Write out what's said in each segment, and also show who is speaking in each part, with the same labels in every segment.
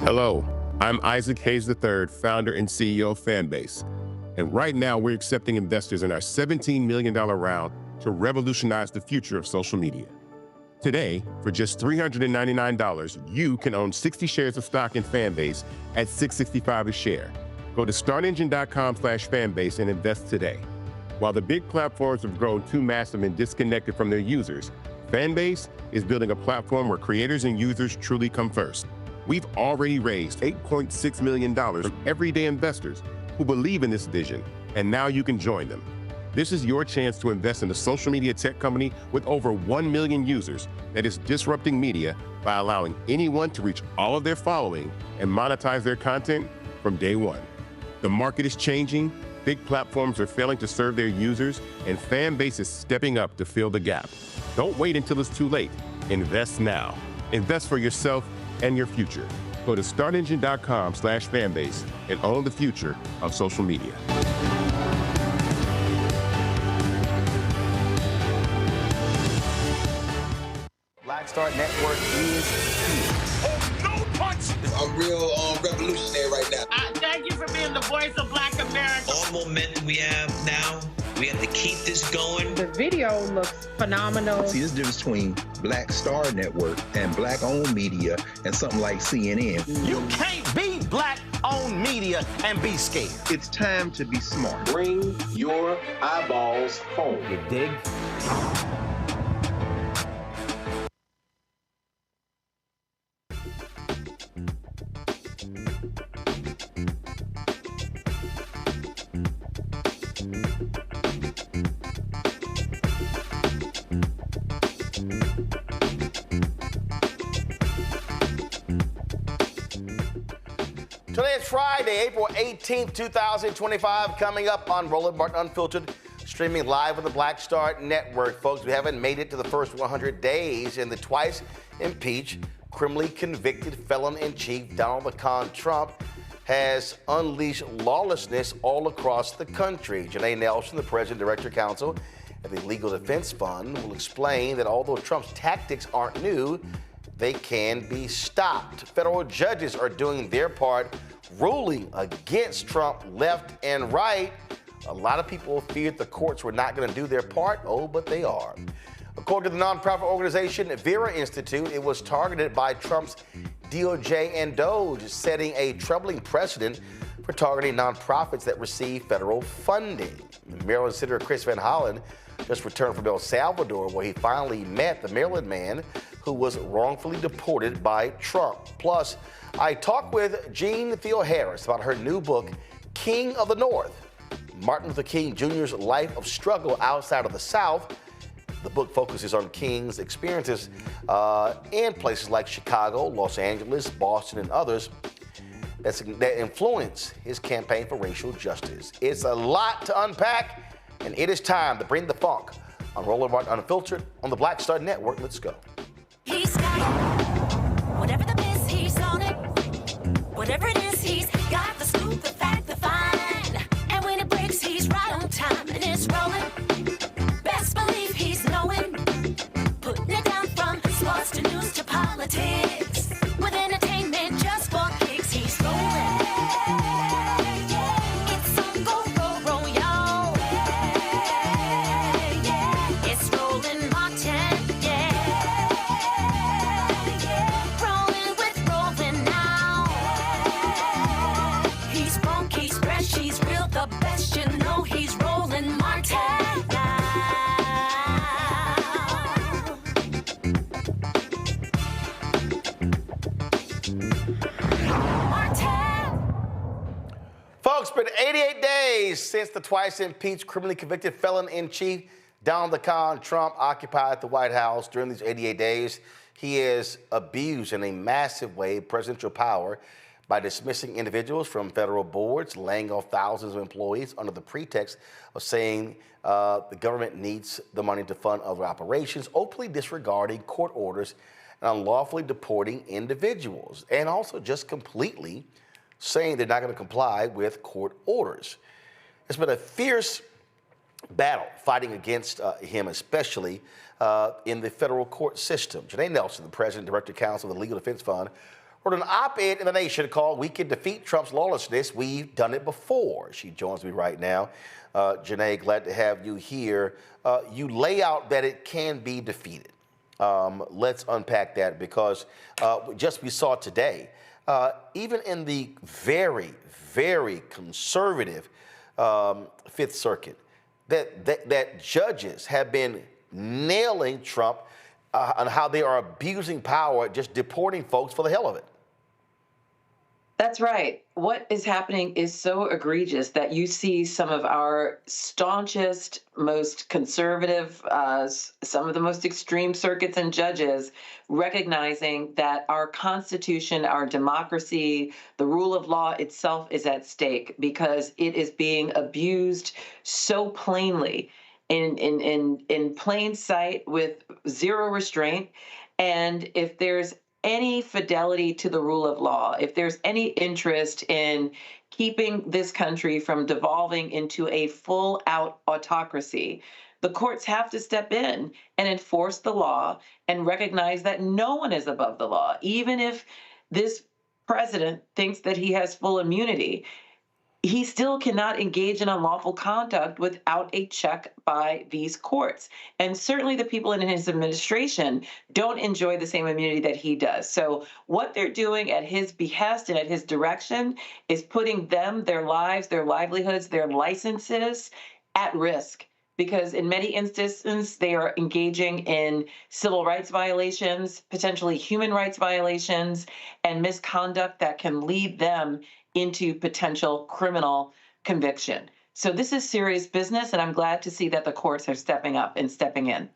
Speaker 1: Hello, I'm Isaac Hayes III, founder and CEO of Fanbase. And right now we're accepting investors in our $17 million round to revolutionize the future of social media. Today, for just $399, you can own 60 shares of stock in Fanbase at $665 a share. Go to startengine.com/fanbase and invest today. While the big platforms have grown too massive and disconnected from their users, Fanbase is building a platform where creators and users truly come first. We've already raised $8.6 million from everyday investors who believe in this vision, and now you can join them. This is your chance to invest in a social media tech company with over 1 million users that is disrupting media by allowing anyone to reach all of their following and monetize their content from day one. The market is changing, big platforms are failing to serve their users, and Fanbase is stepping up to fill the gap. Don't wait until it's too late. Invest now. Invest for yourself and your future. Go to startengine.com/fanbase and own the future of social media.
Speaker 2: Black Star Network is here.
Speaker 3: Oh, no punch!
Speaker 4: I'm real revolutionary right now.
Speaker 3: Thank you for being the voice of Black America.
Speaker 5: All the momentum we have now, we have to keep this going.
Speaker 6: The video looks phenomenal.
Speaker 7: See, this difference between Black Star Network and Black-owned media and something like CNN.
Speaker 2: You can't be Black-owned media and be scared.
Speaker 7: It's time to be smart.
Speaker 4: Bring your eyeballs home.
Speaker 2: You dig? Today is Friday, April 18th, 2025, coming up on Roland Martin Unfiltered, streaming live on the Black Star Network. Folks, we haven't made it to the first 100 days, and the twice-impeached, criminally convicted felon-in-chief Donald the Con Trump has unleashed lawlessness all across the country. Janai Nelson, the President and Director-Counsel at the Legal Defense Fund, will explain that although Trump's tactics aren't new, they can be stopped. Federal judges are doing their part, ruling against Trump left and right. A lot of people feared the courts were not going to do their part. Oh, but they are. According to the nonprofit organization Vera Institute, it was targeted by Trump's DOJ and DOGE, setting a troubling precedent for targeting nonprofits that receive federal funding. Maryland Senator Chris Van Hollen just returned from El Salvador, where he finally met the Maryland man who was wrongfully deported by Trump. Plus, I talked with Jeanne Theoharis about her new book, King of the North, Martin Luther King Jr.'s life of struggle outside of the South, The book focuses on King's experiences in places like Chicago, Los Angeles, Boston, and others that influence his campaign for racial justice. It's a lot to unpack, and it is time to bring the funk on Roland Martin Unfiltered on the Black Star Network. Let's go.
Speaker 8: He's got it. Whatever the miss, he's on it. Whatever it is, he's got the scoop, the fact, the fine. And when it breaks, he's right on time, and it's rolling. Best believe he's knowing. Putting it down from sports to news to politics. With entertainment just for kicks, he's rolling. It's on go, roll, y'all. It's Roland Martin, rolling with Roland now. He's funky, he's fresh, he's real, the best, you know he's Roland Martin now.
Speaker 2: Folks, it's been 88 days since the twice-impeached, criminally convicted felon-in-chief Donald Trump occupied the White House. During these 88 days, he has abused in a massive way presidential power by dismissing individuals from federal boards, laying off thousands of employees under the pretext of saying the government needs the money to fund other operations, openly disregarding court orders and unlawfully deporting individuals, and also just completely saying they're not going to comply with court orders. It's been a fierce battle fighting against him, especially in the federal court system. Janai Nelson, the President and Director-Counsel of the Legal Defense Fund, wrote an op-ed in The Nation called "We Can Defeat Trump's Lawlessness. We've Done It Before." She joins me right now. Janai, glad to have you here. You lay out that it can be defeated. Let's unpack that, because just we saw today, even in the very, very conservative Fifth Circuit, that judges have been nailing Trump on how they are abusing power, just deporting folks for the hell of it.
Speaker 9: That's right. What is happening is so egregious that you see some of our staunchest, most conservative, some of the most extreme circuits and judges recognizing that our Constitution, our democracy, the rule of law itself is at stake because it is being abused so plainly in plain sight with zero restraint. And if there's any fidelity to the rule of law, if there's any interest in keeping this country from devolving into a full-out autocracy, the courts have to step in and enforce the law and recognize that no one is above the law. Even if this president thinks that he has full immunity, he still cannot engage in unlawful conduct without a check by these courts. And certainly the people in his administration don't enjoy the same immunity that he does. So what they're doing at his behest and at his direction is putting them, their lives, their livelihoods, their licenses at risk. Because in many instances, they are engaging in civil rights violations, potentially human rights violations, and misconduct that can lead them into potential criminal conviction. So this is serious business, and I'm glad to see that the courts are stepping up and stepping in.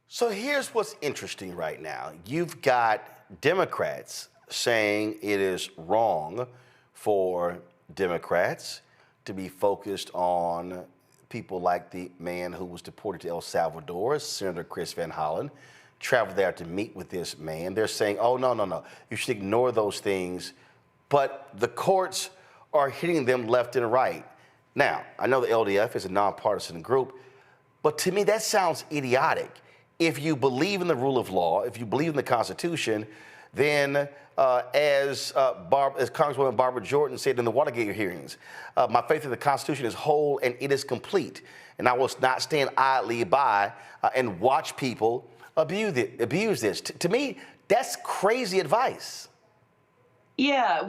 Speaker 2: So here's what's interesting right now. You've got Democrats saying it is wrong for Democrats to be focused on people like the man who was deported to El Salvador, Senator Chris Van Hollen, traveled there to meet with this man. They're saying, oh, no, you should ignore those things. But the courts are hitting them left and right. Now, I know the LDF is a nonpartisan group, but to me that sounds idiotic. If you believe in the rule of law, if you believe in the Constitution, then as Congresswoman Barbara Jordan said in the Watergate hearings, my faith in the Constitution is whole and it is complete. And I will not stand idly by and watch people abuse this. To me, that's crazy advice.
Speaker 9: Yeah,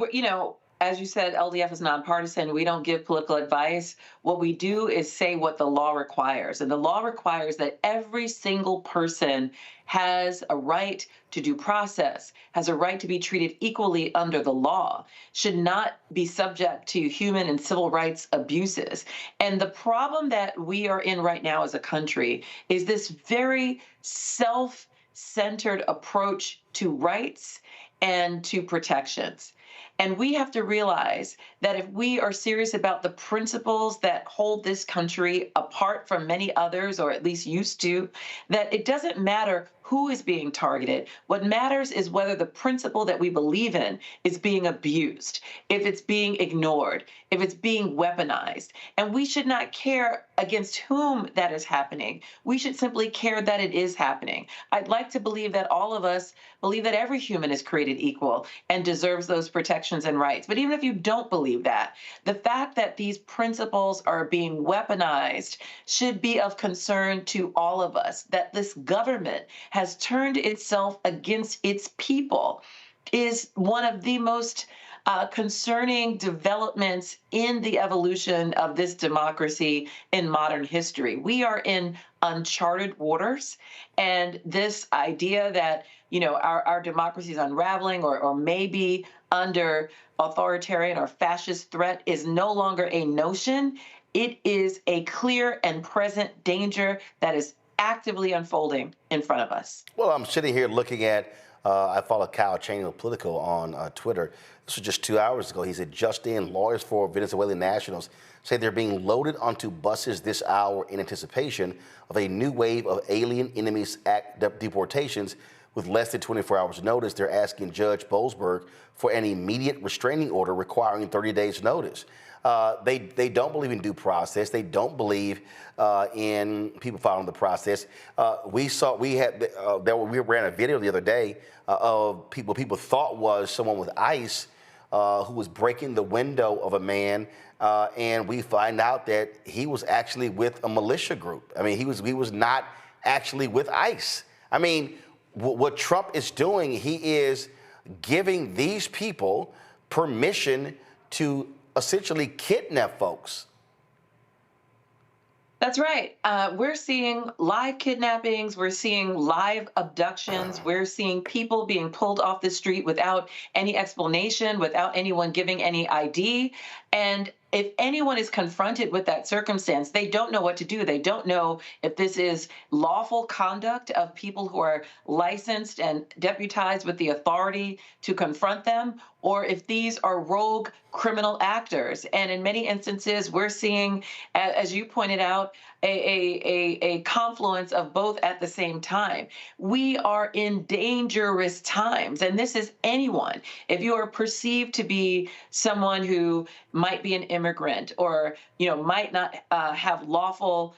Speaker 9: as you said, LDF is nonpartisan. We don't give political advice. What we do is say what the law requires. And the law requires that every single person has a right to due process, has a right to be treated equally under the law, should not be subject to human and civil rights abuses. And the problem that we are in right now as a country is this very self-centered approach to rights and to protections. And we have to realize that if we are serious about the principles that hold this country apart from many others, or at least used to, that it doesn't matter who is being targeted. What matters is whether the principle that we believe in is being abused, if it's being ignored, if it's being weaponized. And we should not care against whom that is happening. We should simply care that it is happening. I'd like to believe that all of us believe that every human is created equal and deserves those protections and rights. But even if you don't believe that, the fact that these principles are being weaponized should be of concern to all of us, that this government has turned itself against its people is one of the most concerning developments in the evolution of this democracy in modern history. We are in uncharted waters, and this idea that, you know, our democracy is unraveling or maybe under authoritarian or fascist threat is no longer a notion. It is a clear and present danger that is actively unfolding in front of us.
Speaker 2: Well, I'm sitting here looking at, I follow Kyle Chaney of Politico on Twitter. This was just 2 hours ago. He said, just in, lawyers for Venezuelan nationals say they're being loaded onto buses this hour in anticipation of a new wave of Alien Enemies Act deportations. With less than 24 hours notice, they're asking Judge Boasberg for an immediate restraining order requiring 30 days notice. They don't believe in due process. They don't believe in people following the process. We ran a video the other day of people thought was someone with ICE who was breaking the window of a man, and we find out that he was actually with a militia group. I mean, he was not actually with ICE. I mean, what Trump is doing, he is giving these people permission to essentially kidnap folks.
Speaker 9: That's right. We're seeing live kidnappings. We're seeing live abductions. We're seeing people being pulled off the street without any explanation, without anyone giving any ID. And if anyone is confronted with that circumstance, they don't know what to do. They don't know if this is lawful conduct of people who are licensed and deputized with the authority to confront them, or if these are rogue criminal actors. And in many instances, we're seeing, as you pointed out, a confluence of both at the same time. We are in dangerous times, and this is anyone. If you are perceived to be someone who might be an immigrant or, you know, might not have lawful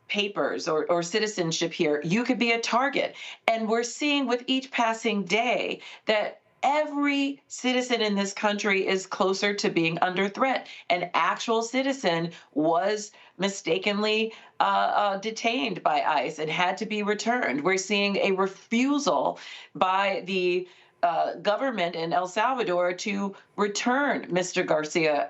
Speaker 9: papers or citizenship here, you could be a target. And we're seeing with each passing day that every citizen in this country is closer to being under threat. An actual citizen was mistakenly detained by ICE and had to be returned. We're seeing a refusal by the government in El Salvador to return Mr. Garcia,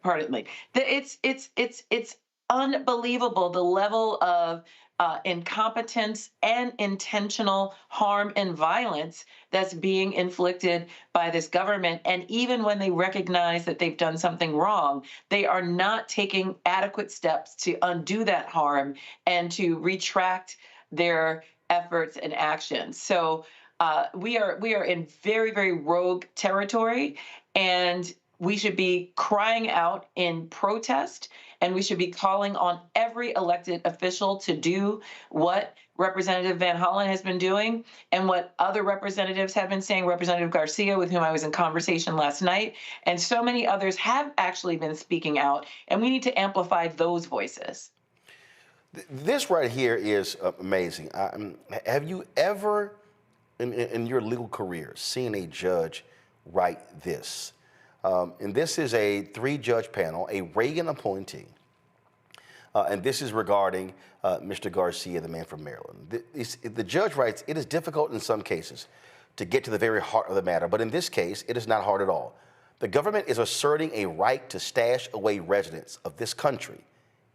Speaker 9: pardon me. It's unbelievable the level of incompetence and intentional harm and violence that's being inflicted by this government. And even when they recognize that they've done something wrong, they are not taking adequate steps to undo that harm and to retract their efforts and actions. So we are in very, very rogue territory, and we should be crying out in protest, and we should be calling on every elected official to do what Representative Van Hollen has been doing and what other representatives have been saying. Representative Garcia, with whom I was in conversation last night, and so many others have actually been speaking out, and we need to amplify those voices.
Speaker 2: This right here is amazing. Have you ever, in your legal career, seen a judge write this? And this is a 3-judge panel, a Reagan appointee. And this is regarding Mr. Garcia, the man from Maryland. The judge writes, it is difficult in some cases to get to the very heart of the matter. But in this case, it is not hard at all. The government is asserting a right to stash away residents of this country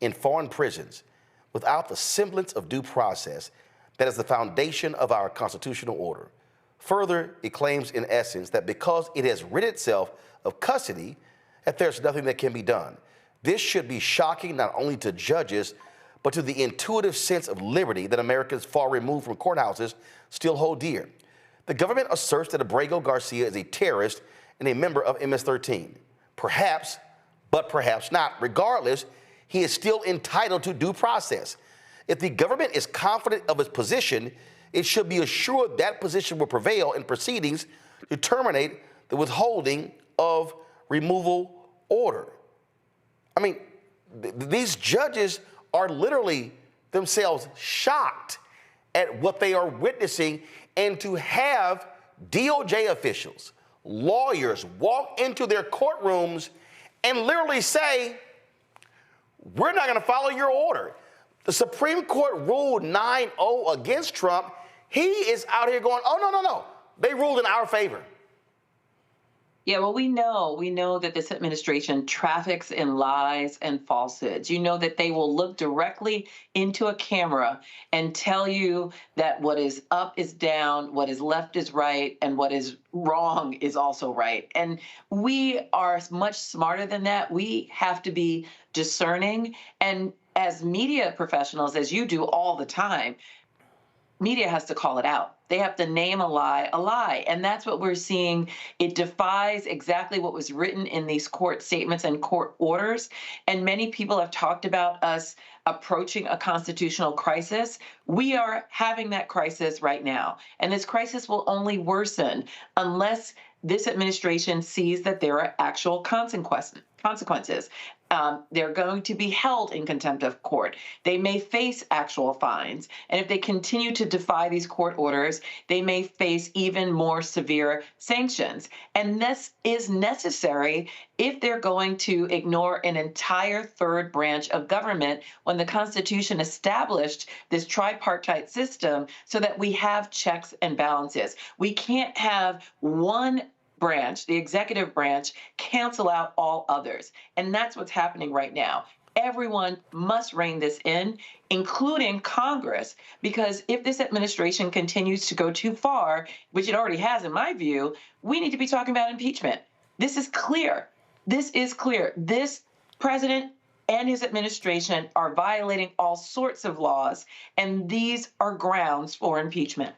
Speaker 2: in foreign prisons without the semblance of due process that is the foundation of our constitutional order. Further, it claims in essence that because it has rid itself of custody, that there's nothing that can be done. This should be shocking not only to judges, but to the intuitive sense of liberty that Americans far removed from courthouses still hold dear. The government asserts that Abrego Garcia is a terrorist and a member of MS-13. Perhaps, but perhaps not. Regardless, he is still entitled to due process. If the government is confident of its position, it should be assured that position will prevail in proceedings to terminate the withholding of removal order. I mean, these judges are literally themselves shocked at what they are witnessing, and to have DOJ officials, lawyers walk into their courtrooms and literally say, we're not going to follow your order. The Supreme Court ruled 9-0 against Trump. He is out here going, oh, no. They ruled in our favor.
Speaker 9: Yeah, well, we know that this administration traffics in lies and falsehoods. You know that they will look directly into a camera and tell you that what is up is down, what is left is right, and what is wrong is also right. And we are much smarter than that. We have to be discerning. And as media professionals, as you do all the time, media has to call it out. They have to name a lie. And that's what we're seeing. It defies exactly what was written in these court statements and court orders. And many people have talked about us approaching a constitutional crisis. We are having that crisis right now. And this crisis will only worsen unless this administration sees that there are actual consequences. They're going to be held in contempt of court. They may face actual fines. And if they continue to defy these court orders, they may face even more severe sanctions. And this is necessary if they're going to ignore an entire third branch of government when the Constitution established this tripartite system so that we have checks and balances. We can't have one branch, the executive branch, cancel out all others. And that's what's happening right now. Everyone must rein this in, including Congress, because if this administration continues to go too far, which it already has in my view, we need to be talking about impeachment. This is clear. This is clear. This president and his administration are violating all sorts of laws, and these are grounds for impeachment.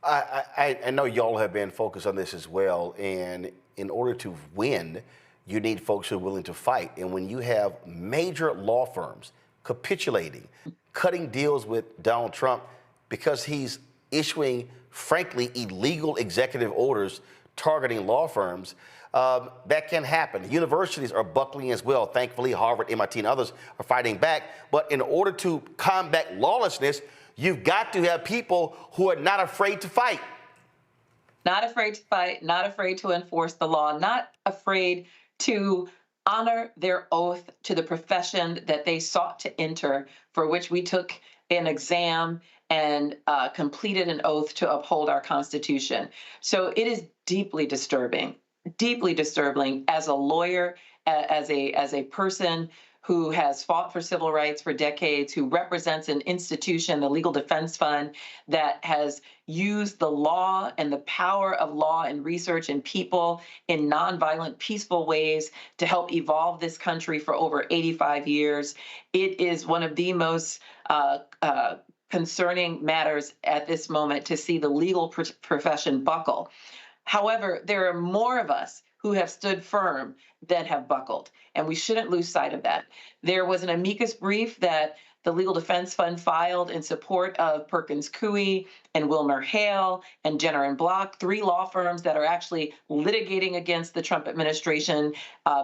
Speaker 2: I know y'all have been focused on this as well, and in order to win, you need folks who are willing to fight. And when you have major law firms capitulating, cutting deals with Donald Trump because he's issuing, frankly, illegal executive orders targeting law firms, that can happen. Universities are buckling as well. Thankfully, Harvard, MIT, and others are fighting back. But in order to combat lawlessness, you've got to have people who are not afraid to fight.
Speaker 9: Not afraid to fight, not afraid to enforce the law, not afraid to honor their oath to the profession that they sought to enter, for which we took an exam and completed an oath to uphold our Constitution. So it is deeply disturbing as a lawyer, as a person who has fought for civil rights for decades, who represents an institution, the Legal Defense Fund, that has used the law and the power of law and research and people in nonviolent, peaceful ways to help evolve this country for over 85 years. It is one of the most concerning matters at this moment to see the legal profession buckle. However, there are more of us who have stood firm that have buckled, and we shouldn't lose sight of that. There was an amicus brief that the Legal Defense Fund filed in support of Perkins Coie and Wilmer Hale and Jenner and Block, 3 law firms that are actually litigating against the Trump administration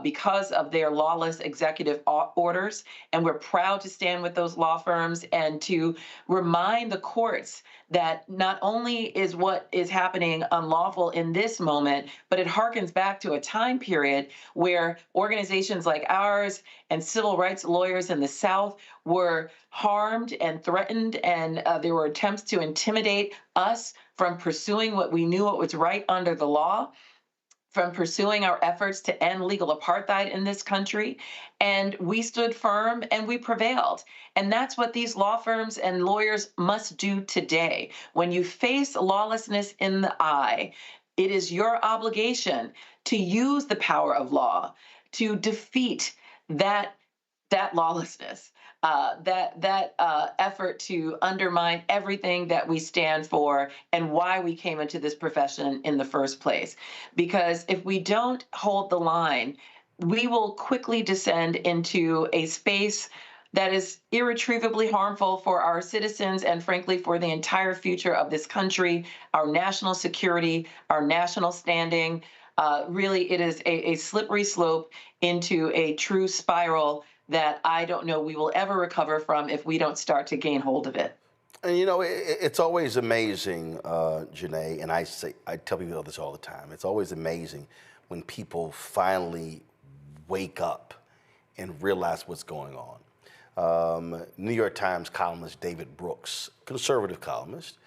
Speaker 9: because of their lawless executive orders. And we're proud to stand with those law firms and to remind the courts that not only is what is happening unlawful in this moment, but it harkens back to a time period where organizations like ours and civil rights lawyers in the South were harmed and threatened, and there were attempts to intimidate us from pursuing what we knew what was right under the law, from pursuing our efforts to end legal apartheid in this country. And we stood firm and we prevailed. And that's what these law firms and lawyers must do today. When you face lawlessness in the eye, it is your obligation to use the power of law to defeat that lawlessness, that effort to undermine everything that we stand for and why we came into this profession in the first place. Because if we don't hold the line, we will quickly descend into a space that is irretrievably harmful for our citizens and, frankly, for the entire future of this country, our national security, our national standing. Really, it is a slippery slope into a true spiral that I don't know we will ever recover from if we don't start to gain hold of it.
Speaker 2: And it's always amazing, Janai, and I tell people this all the time. It's always amazing when people finally wake up and realize what's going on. New York Times columnist David Brooks, conservative columnist,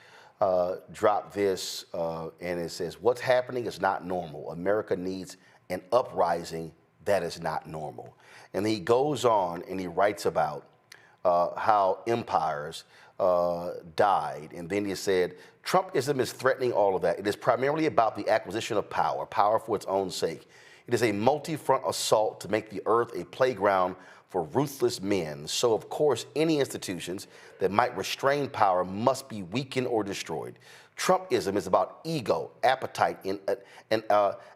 Speaker 2: dropped this, and it says, "What's happening is not normal. America needs an uprising that is not normal." And he goes on and he writes about how empires died. And then he said, Trumpism is threatening all of that. It is primarily about the acquisition of power, power for its own sake. It is a multi-front assault to make the earth a playground for ruthless men. So, of course, any institutions that might restrain power must be weakened or destroyed. Trumpism is about ego, appetite, and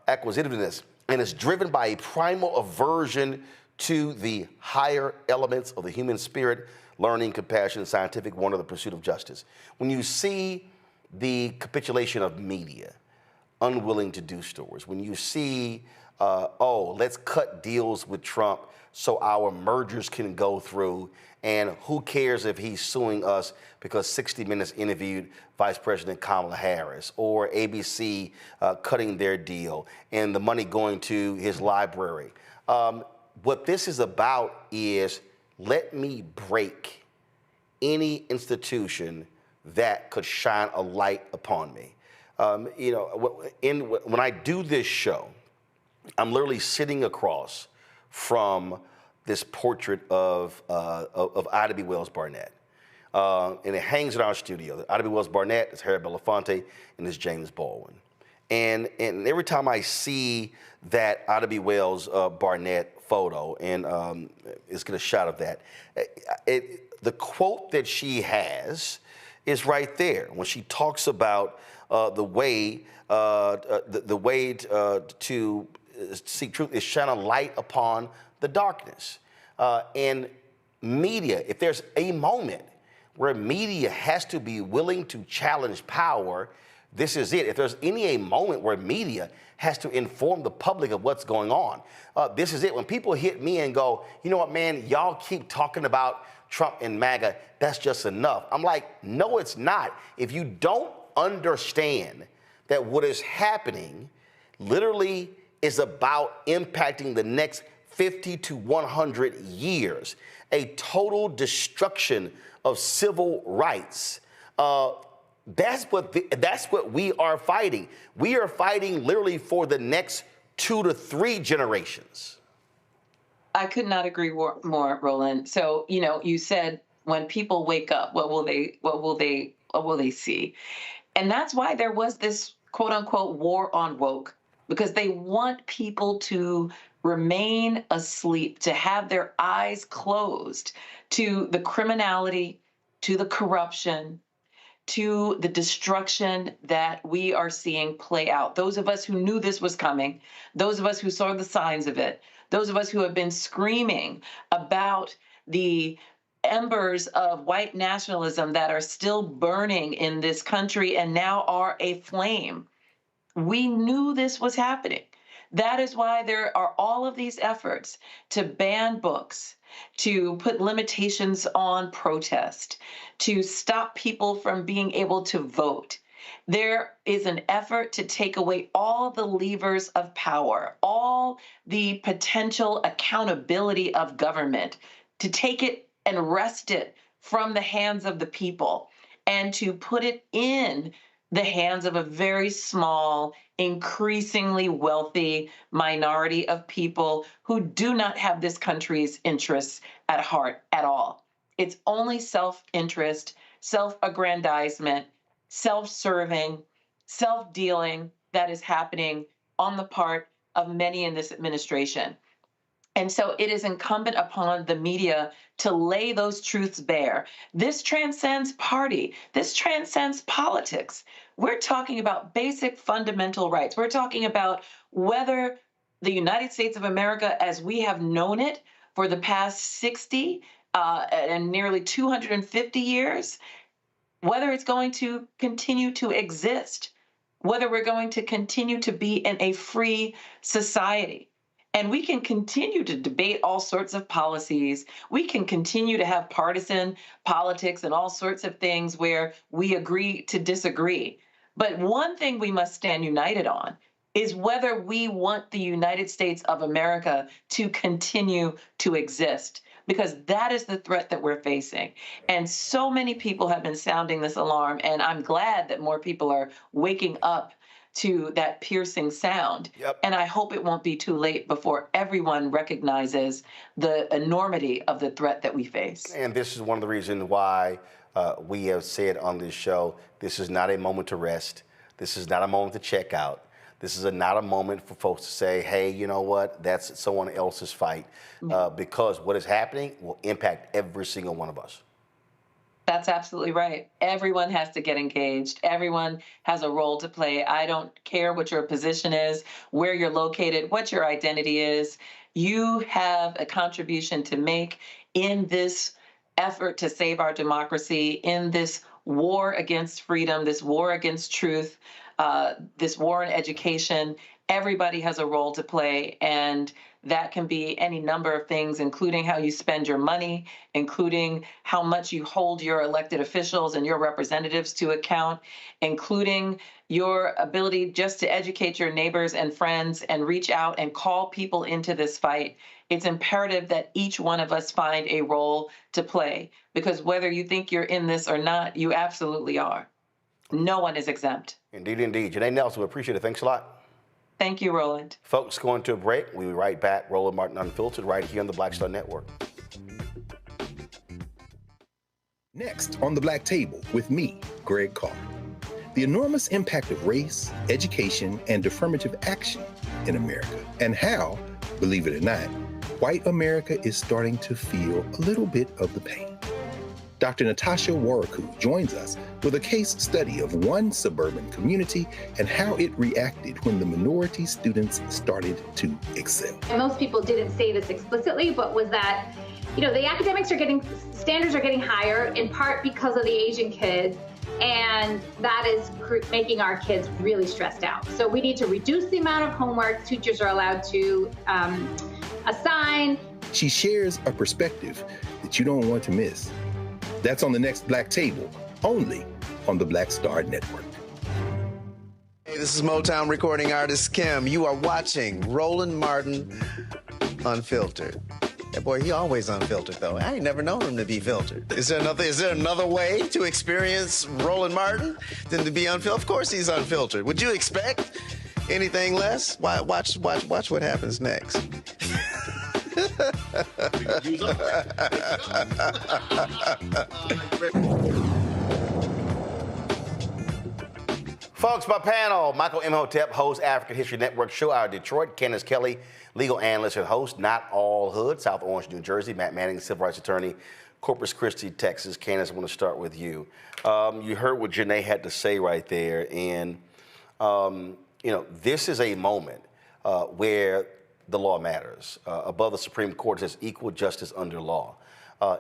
Speaker 2: acquisitiveness, and is driven by a primal aversion to the higher elements of the human spirit, learning, compassion, scientific wonder, the pursuit of justice. When you see the capitulation of media, unwilling to do stories, when you see, let's cut deals with Trump so our mergers can go through, and who cares if he's suing us because 60 Minutes interviewed Vice President Kamala Harris, or ABC cutting their deal and the money going to his library. What this is about is, let me break any institution that could shine a light upon me. When I do this show, I'm literally sitting across from this portrait of Ida B. Wells Barnett. And it hangs in our studio. Ida B. Wells Barnett is Harry Belafonte, and is James Baldwin. And every time I see that Ida B. Wells Barnett photo, and let's get a shot of that, the quote that she has is right there when she talks about the way to seek truth is shine a light upon the darkness. And media, if there's a moment where media has to be willing to challenge power, this is it. If there's a moment where media has to inform the public of what's going on, this is it. When people hit me and go, you know what, man, y'all keep talking about Trump and MAGA, that's just enough. I'm like, no, it's not. If you don't understand that what is happening literally is about impacting the next 50 to 100 years, a total destruction of civil rights. That's what we are fighting. We are fighting literally for the next 2 to 3 generations.
Speaker 9: I could not agree more, Roland. So, you said when people wake up, what will they see? And that's why there was this quote unquote war on woke, because they want people to remain asleep, to have their eyes closed to the criminality, to the corruption, to the destruction that we are seeing play out. Those of us who knew this was coming, those of us who saw the signs of it, those of us who have been screaming about the embers of white nationalism that are still burning in this country and now are aflame. We knew this was happening. That is why there are all of these efforts to ban books, to put limitations on protest, to stop people from being able to vote. There is an effort to take away all the levers of power, all the potential accountability of government, to take it and wrest it from the hands of the people and to put it in the hands of a very small, increasingly wealthy minority of people who do not have this country's interests at heart at all. It's only self-interest, self-aggrandizement, self-serving, self-dealing that is happening on the part of many in this administration. And so it is incumbent upon the media to lay those truths bare. This transcends party. This transcends politics. We're talking about basic fundamental rights. We're talking about whether the United States of America, as we have known it for the past 60 and nearly 250 years, whether it's going to continue to exist, whether we're going to continue to be in a free society. And we can continue to debate all sorts of policies. We can continue to have partisan politics and all sorts of things where we agree to disagree. But one thing we must stand united on is whether we want the United States of America to continue to exist, because that is the threat that we're facing. And so many people have been sounding this alarm, and I'm glad that more people are waking up to that piercing sound.
Speaker 2: Yep.
Speaker 9: And I hope it won't be too late before everyone recognizes the enormity of the threat that we face.
Speaker 2: And this is one of the reasons why we have said on this show, this is not a moment to rest. This is not a moment to check out. This is not a moment for folks to say, hey, you know what, that's someone else's fight, because what is happening will impact every single one of us.
Speaker 9: That's absolutely right. Everyone has to get engaged. Everyone has a role to play. I don't care what your position is, where you're located, what your identity is. You have a contribution to make in this effort to save our democracy, in this war against freedom, this war against truth, this war on education. Everybody has a role to play, and that can be any number of things, including how you spend your money, including how much you hold your elected officials and your representatives to account, including your ability just to educate your neighbors and friends and reach out and call people into this fight. It's imperative that each one of us find a role to play, because whether you think you're in this or not, you absolutely are. No one is exempt.
Speaker 2: Indeed, indeed. Janai Nelson, we appreciate it. Thanks a lot.
Speaker 9: Thank you, Roland.
Speaker 2: Folks, going to a break. We'll be right back. Roland Martin Unfiltered right here on the Black Star Network.
Speaker 7: Next on the Black Table with me, Greg Carr. The enormous impact of race, education, and affirmative action in America, and how, believe it or not, white America is starting to feel a little bit of the pain. Dr. Natasha Waraku joins us with a case study of one suburban community and how it reacted when the minority students started to excel.
Speaker 10: And most people didn't say this explicitly, but was that, the academics standards are getting higher in part because of the Asian kids, and that is making our kids really stressed out. So we need to reduce the amount of homework teachers are allowed to assign.
Speaker 7: She shares a perspective that you don't want to miss. That's on the next Black Table, only on the Black Star Network.
Speaker 11: Hey, this is Motown recording artist Kim. You are watching Roland Martin Unfiltered. That boy, he always unfiltered, though. I ain't never known him to be filtered. Is there another way to experience Roland Martin than to be unfiltered? Of course he's unfiltered. Would you expect anything less? Watch what happens next.
Speaker 2: Folks, my panel, Michael Imhotep, host African History Network show out of Detroit. Candace Kelly, legal analyst and host, Not All Hood, South Orange, New Jersey. Matt Manning, civil rights attorney, Corpus Christi, Texas. Candace, I want to start with you. You heard what Janai had to say right there, and this is a moment where the law matters. Above the Supreme Court says equal justice under law.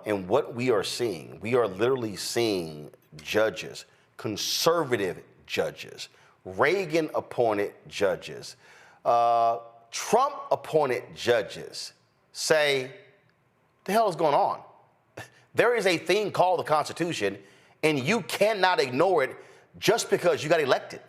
Speaker 2: And what we are literally seeing judges, conservative judges, Reagan-appointed judges, Trump-appointed judges say, the hell is going on? There is a thing called the Constitution, and you cannot ignore it just because you got elected.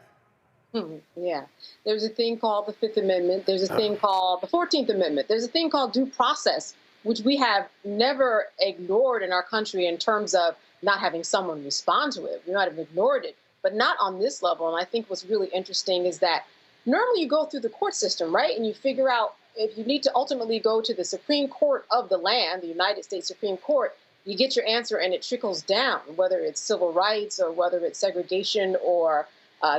Speaker 12: Yeah. There's a thing called the Fifth Amendment. There's a thing called the 14th Amendment. There's a thing called due process which we have never ignored in our country in terms of not having someone respond to it. We might have ignored it, but not on this level. And I think what's really interesting is that normally you go through the court system, right? And you figure out if you need to ultimately go to the Supreme Court of the land, the United States Supreme Court, you get your answer and it trickles down, whether it's civil rights or whether it's segregation or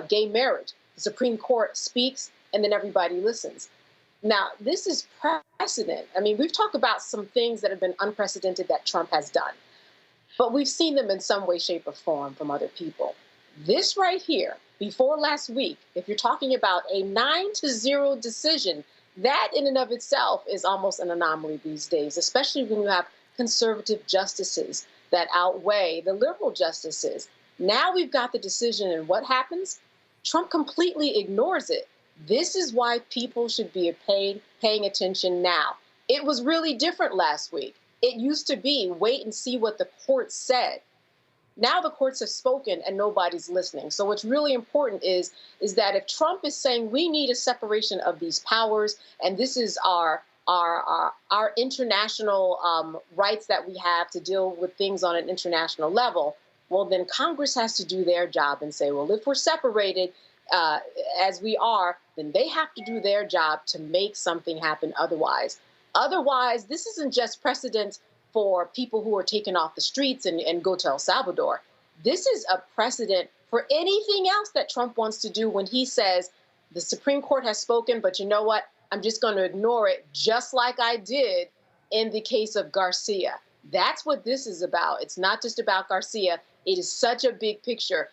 Speaker 12: gay marriage. The Supreme Court speaks and then everybody listens. Now, this is precedent. I mean, we've talked about some things that have been unprecedented that Trump has done, but we've seen them in some way, shape, or form from other people. This right here, before last week, if you're talking about a 9-0 decision, that in and of itself is almost an anomaly these days, especially when you have conservative justices that outweigh the liberal justices. Now we've got the decision, and what happens? Trump completely ignores it. This is why people should be paying attention now. It was really different last week. It used to be wait and see what the court said. Now the courts have spoken and nobody's listening. So what's really important is that if Trump is saying we need a separation of these powers, and this is our international rights that we have to deal with things on an international level, well, then Congress has to do their job and say, well, if we're separated as we are, then they have to do their job to make something happen otherwise. Otherwise, this isn't just precedent for people who are taken off the streets and go to El Salvador. This is a precedent for anything else that Trump wants to do when he says, the Supreme Court has spoken, but you know what? I'm just going to ignore it, just like I did in the case of Garcia. That's what this is about. It's not just about Garcia. It is such a big picture.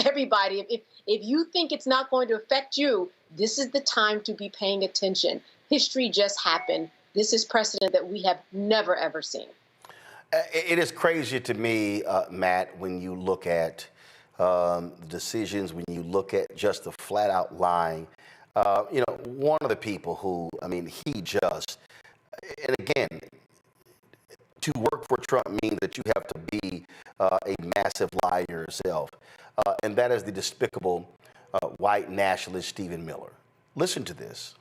Speaker 12: Everybody, if you think it's not going to affect you, this is the time to be paying attention. History just happened. This is precedent that we have never, ever seen.
Speaker 2: It is crazy to me, Matt, when you look at the decisions, when you look at just the flat out lying. One of the people who, he just, and again, to work for Trump means that you have to be a massive liar yourself. And that is the despicable white nationalist Stephen Miller. Listen to this.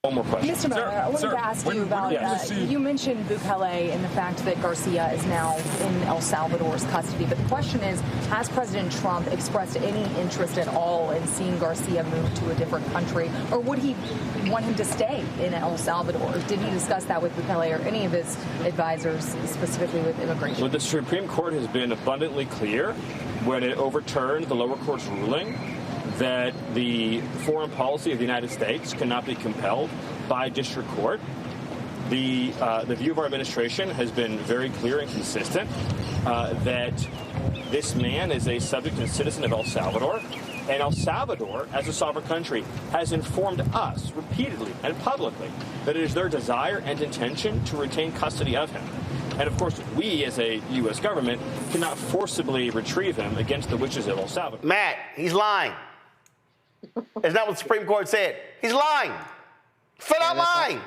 Speaker 13: One more question. Mr. Miller, I wanted to ask you about, you mentioned Bukele and the fact that Garcia is now in El Salvador's custody. But the question is, has President Trump expressed any interest at all in seeing Garcia move to a different country? Or would he want him to stay in El Salvador? Did he discuss that with Bukele or any of his advisors, specifically with immigration?
Speaker 14: Well, the Supreme Court has been abundantly clear when it overturned the lower court's ruling that the foreign policy of the United States cannot be compelled by district court. The view of our administration has been very clear and consistent that this man is a subject and citizen of El Salvador, and El Salvador, as a sovereign country, has informed us repeatedly and publicly that it is their desire and intention to retain custody of him. And of course, we as a U.S. government cannot forcibly retrieve him against the wishes of El Salvador.
Speaker 2: Matt, he's lying. It's not what the Supreme Court said. He's lying. Flat out lying.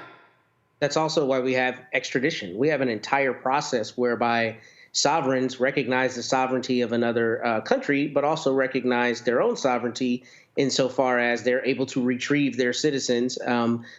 Speaker 15: That's also why we have extradition. We have an entire process whereby sovereigns recognize the sovereignty of another country, but also recognize their own sovereignty insofar as they're able to retrieve their citizens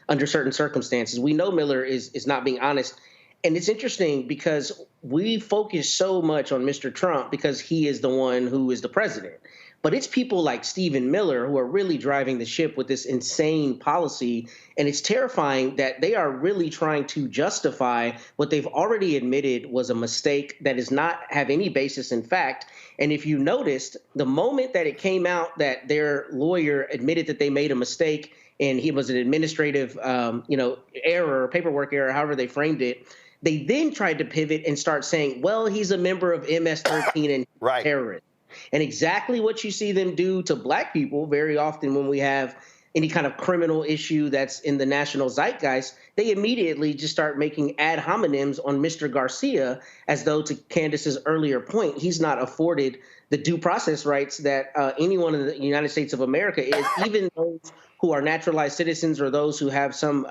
Speaker 15: under certain circumstances. We know Miller is not being honest. And it's interesting because we focus so much on Mr. Trump because he is the one who is the president. But it's people like Stephen Miller who are really driving the ship with this insane policy. And it's terrifying that they are really trying to justify what they've already admitted was a mistake that does not have any basis in fact. And if you noticed, the moment that it came out that their lawyer admitted that they made a mistake and he was an administrative, error, paperwork error, however they framed it, they then tried to pivot and start saying, well, he's a member of MS-13 and
Speaker 2: right.
Speaker 15: terrorist. And exactly what you see them do to black people very often when we have any kind of criminal issue that's in the national zeitgeist, they immediately just start making ad hominems on Mr. Garcia as though, to Candace's earlier point, he's not afforded the due process rights that anyone in the United States of America is, even those who are naturalized citizens or those who have some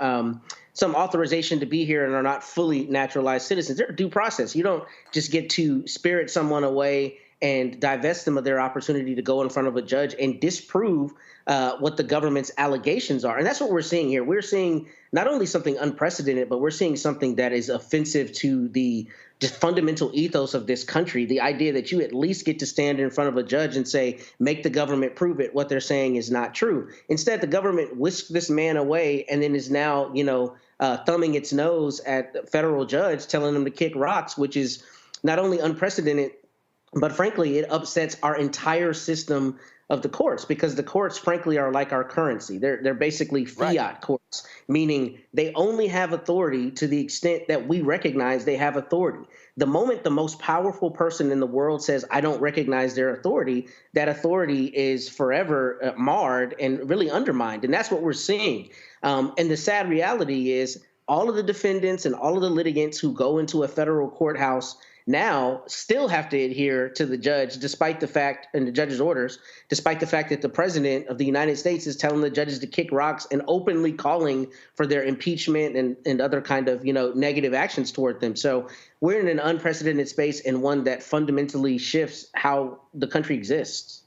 Speaker 15: authorization to be here and are not fully naturalized citizens. They're due process. You don't just get to spirit someone away and divest them of their opportunity to go in front of a judge and disprove what the government's allegations are. And that's what we're seeing here. We're seeing not only something unprecedented, but we're seeing something that is offensive to the fundamental ethos of this country, the idea that you at least get to stand in front of a judge and say, make the government prove it. What they're saying is not true. Instead, the government whisked this man away and then is now, thumbing its nose at the federal judge, telling him to kick rocks, which is not only unprecedented, but frankly, it upsets our entire system of the courts, because the courts, frankly, are like our currency. They're basically fiat courts, meaning they only have authority to the extent that we recognize they have authority. The moment the most powerful person in the world says, I don't recognize their authority, that authority is forever marred and really undermined. And that's what we're seeing. And the sad reality is all of the defendants and all of the litigants who go into a federal courthouse now still have to adhere to the judge, despite the fact, and the judge's orders, despite the fact that the president of the United States is telling the judges to kick rocks and openly calling for their impeachment and other kind of, negative actions toward them. So we're in an unprecedented space, and one that fundamentally shifts how the country exists.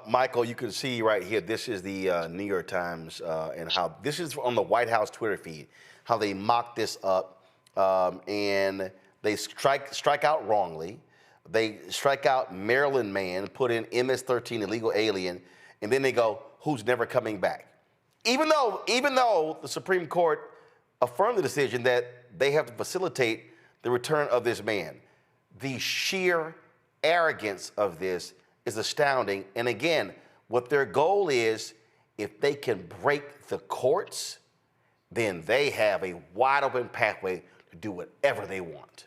Speaker 2: Michael, you can see right here, this is the New York Times, and how this is on the White House Twitter feed, how they mock this up, and they strike out wrongly. They strike out Maryland man, put in MS-13 illegal alien, and then they go, who's never coming back? Even though the Supreme Court affirmed the decision that they have to facilitate the return of this man. The sheer arrogance of this is astounding. And again, what their goal is, if they can break the courts, then they have a wide open pathway to do whatever they want.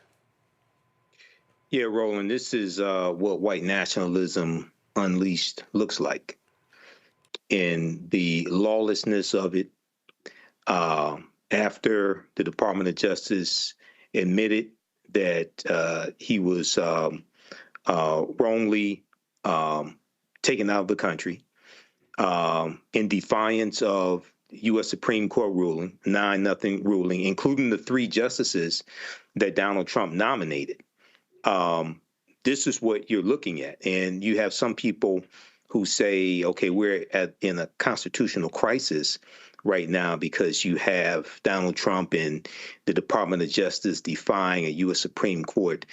Speaker 16: Yeah, Roland, this is what white nationalism unleashed looks like. And the lawlessness of it, after the Department of Justice admitted that he was wrongly taken out of the country in defiance of U.S. Supreme Court ruling, 9-0 ruling, including the 3 justices that Donald Trump nominated. This is what you're looking at. And you have some people who say, okay, we're in a constitutional crisis right now because you have Donald Trump and the Department of Justice defying a U.S. Supreme Court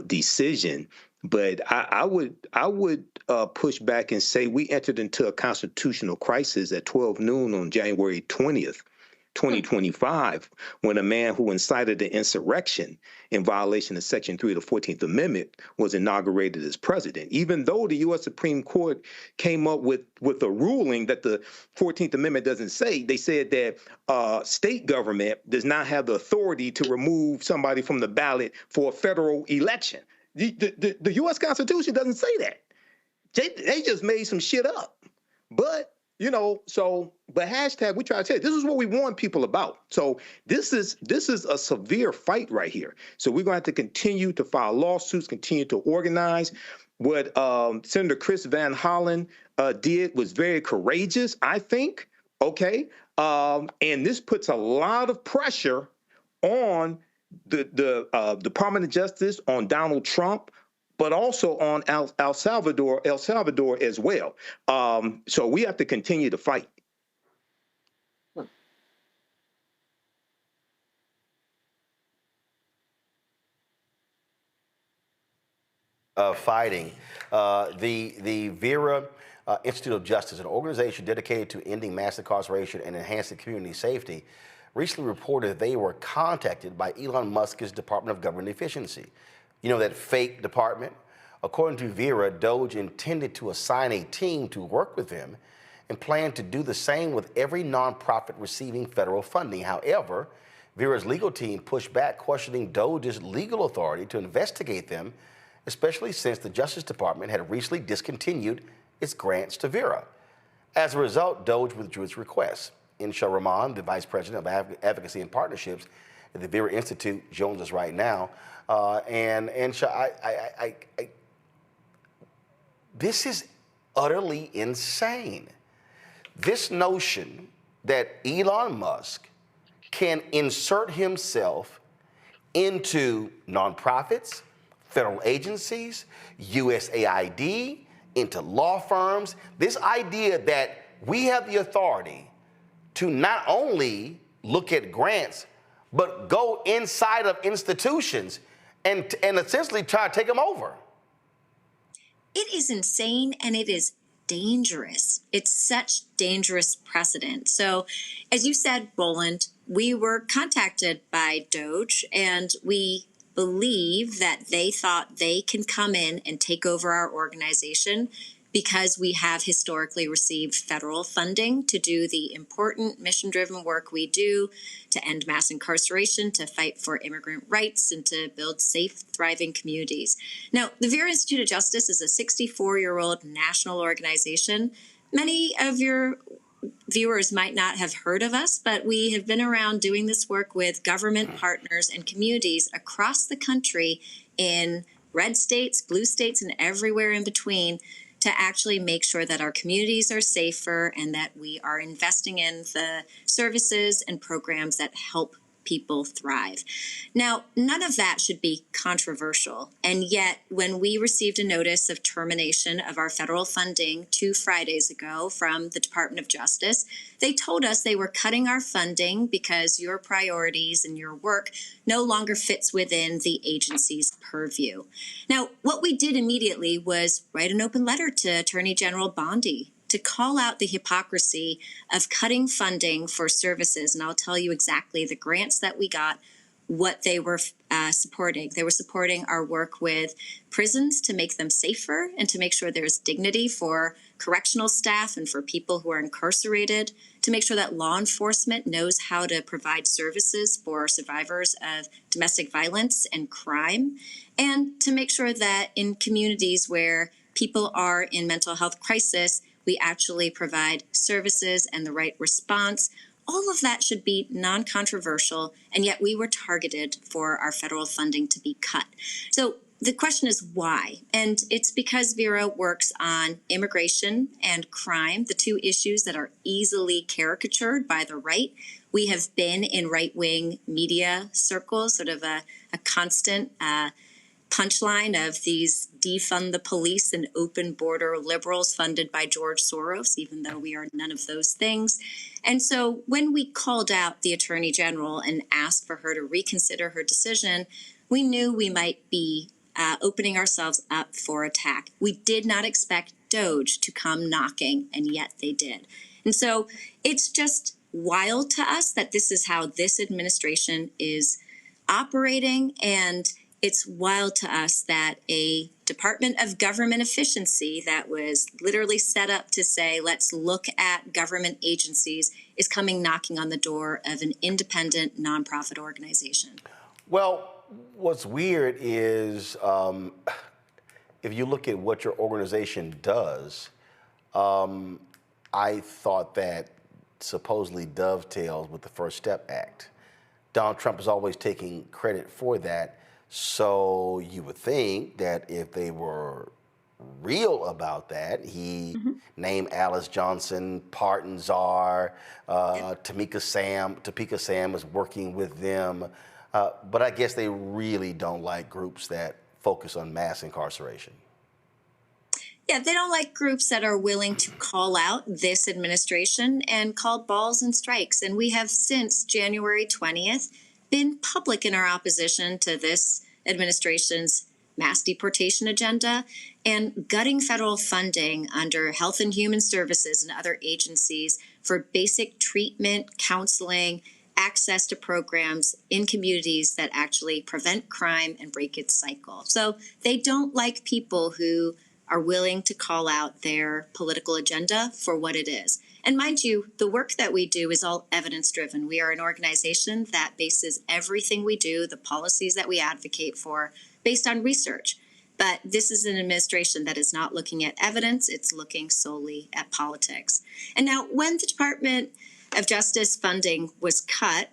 Speaker 16: decision. But I would push back and say we entered into a constitutional crisis at 12 noon on January 20th. 2025, when a man who incited the insurrection in violation of Section 3 of the 14th Amendment was inaugurated as president. Even though the U.S. Supreme Court came up with a ruling that the 14th Amendment doesn't say, they said that state government does not have the authority to remove somebody from the ballot for a federal election. The U.S. Constitution doesn't say that. They just made some shit up. But but hashtag, we try to tell you, this is what we warn people about. So this is a severe fight right here. So we're going to have to continue to file lawsuits, continue to organize. What Senator Chris Van Hollen did was very courageous, I think. Okay. And this puts a lot of pressure on the Department of Justice, on Donald Trump, but also on El Salvador as well. So we have to continue to fight.
Speaker 2: Fighting. The Vera Institute of Justice, an organization dedicated to ending mass incarceration and enhancing community safety, recently reported that they were contacted by Elon Musk's Department of Government Efficiency. You know, that fake department? According to Vera, DOGE intended to assign a team to work with them and planned to do the same with every nonprofit receiving federal funding. However, Vera's legal team pushed back, questioning DOGE's legal authority to investigate them, especially since the Justice Department had recently discontinued its grants to Vera. As a result, DOGE withdrew its request. Insha Rahman, the Vice President of Advocacy and Partnerships at the Vera Institute, joins us right now. And Insha, this is utterly insane. This notion that Elon Musk can insert himself into nonprofits, federal agencies, USAID, into law firms. This idea that we have the authority to not only look at grants, but go inside of institutions and essentially try to take them over.
Speaker 17: It is insane, and it is dangerous. It's such dangerous precedent. So, as you said, Roland, we were contacted by DOGE, and we believe that they thought they can come in and take over our organization because we have historically received federal funding to do the important mission-driven work we do to end mass incarceration, to fight for immigrant rights, and to build safe, thriving communities. Now, the Vera Institute of Justice is a 64-year-old national organization. Many of your viewers might not have heard of us, but we have been around doing this work with government partners and communities across the country in red states, blue states, and everywhere in between to actually make sure that our communities are safer and that we are investing in the services and programs that help people thrive. Now, none of that should be controversial. And yet, when we received a notice of termination of our federal funding 2 Fridays ago from the Department of Justice, they told us they were cutting our funding because your priorities and your work no longer fits within the agency's purview. Now, what we did immediately was write an open letter to Attorney General Bondi to call out the hypocrisy of cutting funding for services. And I'll tell you exactly the grants that we got, what they were supporting. They were supporting our work with prisons to make them safer and to make sure there's dignity for correctional staff and for people who are incarcerated, to make sure that law enforcement knows how to provide services for survivors of domestic violence and crime, and to make sure that in communities where people are in mental health crisis, we actually provide services and the right response. All of that should be non-controversial, and yet we were targeted for our federal funding to be cut. So the question is why? And it's because Vera works on immigration and crime, the 2 issues that are easily caricatured by the right. We have been in right-wing media circles, sort of a constant punchline of these defund the police and open border liberals funded by George Soros, even though we are none of those things. And so when we called out the Attorney General and asked for her to reconsider her decision, we knew we might be opening ourselves up for attack. We did not expect DOGE to come knocking, and yet they did. And so it's just wild to us that this is how this administration is operating, and it's wild to us that a Department of Government Efficiency that was literally set up to say, let's look at government agencies, is coming knocking on the door of an independent nonprofit organization.
Speaker 2: Well, what's weird is if you look at what your organization does, I thought that supposedly dovetails with the First Step Act. Donald Trump is always taking credit for that. So you would think that if they were real about that, he named Alice Johnson, Pardon Czar, Topeka Sam is working with them. But I guess they really don't like groups that focus on mass incarceration.
Speaker 17: Yeah, they don't like groups that are willing to call out this administration and call balls and strikes. And we have since January 20th been public in our opposition to this administration's mass deportation agenda and gutting federal funding under Health and Human Services and other agencies for basic treatment, counseling, access to programs in communities that actually prevent crime and break its cycle. So they don't like people who are willing to call out their political agenda for what it is. And mind you, the work that we do is all evidence-driven. We are an organization that bases everything we do, the policies that we advocate for, based on research. But this is an administration that is not looking at evidence, it's looking solely at politics. And now, when the Department of Justice funding was cut,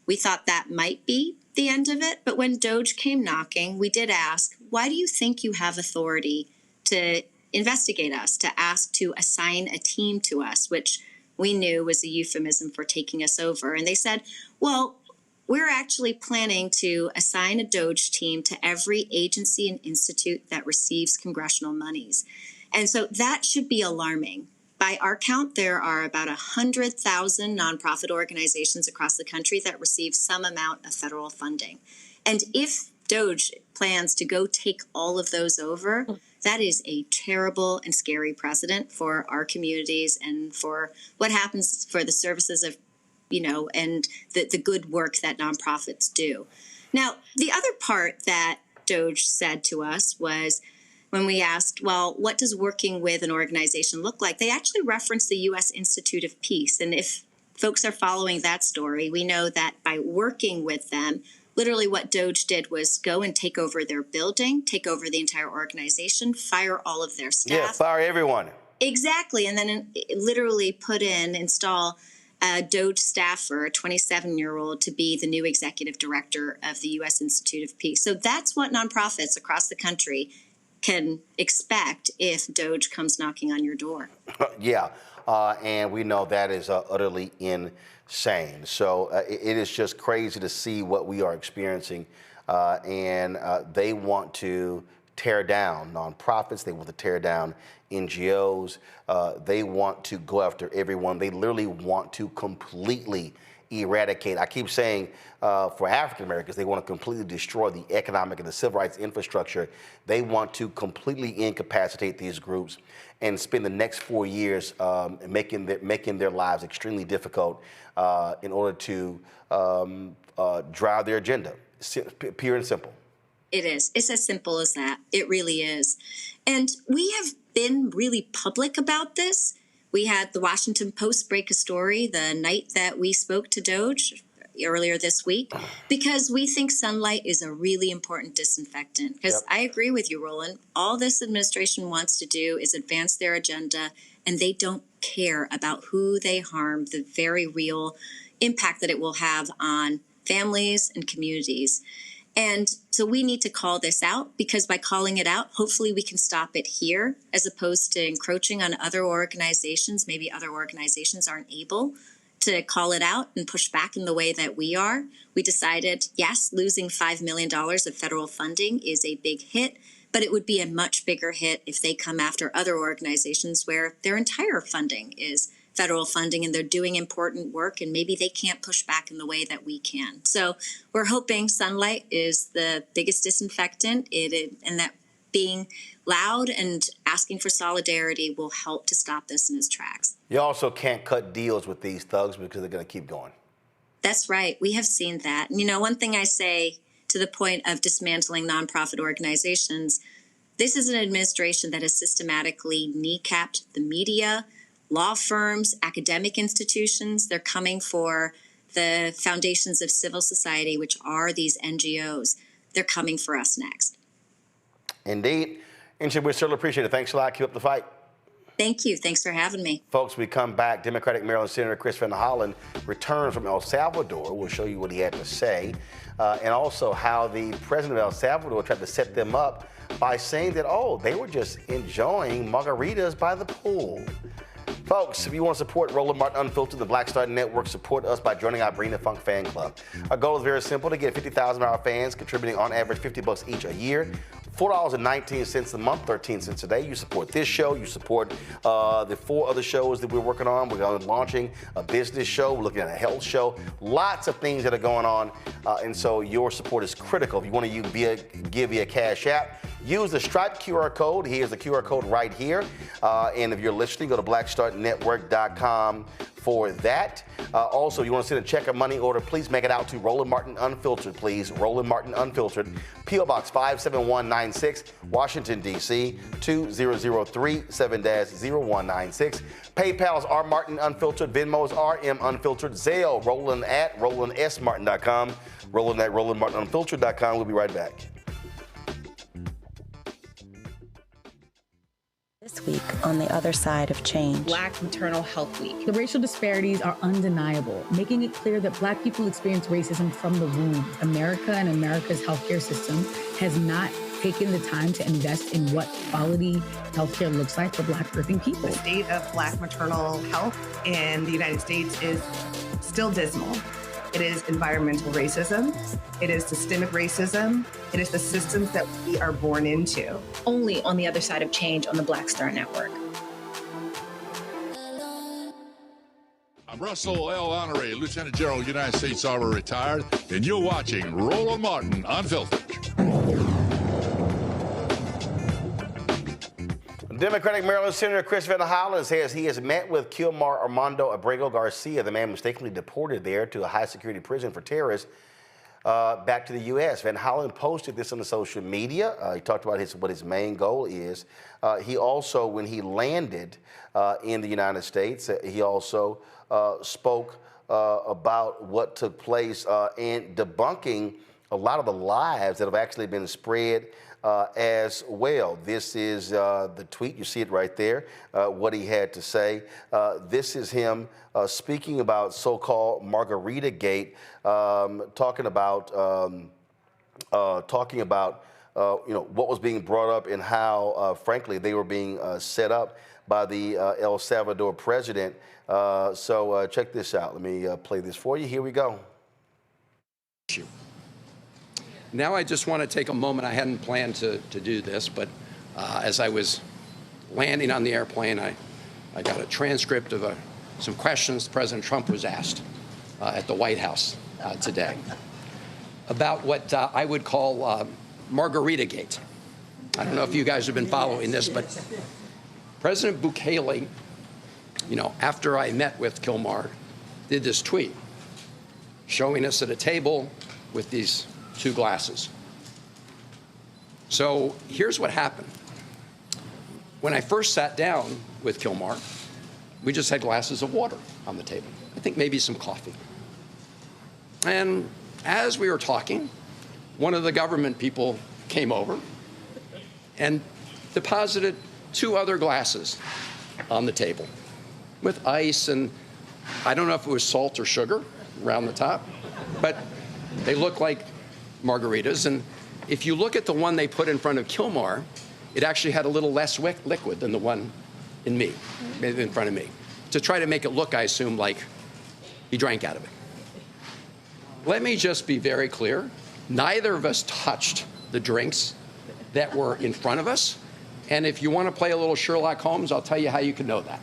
Speaker 17: we thought that might be the end of it. But when DOGE came knocking, we did ask, why do you think you have authority to investigate us, to ask to assign a team to us, which we knew was a euphemism for taking us over? And they said, well, we're actually planning to assign a DOGE team to every agency and institute that receives congressional monies. And so that should be alarming. By our count, there are about 100,000 nonprofit organizations across the country that receive some amount of federal funding. And if DOGE plans to go take all of those over, that is a terrible and scary precedent for our communities and for what happens for the services of, and the good work that nonprofits do. Now, the other part that DOGE said to us was, when we asked, well, what does working with an organization look like? They actually referenced the U.S. Institute of Peace. And if folks are following that story, we know that by working with them, literally what DOGE did was go and take over their building, take over the entire organization, fire all of their staff.
Speaker 2: Yeah, fire everyone.
Speaker 17: Exactly. And then literally install a DOGE staffer, a 27-year-old, to be the new executive director of the U.S. Institute of Peace. So that's what nonprofits across the country can expect if DOGE comes knocking on your door.
Speaker 2: Yeah, and we know that is utterly insane. So it is just crazy to see what we are experiencing, and they want to tear down nonprofits. They want to tear down NGOs. They want to go after everyone. They literally want to completely eradicate. I keep saying for African Americans, they want to completely destroy the economic and the civil rights infrastructure. They want to completely incapacitate these groups and spend the next 4 years making their lives extremely difficult in order to drive their agenda. Pure and simple.
Speaker 17: It is. It's as simple as that. It really is. And we have been really public about this. We had the Washington Post break a story the night that we spoke to DOGE earlier this week, because we think sunlight is a really important disinfectant. Because I agree with you, Roland. All this administration wants to do is advance their agenda, and they don't care about who they harm, the very real impact that it will have on families and communities. And so we need to call this out, because by calling it out, hopefully we can stop it here, as opposed to encroaching on other organizations. Maybe other organizations aren't able to call it out and push back in the way that we are. We decided, yes, losing $5 million of federal funding is a big hit, but it would be a much bigger hit if they come after other organizations where their entire funding is federal funding and they're doing important work, and maybe they can't push back in the way that we can. So we're hoping sunlight is the biggest disinfectant, and that being loud and asking for solidarity will help to stop this in its tracks.
Speaker 2: You also can't cut deals with these thugs because they're going to keep going.
Speaker 17: That's right. We have seen that. And, one thing I say to the point of dismantling nonprofit organizations, this is an administration that has systematically kneecapped the media, law firms, academic institutions. They're coming for the foundations of civil society, which are these NGOs. They're coming for us next.
Speaker 2: Indeed. And we certainly appreciate it. Thanks a lot. Keep up the fight.
Speaker 17: Thank you. Thanks for having me.
Speaker 2: Folks, we come back. Democratic Maryland Senator Chris Van Hollen returns from El Salvador. We'll show you what he had to say, and also how the president of El Salvador tried to set them up by saying that, they were just enjoying margaritas by the pool. Folks, if you want to support Roland Martin Unfiltered, the Black Star Network, support us by joining our Bring the Funk fan club. Our goal is very simple: to get 50,000 of our fans contributing on average $50 each a year, $4.19 a month, 13 cents a day. You support this show. You support the 4 other shows that we're working on. We're launching a business show. We're looking at a health show. Lots of things that are going on, and so your support is critical. If you want to give via Cash App, use the Stripe QR code. Here's the QR code right here. And if you're listening, go to blackstarnetwork.com for that. Also, you want to send a check or money order, please make it out to Roland Martin Unfiltered, please. Roland Martin Unfiltered, P.O. Box 57196, Washington, D.C., 20037-0196. PayPal's R Martin Unfiltered, Venmo's RM Unfiltered, Zelle, Roland at RolandSMartin.com, Roland at RolandMartinUnfiltered.com. We'll be right back.
Speaker 18: This week on The Other Side of Change.
Speaker 19: Black Maternal Health Week. The racial disparities are undeniable, making it clear that Black people experience racism from the womb. America and America's healthcare system has not taken the time to invest in what quality healthcare looks like for Black birthing people.
Speaker 20: The state of Black maternal health in the United States is still dismal. It is environmental racism. It is systemic racism. It is the systems that we are born into.
Speaker 21: Only on the other side of change on the Black Star Network.
Speaker 22: I'm Russell L. Honoré, Lieutenant General, United States Army, retired, and you're watching Roland Martin Unfiltered.
Speaker 2: Democratic Maryland Senator Chris Van Hollen says he has met with Kilmar Armando Abrego Garcia, the man mistakenly deported there to a high-security prison for terrorists, back to the U.S. Van Hollen posted this on the social media. He talked about what his main goal is. He also, when he landed in the United States, he also spoke about what took place in debunking a lot of the lies that have actually been spread as well. This is the tweet. You see it right there, what he had to say. This is him speaking about so-called Margarita-gate, talking about what was being brought up and how, frankly, they were being set up by the El Salvador president. So check this out. Let me play this for you. Here we go.
Speaker 23: Now I just want to take a moment. I hadn't planned to do this, but as I was landing on the airplane, I got a transcript of some questions President Trump was asked at the White House today about what I would call Margarita-gate. I don't know if you guys have been following this, but President Bukele, after I met with Kilmar, did this tweet showing us at a table with these 2 glasses. So here's what happened. When I first sat down with Kilmar, we just had glasses of water on the table. I think maybe some coffee. And as we were talking, one of the government people came over and deposited 2 other glasses on the table with ice, and I don't know if it was salt or sugar around the top, but they look like margaritas. And if you look at the one they put in front of Kilmar, it actually had a little less liquid than the one in front of me, to try to make it look, I assume, like he drank out of it. Let me just be very clear. Neither of us touched the drinks that were in front of us. And if you want to play a little Sherlock Holmes, I'll tell you how you can know that.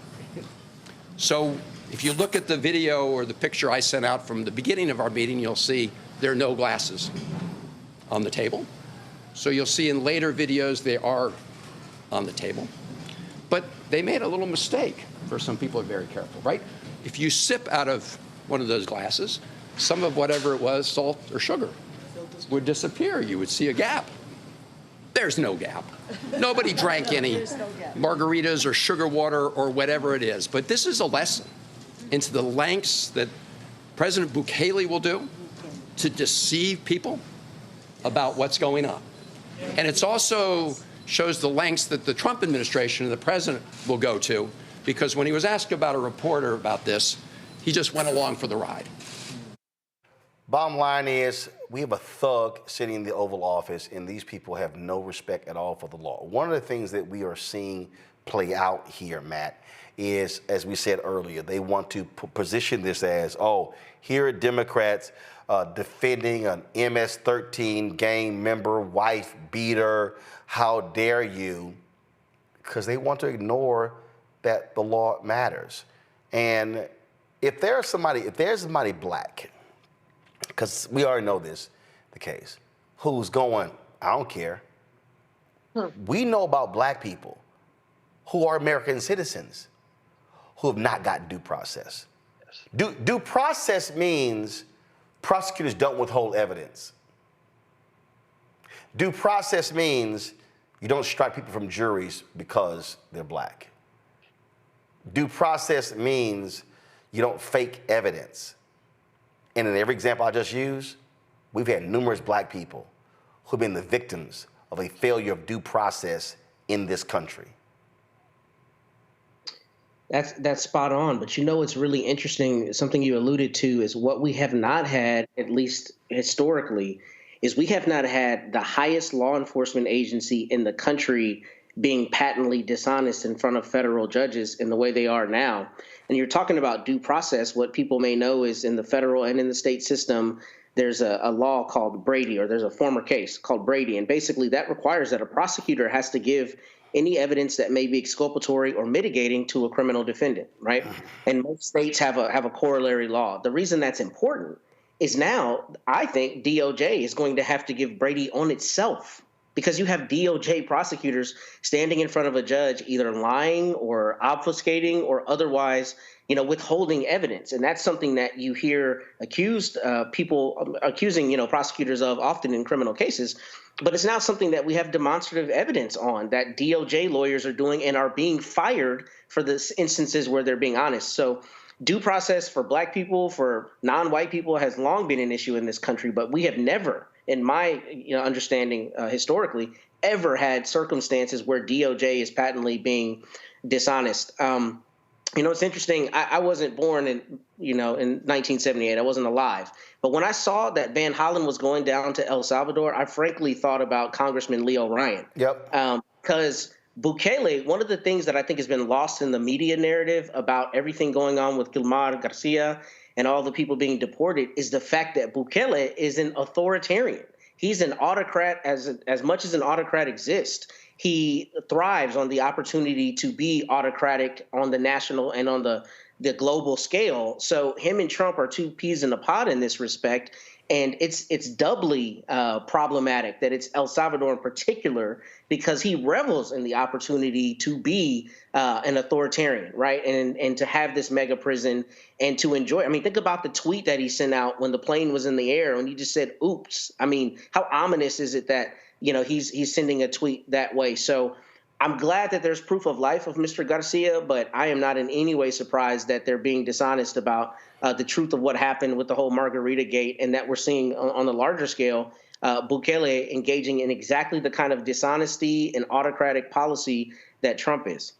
Speaker 23: So if you look at the video or the picture I sent out from the beginning of our meeting, you'll see there are no glasses on the table. So you'll see in later videos they are on the table. But they made a little mistake. First, some people are very careful, right? If you sip out of one of those glasses, some of whatever it was, salt or sugar, would disappear. You would see a gap. There's no gap. Nobody drank any margaritas or sugar water or whatever it is. But this is a lesson into the lengths that President Bukele will do to deceive people about what's going on. And it's also shows the lengths that the Trump administration and the president will go to, because when he was asked about a reporter about this, he just went along for the ride.
Speaker 2: Bottom line is, we have a thug sitting in the Oval Office, and these people have no respect at all for the law. One of the things that we are seeing play out here, Matt, is, as we said earlier, they want to position this as, oh, here are Democrats defending an MS-13 gang member, wife beater, how dare you, because they want to ignore that the law matters. And if there's somebody black, because we already know this, the case, who's going, I don't care. We know about black people who are American citizens who have not gotten due process. Due process means prosecutors don't withhold evidence. Due process means you don't strike people from juries because they're black. Due process means you don't fake evidence. And in every example I just used, we've had numerous black people who've been the victims of a failure of due process in this country.
Speaker 15: That's spot on. But what's really interesting, something you alluded to, is what we have not had, at least historically, is we have not had the highest law enforcement agency in the country being patently dishonest in front of federal judges in the way they are now. And you're talking about due process. What people may know is in the federal and in the state system, there's a law called Brady, or there's a former case called Brady. And basically that requires that a prosecutor has to give any evidence that may be exculpatory or mitigating to a criminal defendant, right? And most states have a corollary law. The reason that's important is now I think DOJ is going to have to give Brady on itself, because you have DOJ prosecutors standing in front of a judge either lying or obfuscating or otherwise, withholding evidence. And that's something that you hear people accusing, prosecutors of often in criminal cases. But it's now something that we have demonstrative evidence on that DOJ lawyers are doing and are being fired for the instances where they're being honest. So due process for Black people, for non-white people, has long been an issue in this country, but we have never, in my understanding historically, ever had circumstances where DOJ is patently being dishonest. It's interesting. I wasn't born in 1978. I wasn't alive. But when I saw that Van Hollen was going down to El Salvador, I frankly thought about Congressman Leo Ryan.
Speaker 2: Yep.
Speaker 15: Because Bukele, one of the things that I think has been lost in the media narrative about everything going on with Kilmar Garcia and all the people being deported is the fact that Bukele is an authoritarian. He's an autocrat as much as an autocrat exists. He thrives on the opportunity to be autocratic on the national and on the global scale. So him and Trump are two peas in a pod in this respect. And it's doubly problematic that it's El Salvador in particular, because he revels in the opportunity to be an authoritarian, right? And to have this mega prison and to enjoy. I mean, think about the tweet that he sent out when the plane was in the air and he just said, oops. I mean, how ominous is it that, he's sending a tweet that way? So I'm glad that there's proof of life of Mr. Garcia, but I am not in any way surprised that they're being dishonest about the truth of what happened with the whole Margarita-gate, and that we're seeing on the larger scale, Bukele engaging in exactly the kind of dishonesty and autocratic policy that Trump is.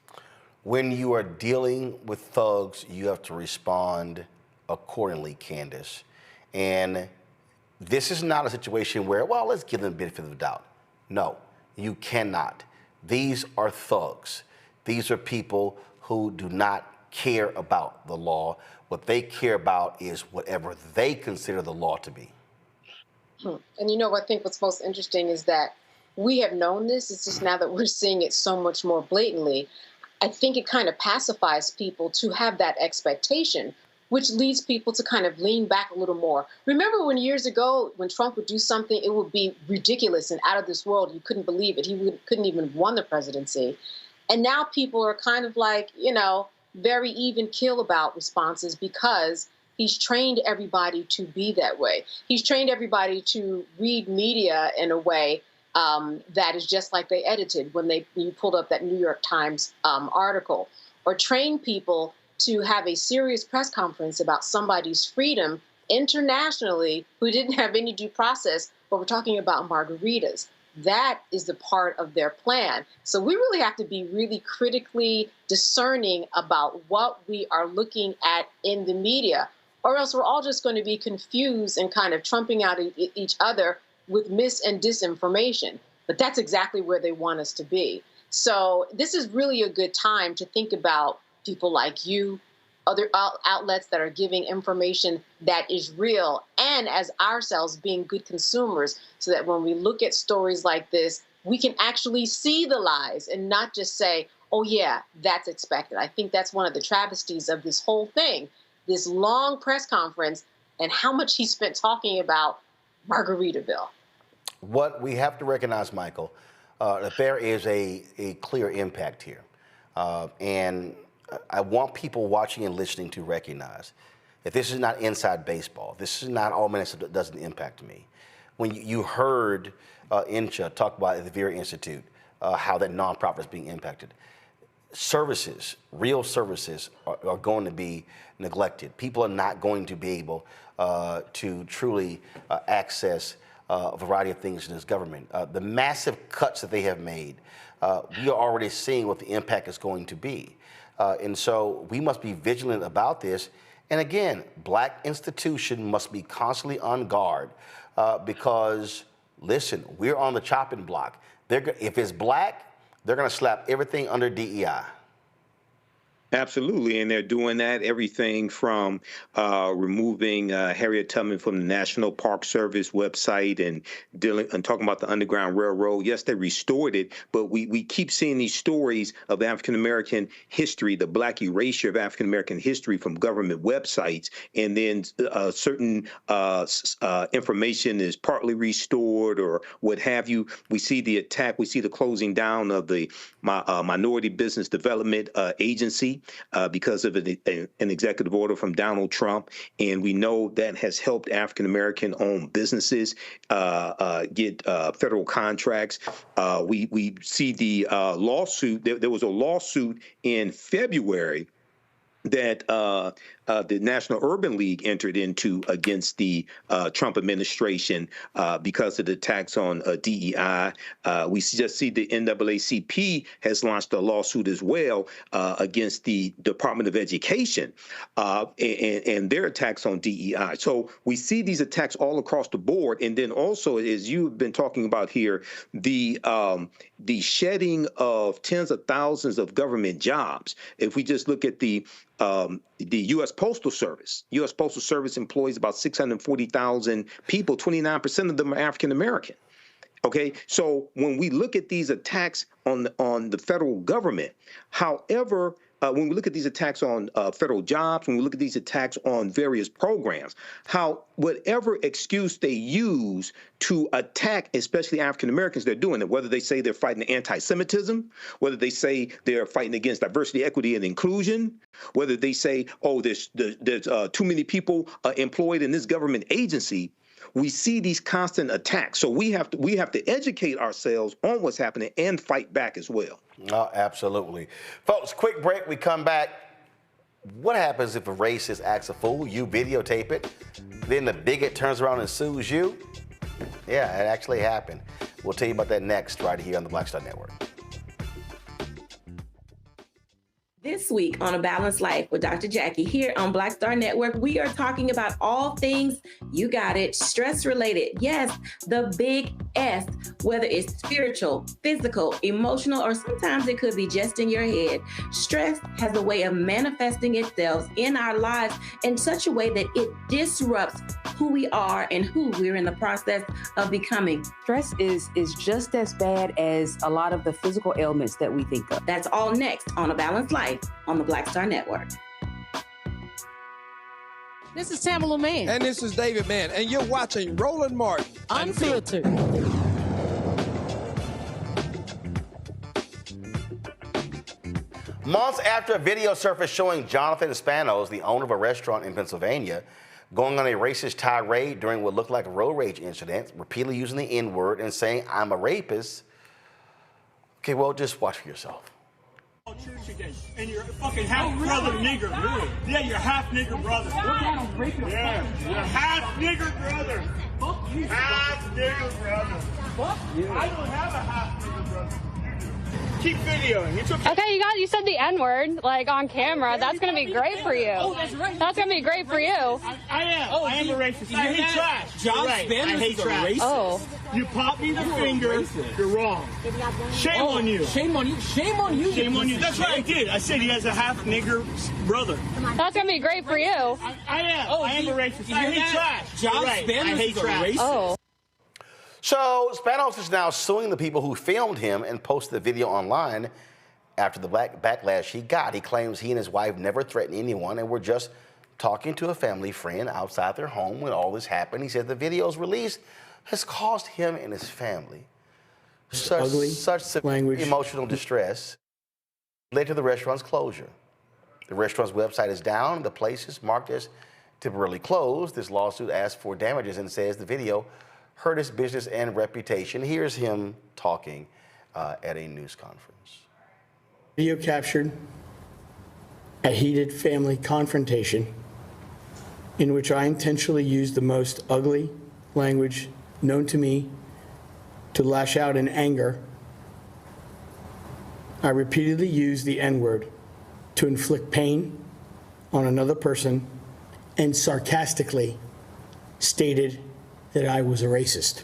Speaker 2: When you are dealing with thugs, you have to respond accordingly, Candace. And this is not a situation where, well, let's give them the benefit of the doubt. No, you cannot. These are thugs. These are people who do not care about the law. What they care about is whatever they consider the law to be.
Speaker 12: And I think what's most interesting is that we have known this. It's just now that we're seeing it so much more blatantly. I think it kind of pacifies people to have that expectation, which leads people to kind of lean back a little more. Remember when years ago, when Trump would do something, it would be ridiculous and out of this world. You couldn't believe it. He couldn't even have won the presidency. And now people are kind of like, very even keel about responses, because he's trained everybody to be that way. He's trained everybody to read media in a way that is just like they edited when you pulled up that New York Times article, or train people to have a serious press conference about somebody's freedom internationally who didn't have any due process, but we're talking about margaritas. That is the part of their plan. So we really have to be really critically discerning about what we are looking at in the media, or else we're all just going to be confused and kind of trumping out each other with mis and disinformation. But that's exactly where they want us to be. So this is really a good time to think about people like you, other outlets that are giving information that is real, and as ourselves being good consumers, so that when we look at stories like this, we can actually see the lies and not just say, oh yeah, that's expected. I think that's one of the travesties of this whole thing, this long press conference and how much he spent talking about Margaritaville.
Speaker 2: What we have to recognize, Michael, that there is a clear impact here. And I want people watching and listening to recognize that this is not inside baseball. This is not all minutes that doesn't impact me. When you heard Incha talk about the Vera Institute, how that nonprofit is being impacted. Services, real services, are going to be neglected. People are not going to be able to truly access a variety of things in this government. The massive cuts that they have made, we are already seeing what the impact is going to be. And so we must be vigilant about this. And again, Black institution must be constantly on guard because, listen, we're on the chopping block. If it's Black, they're going to slap everything under DEI.
Speaker 16: Absolutely, and they're doing that, everything from removing Harriet Tubman from the National Park Service website and talking about the Underground Railroad. Yes, they restored it, but we keep seeing these stories of African-American history, the black erasure of African-American history from government websites, and then certain information is partly restored or what have you. We see the attack, we see the closing down of the Minority Business Development Agency, because of an executive order from Donald Trump. And we know that has helped African-American owned businesses get federal contracts. We see the lawsuit. There was a lawsuit in February that the National Urban League entered into against the Trump administration because of the attacks on DEI. We just see the NAACP has launched a lawsuit as well against the Department of Education and their attacks on DEI. So we see these attacks all across the board. And then also, as you've been talking about here, the shedding of tens of thousands of government jobs. If we just look at the U.S. Postal Service. U.S. Postal Service employs about 640,000 people. 29% of them are African American. Okay, so when we look at these attacks on the federal government, however, when we look at these attacks on federal jobs, when we look at these attacks on various programs, whatever excuse they use to attack, especially African Americans, they're doing it. Whether they say they're fighting anti-Semitism, whether they say they're fighting against diversity, equity, and inclusion, whether they say, oh, there's too many people employed in this government agency. We see these constant attacks. So we have to educate ourselves on what's happening and fight back as well.
Speaker 2: Oh, absolutely. Folks, quick break. We come back. What happens if a racist acts a fool? You videotape it. Then the bigot turns around and sues you? Yeah, it actually happened. We'll tell you about that next right here on the Black Star Network.
Speaker 1: This week on A Balanced Life with Dr. Jackie here on Black Star Network, we are talking about all things, you got it, stress related. Yes, the big S, whether it's spiritual, physical, emotional, or sometimes it could be just in your head. Stress has a way of manifesting itself in our lives in such a way that it disrupts who we are and who we're in the process of becoming.
Speaker 3: Stress is just as bad as a lot of the physical ailments that we think of.
Speaker 1: That's all next on A Balanced Life on the Black Star Network.
Speaker 5: This is Tamala Mann.
Speaker 24: And this is David Mann. And you're watching Roland Martin
Speaker 5: Unfiltered.
Speaker 2: Months after a video surfaced showing Jonathan Spanos, the owner of a restaurant in Pennsylvania, going on a racist tirade during what looked like a road rage incident, repeatedly using the N-word and saying, "I'm a rapist." Okay, well, just watch for yourself.
Speaker 25: Church again, and you're fucking half brother nigger. Really? Yeah, you're half nigger brother. Yeah, you're half nigger brother. Fuck you. Half nigger brother. Fuck you. I don't have a half nigger brother. Keep videoing. It's okay.
Speaker 26: Okay, you said the N-word, like, on camera. That's going to be great for you. Oh, that's right. That's going to be great for you.
Speaker 25: I am a racist. I hate trash.
Speaker 5: John
Speaker 25: right.
Speaker 5: Spanos
Speaker 25: I hate
Speaker 5: is a
Speaker 25: trash.
Speaker 5: racist.
Speaker 26: Oh.
Speaker 25: You pop me the finger, you're wrong. Shame on you.
Speaker 5: Shame on you. Shame on you.
Speaker 25: Shame on you. That's what I did. I said he has a half nigger brother.
Speaker 26: That's going to be great for you.
Speaker 25: I am a racist. I hate trash.
Speaker 5: John
Speaker 25: right.
Speaker 5: Spanos
Speaker 25: I hate
Speaker 5: is a
Speaker 25: trash.
Speaker 5: racist.
Speaker 26: Oh.
Speaker 2: So Spanos is now suing the people who filmed him and posted the video online after the backlash he got. He claims he and his wife never threatened anyone and were just talking to a family friend outside their home when all this happened. He said the videos released has caused him and his family such emotional distress, led to the restaurant's closure. The restaurant's website is down. The place is marked as temporarily closed. This lawsuit asks for damages and says the video hurt his business and reputation. Here's him talking at a news conference.
Speaker 27: Video captured a heated family confrontation in which I intentionally used the most ugly language known to me to lash out in anger. I repeatedly used the N-word to inflict pain on another person and sarcastically stated that I was a racist.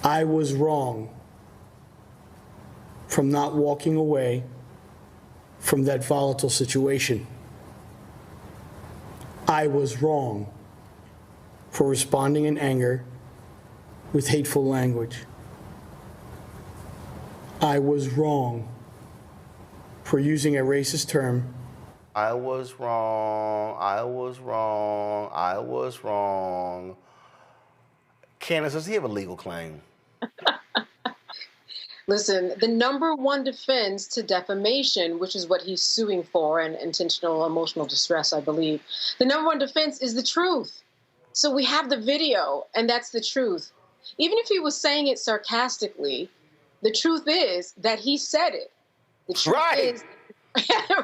Speaker 27: I was wrong from not walking away from that volatile situation. I was wrong for responding in anger with hateful language. I was wrong for using a racist term.
Speaker 2: I was wrong. I was wrong. I was wrong. Candace, does he have a legal claim?
Speaker 12: Listen, the number one defense to defamation, which is what he's suing for, and intentional emotional distress, I believe, the number one defense is the truth. So we have the video, and that's the truth. Even if he was saying it sarcastically, the truth is that he said it. The truth is,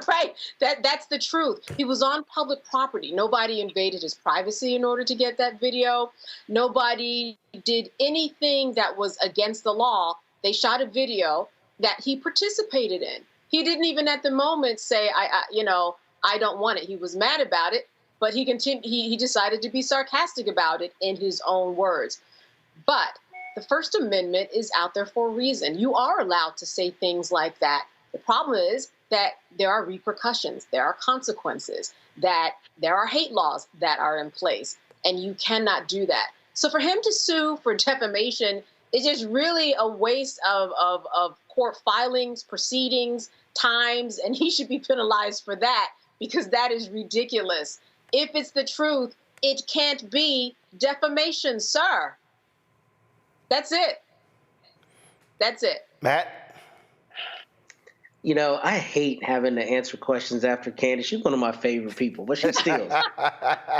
Speaker 12: right, that's the truth. He was on public property. Nobody invaded his privacy in order to get that video. Nobody did anything that was against the law. They shot a video that he participated in. He didn't even at the moment say, I don't want it. He was mad about it, but he decided to be sarcastic about it in his own words. But the First Amendment is out there for a reason. You are allowed to say things like that. The problem is that there are repercussions, there are consequences, that there are hate laws that are in place, and you cannot do that. So for him to sue for defamation is just really a waste of court filings, proceedings, times, and he should be penalized for that because that is ridiculous. If it's the truth, it can't be defamation, sir. That's it. That's it.
Speaker 2: Matt?
Speaker 15: You know, I hate having to answer questions after Candace. She's one of my favorite people, but she steals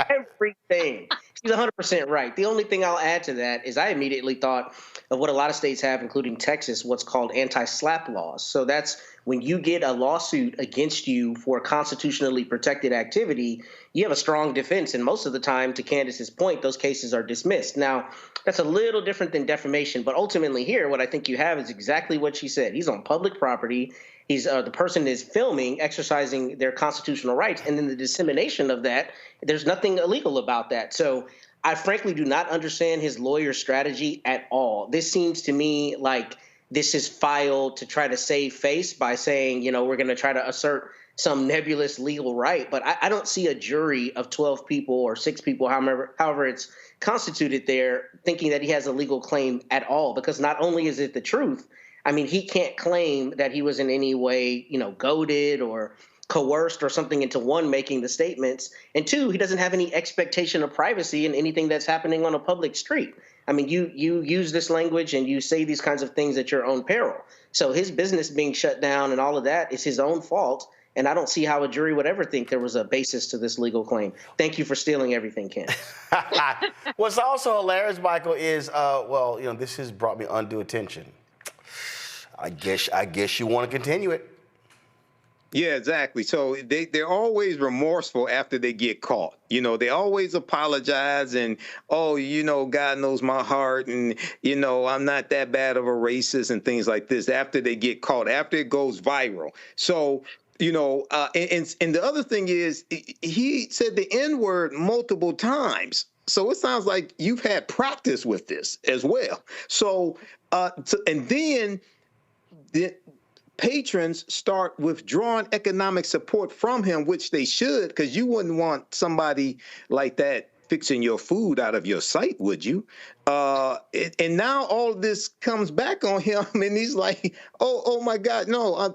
Speaker 15: everything. She's 100% right. The only thing I'll add to that is I immediately thought of what a lot of states have, including Texas, what's called anti-slap laws. So that's when you get a lawsuit against you for constitutionally protected activity, you have a strong defense. And most of the time, to Candace's point, those cases are dismissed. Now, that's a little different than defamation. But ultimately here, what I think you have is exactly what she said. He's on public property. He's the person is filming, exercising their constitutional rights, and then the dissemination of that, there's nothing illegal about that. So I frankly do not understand his lawyer strategy at all. This seems to me like this is filed to try to save face by saying, you know, we're going to try to assert some nebulous legal right. But I don't see a jury of 12 people or 6 people, however it's constituted there, thinking that he has a legal claim at all, because not only is it the truth, I mean, he can't claim that he was in any way, you know, goaded or coerced or something into, one, making the statements, and 2, he doesn't have any expectation of privacy in anything that's happening on a public street. I mean, you use this language and you say these kinds of things at your own peril. So his business being shut down and all of that is his own fault, and I don't see how a jury would ever think there was a basis to this legal claim. Thank you for stealing everything, Ken.
Speaker 2: What's also hilarious, Michael, is, this has brought me undue attention. I guess you want to continue it.
Speaker 16: Yeah, exactly. So they're always remorseful after they get caught. You know, they always apologize and, God knows my heart and, I'm not that bad of a racist and things like this after they get caught, after it goes viral. So, and the other thing is he said the N-word multiple times. So it sounds like you've had practice with this as well. So, and then the patrons start withdrawing economic support from him, which they should, because you wouldn't want somebody like that fixing your food out of your site, would you? And now all of this comes back on him, and he's like, "Oh my God, no,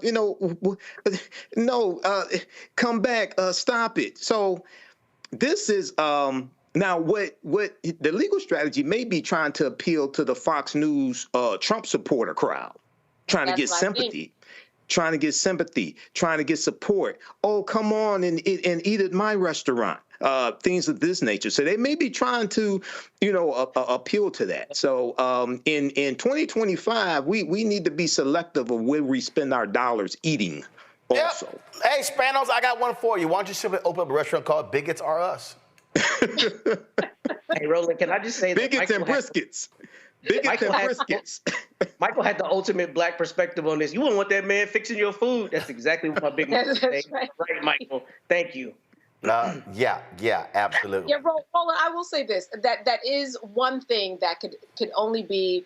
Speaker 16: come back, stop it." So this is now what the legal strategy may be trying to appeal to the Fox News Trump supporter crowd. Trying to get sympathy, trying to get support. Oh, come on and eat at my restaurant. Things of this nature. So they may be trying to, appeal to that. So in 2025, we need to be selective of where we spend our dollars eating also.
Speaker 2: Yep. Hey, Spanos, I got one for you. Why don't you simply open up a restaurant called Bigots Are Us?
Speaker 15: Hey, Roland, can I just say that
Speaker 16: Bigots and briskets.
Speaker 15: Michael had the ultimate black perspective on this. You wouldn't want that man fixing your food. That's exactly what my big man said. Right, Michael. Thank you.
Speaker 2: Yeah, absolutely.
Speaker 12: Yeah, Roland, I will say this, that is one thing that could only be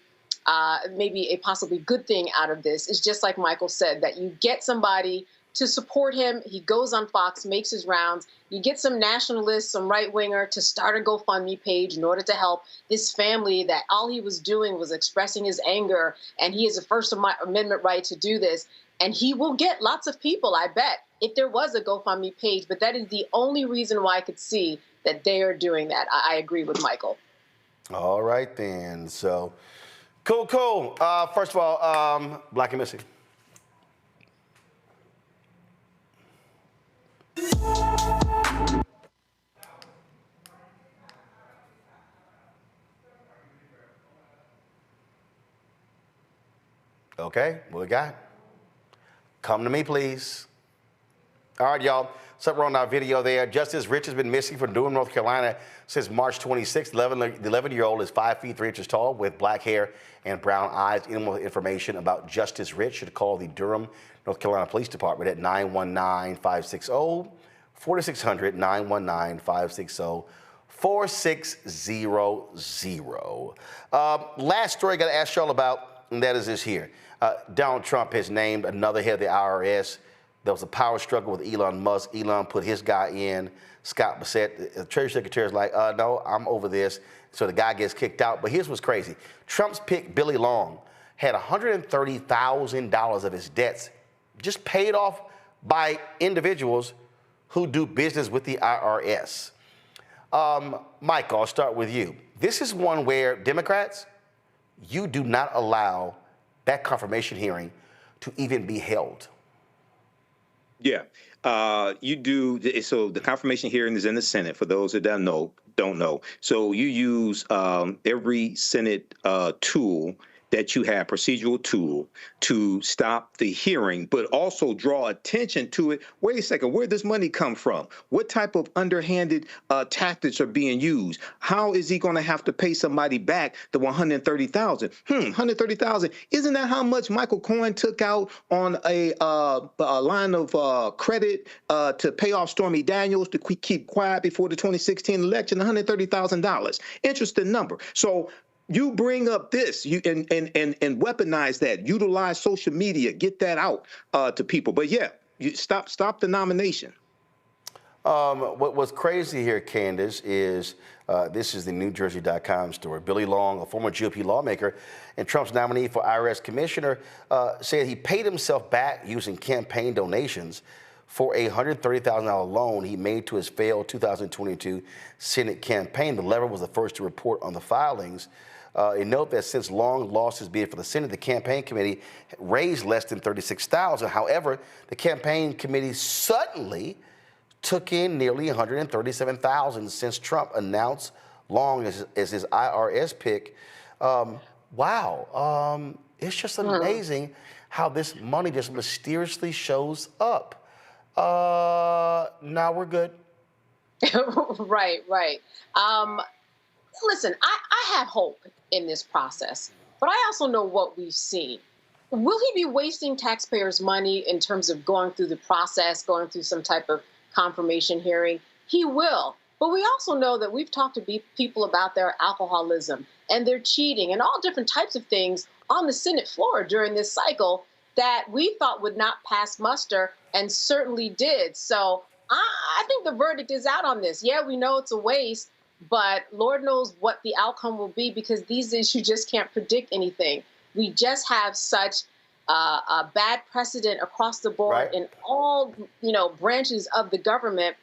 Speaker 12: maybe a possibly good thing out of this is just like Michael said, that you get somebody to support him. He goes on Fox, makes his rounds. You get some nationalists, some right-winger to start a GoFundMe page in order to help this family that all he was doing was expressing his anger, and he has a First Amendment right to do this. And he will get lots of people, I bet, if there was a GoFundMe page. But that is the only reason why I could see that they are doing that. I agree with Michael.
Speaker 2: All right, then. So, cool. First of all, Black and Missy. Okay, what we got? Come to me, please. All right, y'all. Something wrong with our video there. Justice Rich has been missing from Durham, North Carolina since March 26th. The 11-year-old is 5 feet 3 inches tall with black hair and brown eyes. Any more information about Justice Rich should call the Durham, North Carolina Police Department at 919-560-4600, 919-560-4600. Last story I got to ask y'all about, and that is this here. Donald Trump has named another head of the IRS. There was a power struggle with Elon Musk. Elon put his guy in, Scott Bassett. The Treasury Secretary is like, no, I'm over this. So the guy gets kicked out. But here's what's crazy. Trump's pick, Billy Long, had $130,000 of his debts just paid off by individuals who do business with the IRS. Michael, I'll start with you. This is one where Democrats, you do not allow that confirmation hearing to even be held.
Speaker 16: Yeah, you do. So the confirmation hearing is in the Senate. For those that don't know. So you use every Senate tool that you have, procedural tool, to stop the hearing, but also draw attention to it. Wait a second, where does money come from? What type of underhanded tactics are being used? How is he going to have to pay somebody back the $130,000? $130,000. Isn't that how much Michael Cohen took out on a line of credit to pay off Stormy Daniels to keep quiet before the 2016 election? $130,000. Interesting number. So you bring up this, and weaponize that, utilize social media, get that out to people. But yeah, you stop the nomination.
Speaker 2: What's crazy here, Candace, is this is the NewJersey.com story. Billy Long, a former GOP lawmaker and Trump's nominee for IRS commissioner, said he paid himself back using campaign donations for a $130,000 loan he made to his failed 2022 Senate campaign. The lever was the first to report on the filings. A note that since Long lost his bid for the Senate, the campaign committee raised less than $36,000. However, the campaign committee suddenly took in nearly $137,000 since Trump announced Long as his IRS pick. Wow, it's just amazing how this money just mysteriously shows up. Now we're good.
Speaker 12: Right. Listen, I have hope in this process, but I also know what we've seen. Will he be wasting taxpayers' money in terms of going through the process, going through some type of confirmation hearing? He will. But we also know that we've talked to people about their alcoholism and their cheating and all different types of things on the Senate floor during this cycle that we thought would not pass muster and certainly did. So I think the verdict is out on this. Yeah, we know it's a waste, but Lord knows what the outcome will be, because these issues just can't predict anything. We just have such a bad precedent across the board in all branches of the government.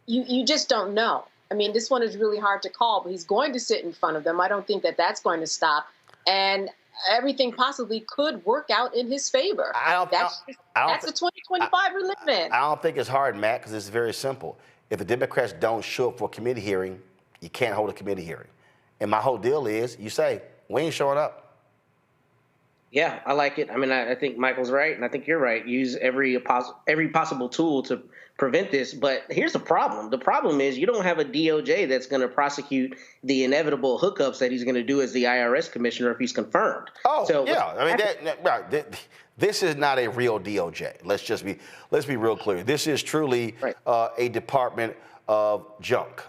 Speaker 12: You just don't know. I mean, this one is really hard to call, but he's going to sit in front of them. I don't think that that's going to stop, and everything possibly could work out in his favor. That's the 2025 limit.
Speaker 2: I don't think it's hard, Matt, because it's very simple. If the Democrats don't show up for a committee hearing, you can't hold a committee hearing. And my whole deal is, you say, we ain't showing up.
Speaker 15: Yeah, I like it. I mean, I think Michael's right, and I think you're right. Use every possible tool to prevent this. But here's the problem. The problem is you don't have a DOJ that's going to prosecute the inevitable hookups that he's going to do as the IRS commissioner if he's confirmed.
Speaker 2: Oh, so yeah. I mean, this is not a real DOJ. Let's be real clear. This is truly a department of junk.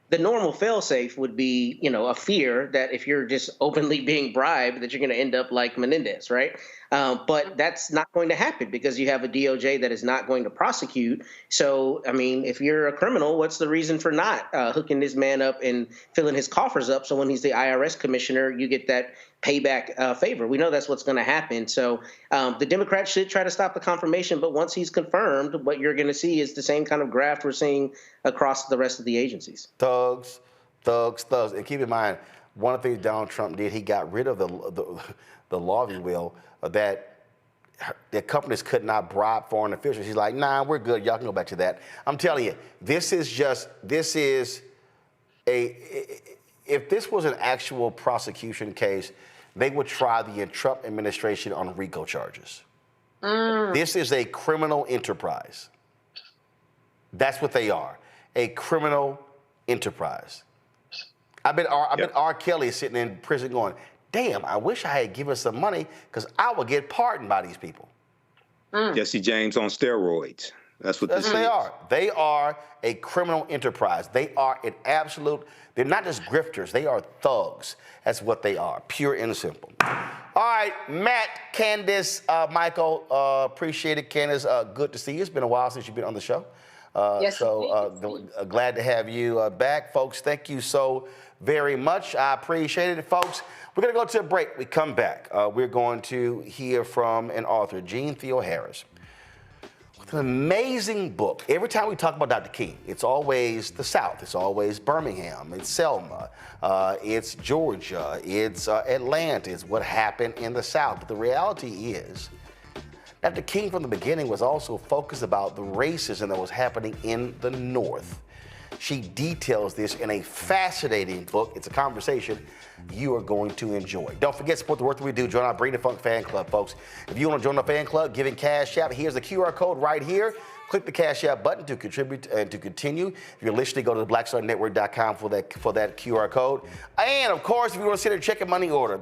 Speaker 15: The normal fail-safe would be, a fear that if you're just openly being bribed, that you're going to end up like Menendez, right? But that's not going to happen because you have a DOJ that is not going to prosecute. So, I mean, if you're a criminal, what's the reason for not hooking this man up and filling his coffers up? So when he's the IRS commissioner, you get that payback favor. We know that's what's going to happen. So the Democrats should try to stop the confirmation. But once he's confirmed, what you're going to see is the same kind of graft we're seeing across the rest of the agencies.
Speaker 2: Thugs. And keep in mind, one of the things Donald Trump did, he got rid of the law, if you will, that the companies could not bribe foreign officials. He's like, nah, we're good. Y'all can go back to that. I'm telling you, if this was an actual prosecution case, they would try the Trump administration on RICO charges. This is a criminal enterprise. That's what they are, a criminal enterprise. I bet R. Kelly is sitting in prison going, damn, I wish I had given some money because I would get pardoned by these people.
Speaker 16: Jesse James on steroids. That's what this is.
Speaker 2: They are. They are a criminal enterprise. They are an absolute, they're not just grifters, they are thugs. That's what they are, pure and simple. All right, Matt, Candace, Michael, appreciate it. Candace, good to see you. It's been a while since you've been on the show.
Speaker 12: Yes,
Speaker 2: glad to have you back. Folks, thank you so very much. I appreciate it. Folks, we're going to go to a break. We come back. We're going to hear from an author, Jeanne Theoharis. It's an amazing book. Every time we talk about Dr. King, it's always the South. It's always Birmingham. It's Selma. It's Georgia. It's Atlanta. It's what happened in the South. But the reality is, Dr. King from the beginning was also focused about the racism that was happening in the North. She details this in a fascinating book. It's a conversation you are going to enjoy. Don't forget, support the work that we do. Join our Bring the Funk fan club, folks. If you want to join the fan club, giving Cash App, here's the QR code right here. Click the Cash App button to contribute and to continue. If you're listening, go to blackstarnetwork.com for that QR code. And, of course, if you want to send a check and money order,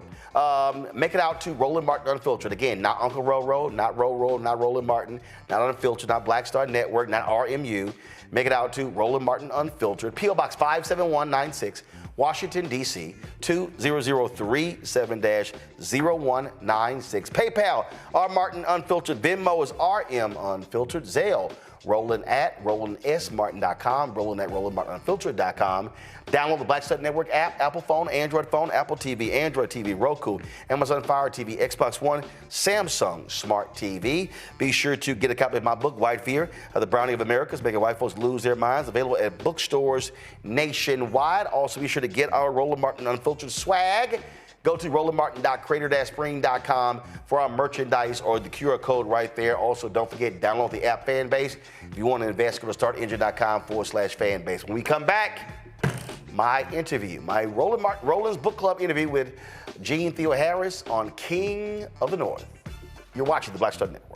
Speaker 2: make it out to Roland Martin Unfiltered. Again, not Uncle Roro, not Roro, not Roland Martin, not Unfiltered, not Black Star Network, not RMU. Make it out to Roland Martin Unfiltered, P.O. Box 57196, Washington, D.C., 20037-0196. PayPal, R. Martin Unfiltered. Venmo is RM Unfiltered. Zelle, Roland at RolandSMartin.com, Roland at RolandMartinUnfiltered.com. Download the Black Star Network app, Apple phone, Android phone, Apple TV, Android TV, Roku, Amazon Fire TV, Xbox One, Samsung Smart TV. Be sure to get a copy of my book, White Fear, The Brownie of America, Making White Folks Lose Their Minds, available at bookstores nationwide. Also, be sure to get our Roland Martin Unfiltered swag. Go to rolandmartin.creator-spring.com for our merchandise or the QR code right there. Also, don't forget, download the app Fanbase. If you want to invest, go to startengine.com/Fanbase. When we come back, my interview, my Roland's Book Club interview with Jeanne Theoharis on King of the North. You're watching the Black Star Network.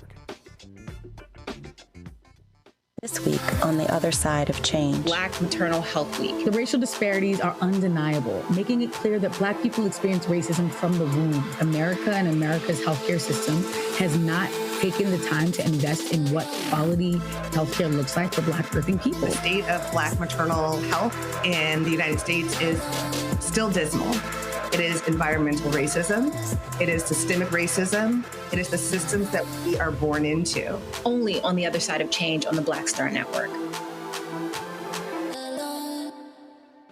Speaker 18: This week on the other side of change.
Speaker 21: Black Maternal Health Week.
Speaker 19: The racial disparities are undeniable, making it clear that Black people experience racism from the womb. America and America's healthcare system has not taken the time to invest in what quality healthcare looks like for Black birthing people.
Speaker 20: The state of Black maternal health in the United States is still dismal. It is environmental racism. It is systemic racism. It is the systems that we are born into.
Speaker 21: Only on the other side of change on the Black Star Network.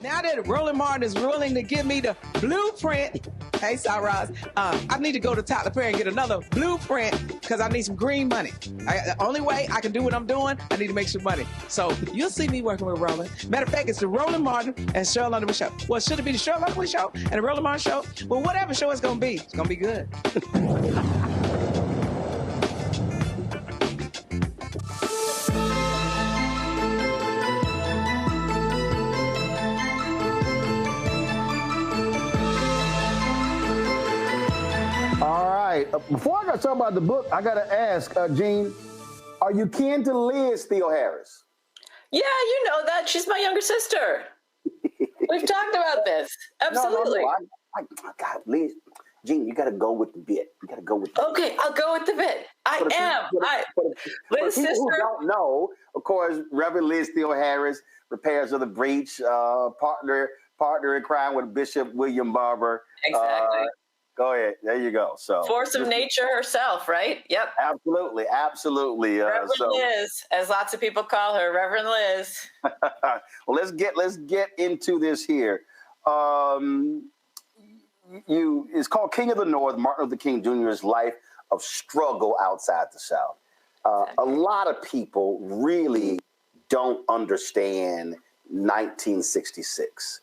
Speaker 24: Now that Roland Martin is willing to give me the blueprint, hey, Cyrus, I need to go to Tyler Perry and get another blueprint because I need some green money. The only way I can do what I'm doing, I need to make some money. So you'll see me working with Roland. Matter of fact, it's the Roland Martin and Cheryl Underwood show. Well, should it be the Cheryl Underwood show and the Roland Martin show? Well, whatever show it's going to be, it's going to be good.
Speaker 4: All right. Before I got to talk about the book, I got to ask, Jeanne, are you kin to Liz Theoharis?
Speaker 6: Yeah, you know that. She's my younger sister. We've talked about this. Absolutely.
Speaker 4: No, God, Liz, Jeanne, you got to go with the bit. You got to go with the
Speaker 6: Okay,
Speaker 4: bit.
Speaker 6: I'll go with the bit. I am.
Speaker 4: For
Speaker 6: Liz,
Speaker 4: people who
Speaker 6: sister.
Speaker 4: don't know, of course, Reverend Liz Theoharis, repairs of the breach, partner in crime with Bishop William Barber.
Speaker 6: Exactly.
Speaker 4: Go ahead. There you go. So
Speaker 6: Force of nature herself, right? Yep.
Speaker 4: Absolutely.
Speaker 6: Reverend Liz, as lots of people call her, Reverend Liz.
Speaker 4: Well, let's get into this here. It's called King of the North, Martin Luther King Jr.'s life of struggle outside the South. A lot of people really don't understand 1966.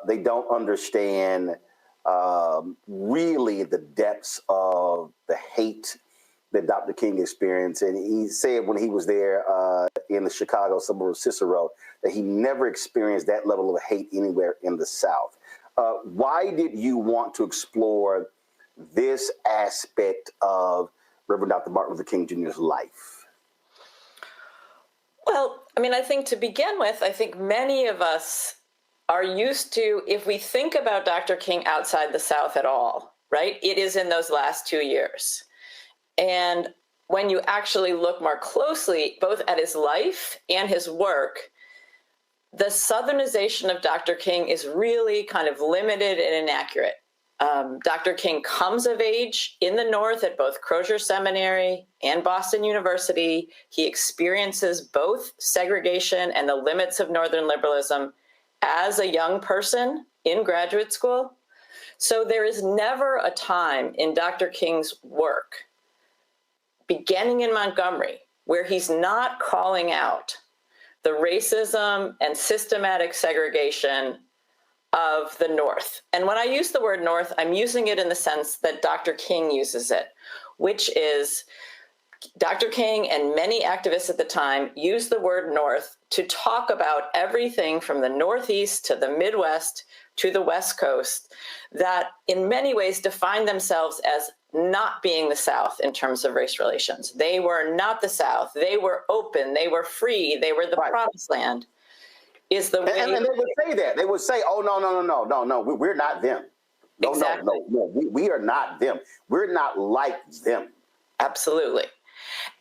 Speaker 4: They don't understand really the depths of the hate that Dr. King experienced. And he said when he was there in the Chicago suburb of Cicero that he never experienced that level of hate anywhere in the South. Why did you want to explore this aspect of Reverend Dr. Martin Luther King Jr.'s life?
Speaker 6: Well, I mean, I think to begin with, I think many of us are used to, if we think about Dr. King outside the South at all, right, it is in those last 2 years. And when you actually look more closely, both at his life and his work, the Southernization of Dr. King is really kind of limited and inaccurate. Dr. King comes of age in the North at both Crozier Seminary and Boston University. He experiences both segregation and the limits of Northern liberalism as a young person in graduate school. So there is never a time in Dr. King's work, beginning in Montgomery, where he's not calling out the racism and systematic segregation of the North. And when I use the word North, I'm using it in the sense that Dr. King uses it, which is Dr. King and many activists at the time used the word North to talk about everything from the Northeast to the Midwest to the West Coast that in many ways defined themselves as not being the South in terms of race relations. They were not the South. They were open. They were free. They were the promised land. Is the way.
Speaker 4: And they would say that. They would say, oh, no, we're not them. No,
Speaker 6: exactly.
Speaker 4: no, we are not them. We're not like them.
Speaker 6: Absolutely.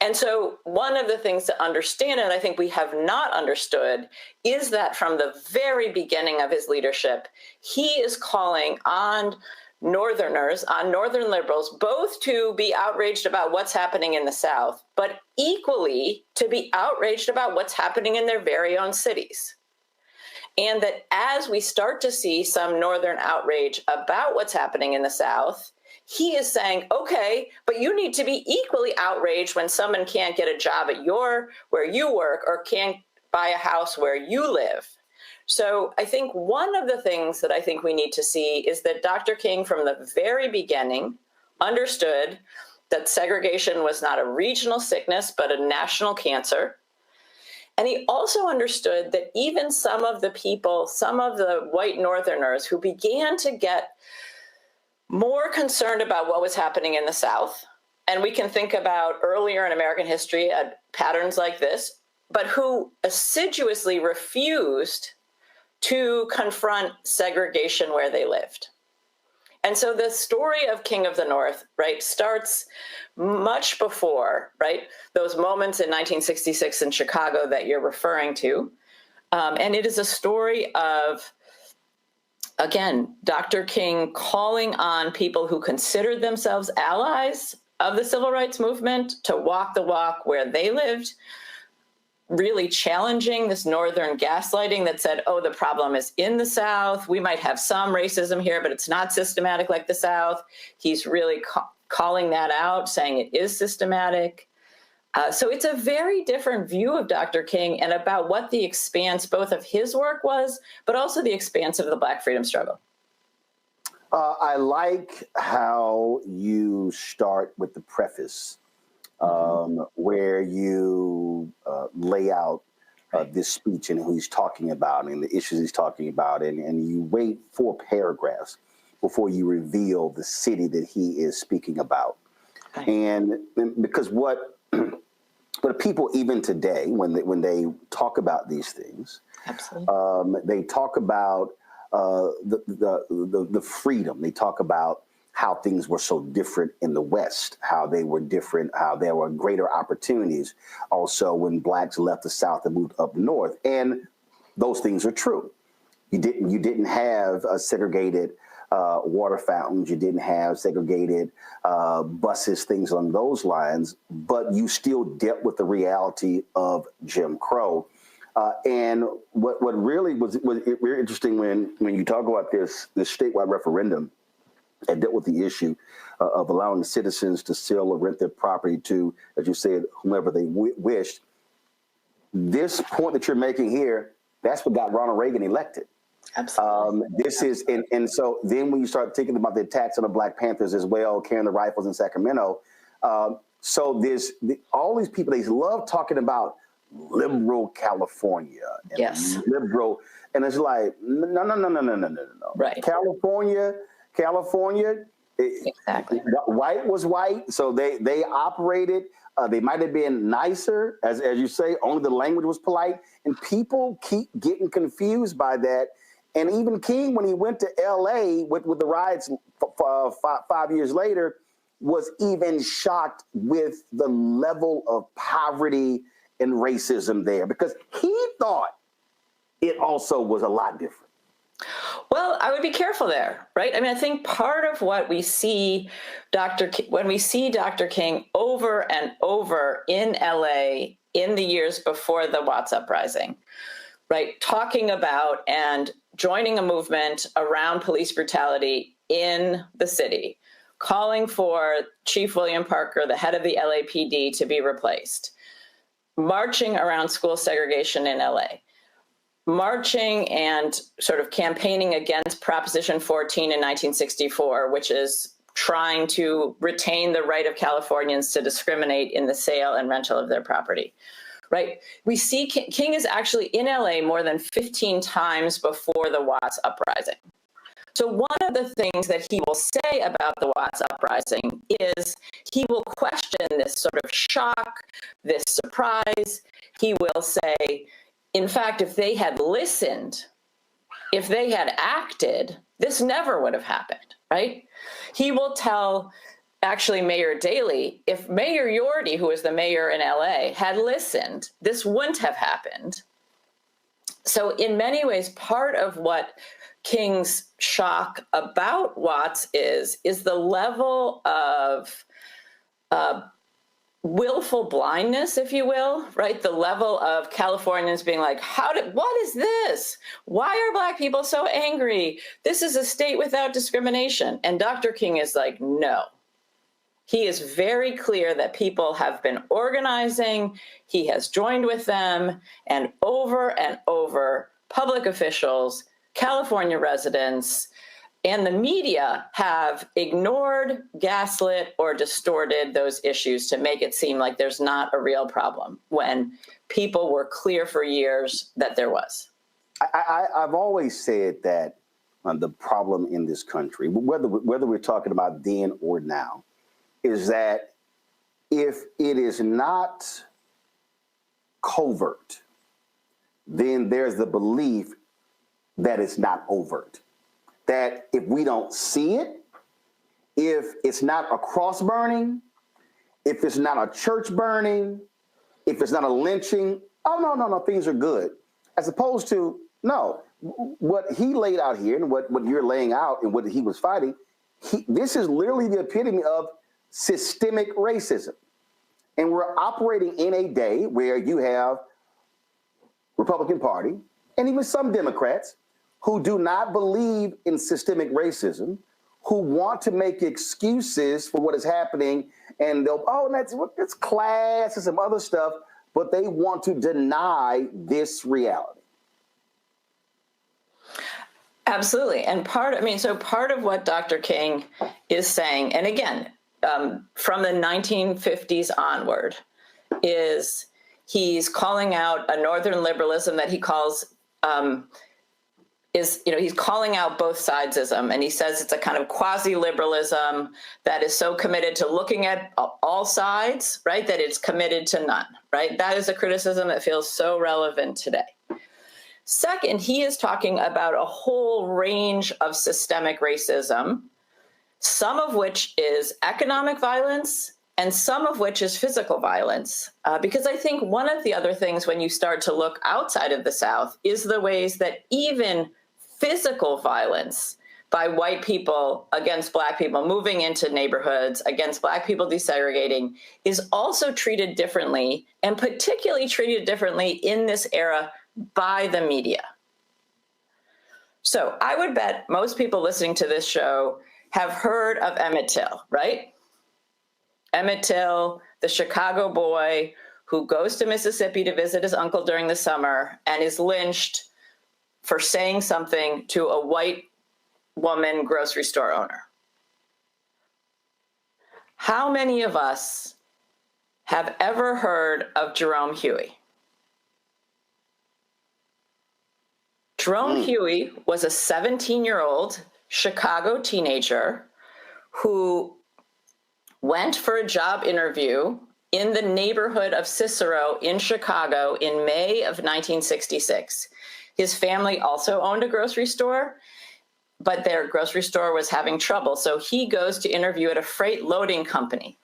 Speaker 6: And so one of the things to understand, and I think we have not understood, is that from the very beginning of his leadership, he is calling on Northerners, on Northern liberals, both to be outraged about what's happening in the South, but equally to be outraged about what's happening in their very own cities. And that as we start to see some Northern outrage about what's happening in the South, he is saying, okay, but you need to be equally outraged when someone can't get a job at where you work or can't buy a house where you live. So I think one of the things that I think we need to see is that Dr. King from the very beginning understood that segregation was not a regional sickness, but a national cancer. And he also understood that even some of the people, some of the white Northerners who began to get more concerned about what was happening in the South, and we can think about earlier in American history patterns like this, but who assiduously refused to confront segregation where they lived. And so the story of King of the North, right, starts much before, right, those moments in 1966 in Chicago that you're referring to. And it is a story of, again, Dr. King calling on people who considered themselves allies of the civil rights movement to walk the walk where they lived, really challenging this Northern gaslighting that said, oh, the problem is in the South. We might have some racism here, but it's not systematic like the South. He's really calling that out, saying it is systematic. So it's a very different view of Dr. King and about what the expanse both of his work was, but also the expanse of the Black freedom struggle.
Speaker 4: I like how you start with the preface, where you lay out this speech and who he's talking about and the issues he's talking about, and you wait 4 paragraphs before you reveal the city that he is speaking about. And because what people even today, when they talk about these things, they talk about the freedom. They talk about how things were so different in the West, how they were different, how there were greater opportunities also when blacks left the South and moved up north. And those things are true. You didn't have segregated water fountains. You didn't have segregated buses, things along those lines, but you still dealt with the reality of Jim Crow. And what really was very interesting when you talk about this statewide referendum that dealt with the issue of allowing citizens to sell or rent their property to, as you said, whomever they wished. This point that you're making here, that's what got Ronald Reagan elected.
Speaker 6: Absolutely.
Speaker 4: This is, and so then when you start thinking about the attacks on the Black Panthers as well, carrying the rifles in Sacramento, so there's all these people, they love talking about liberal California and
Speaker 6: yes.
Speaker 4: liberal, and it's like, no.
Speaker 6: Right.
Speaker 4: California,
Speaker 6: exactly.
Speaker 4: White was white, so they operated. They might have been nicer, as you say, only the language was polite, and people keep getting confused by that. And even King, when he went to L.A. with the riots 5 years later, was even shocked with the level of poverty and racism there, because he thought it also was a lot different.
Speaker 6: Well, I would be careful there, right? I mean, I think part of what we see when we see Dr. King over and over in LA in the years before the Watts uprising, right, talking about and joining a movement around police brutality in the city, calling for Chief William Parker, the head of the LAPD, to be replaced, marching around school segregation in LA, marching and sort of campaigning against Proposition 14 in 1964, which is trying to retain the right of Californians to discriminate in the sale and rental of their property, right? We see King is actually in LA more than 15 times before the Watts uprising. So one of the things that he will say about the Watts uprising is he will question this sort of shock, this surprise. He will say, in fact, if they had listened, if they had acted, this never would have happened, right? He will tell, actually, Mayor Daley, if Mayor Yorty, who was the mayor in LA, had listened, this wouldn't have happened. So in many ways, part of what King's shock about Watts is the level of willful blindness, if you will, right? The level of Californians being like, what is this? Why are Black people so angry? This is a state without discrimination. And Dr. King is like, no. He is very clear that people have been organizing. He has joined with them, and over, public officials, California residents, and the media have ignored, gaslit, or distorted those issues to make it seem like there's not a real problem when people were clear for years that there was.
Speaker 4: I've always said that the problem in this country, whether we're talking about then or now, is that if it is not covert, then there's the belief that it's not overt. That if we don't see it, if it's not a cross burning, if it's not a church burning, if it's not a lynching, oh, no, things are good. As opposed to, no, what he laid out here and what you're laying out and what he was fighting, this is literally the epitome of systemic racism. And we're operating in a day where you have Republican Party and even some Democrats who do not believe in systemic racism, who want to make excuses for what is happening, and that's class and some other stuff, but they want to deny this reality.
Speaker 6: Absolutely. And part of what Dr. King is saying, and again, from the 1950s onward, is he's calling out a Northern liberalism that he calls he's calling out both sidesism, and he says it's a kind of quasi-liberalism that is so committed to looking at all sides, right, that it's committed to none, right? That is a criticism that feels so relevant today. Second, he is talking about a whole range of systemic racism some of which is economic violence and some of which is physical violence. Because I think one of the other things when you start to look outside of the South is the ways that even physical violence by white people against Black people moving into neighborhoods, against Black people desegregating, is also treated differently, and particularly treated differently in this era by the media. So I would bet most people listening to this show have heard of Emmett Till, right? Emmett Till, the Chicago boy who goes to Mississippi to visit his uncle during the summer and is lynched for saying something to a white woman grocery store owner. How many of us have ever heard of Jerome Huey? Jerome Huey was a 17-year-old Chicago teenager who went for a job interview in the neighborhood of Cicero in Chicago in May of 1966. His family also owned a grocery store, but their grocery store was having trouble, so he goes to interview at a freight loading company.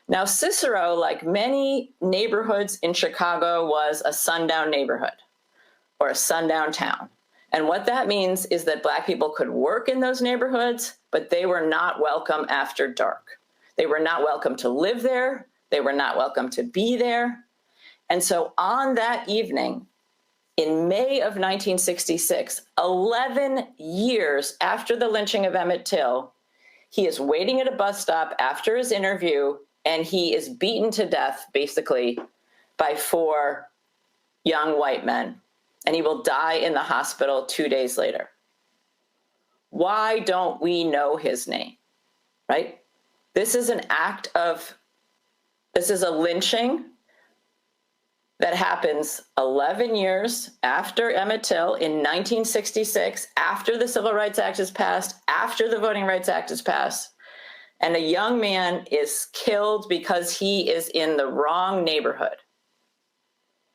Speaker 6: Now, Cicero, like many neighborhoods in Chicago, was a sundown neighborhood or a sundown town. And what that means is that Black people could work in those neighborhoods, but they were not welcome after dark. They were not welcome to live there. They were not welcome to be there. And so on that evening, in May of 1966, 11 years after the lynching of Emmett Till, he is waiting at a bus stop after his interview, and he is beaten to death, basically, by 4 young white men. And he will die in the hospital 2 days later. Why don't we know his name, right? This is a lynching that happens 11 years after Emmett Till in 1966, after the Civil Rights Act is passed, after the Voting Rights Act is passed, and a young man is killed because he is in the wrong neighborhood.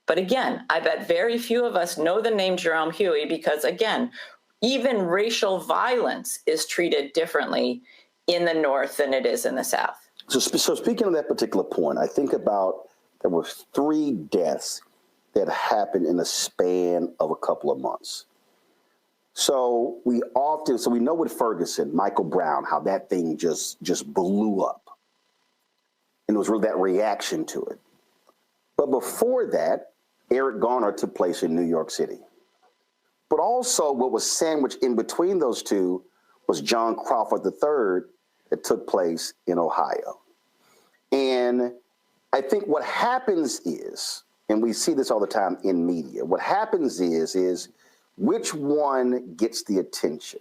Speaker 6: But again, I bet very few of us know the name Jerome Huey because, again, even racial violence is treated differently in the North than it is in the South.
Speaker 4: So speaking of that particular point, I think about there were 3 deaths that happened in the span of a couple of months. So we know with Ferguson, Michael Brown, how that thing just blew up. And it was really that reaction to it. But before that, Eric Garner took place in New York City. But also what was sandwiched in between those two was John Crawford III that took place in Ohio. And I think what happens is, and we see this all the time in media, what happens is which one gets the attention?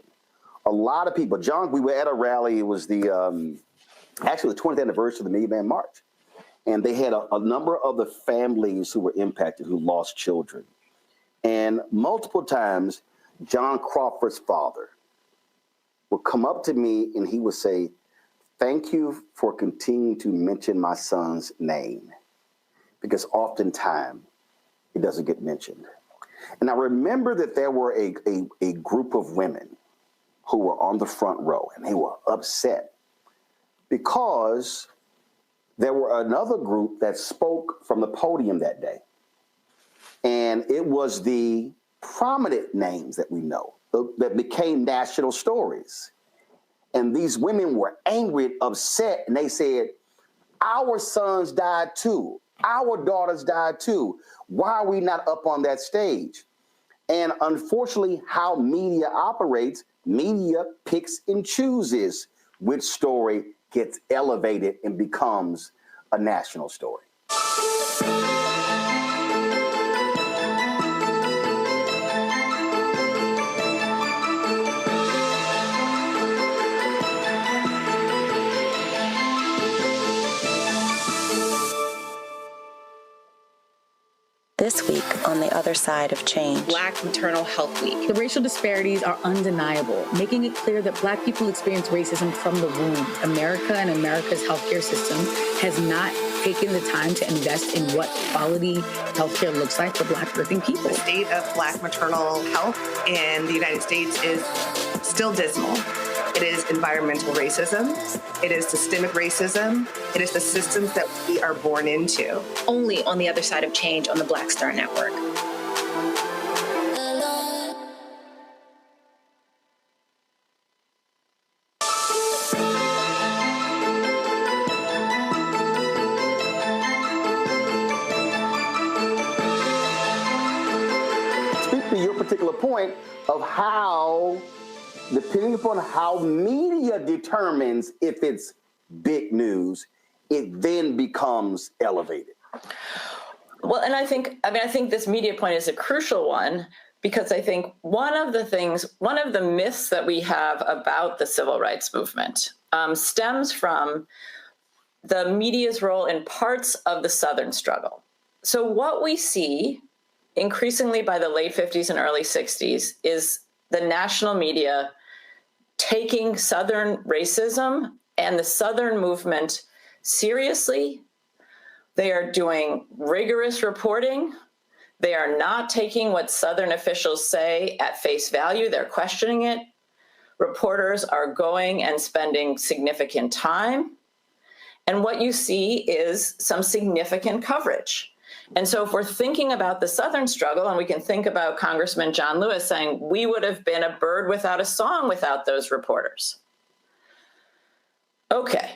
Speaker 4: A lot of people, we were at a rally, it was actually the 20th anniversary of the Million Man March. And they had a number of the families who were impacted, who lost children. And multiple times, John Crawford's father would come up to me and he would say, "Thank you for continuing to mention my son's name," because oftentimes it doesn't get mentioned. And I remember that there were a group of women who were on the front row, and they were upset because there were another group that spoke from the podium that day. And it was the prominent names that we know that became national stories. And these women were angry, upset, and they said, "Our sons died too. Our daughters died too. Why are we not up on that stage?" And unfortunately, how media operates, media picks and chooses which story gets elevated and becomes a national story.
Speaker 18: This week on the other side of change.
Speaker 21: Black Maternal Health Week.
Speaker 19: The racial disparities are undeniable, making it clear that Black people experience racism from the womb. America and America's healthcare system has not taken the time to invest in what quality healthcare looks like for Black working people.
Speaker 20: The state of Black maternal health in the United States is still dismal. It is environmental racism. It is systemic racism. It is the systems that we are born into.
Speaker 21: Only on the other side of change on the Black Star Network.
Speaker 4: Speak to your particular point of how, depending upon how media determines if it's big news, it then becomes elevated.
Speaker 6: Well, and I think this media point is a crucial one, because I think one of the myths that we have about the civil rights movement stems from the media's role in parts of the Southern struggle. So what we see increasingly by the late 50s and early 60s is the national media taking Southern racism and the Southern movement seriously. They are doing rigorous reporting. They are not taking what Southern officials say at face value. They're questioning it. Reporters are going and spending significant time. And what you see is some significant coverage. And so if we're thinking about the Southern struggle, and we can think about Congressman John Lewis saying, we would have been a bird without a song without those reporters. Okay.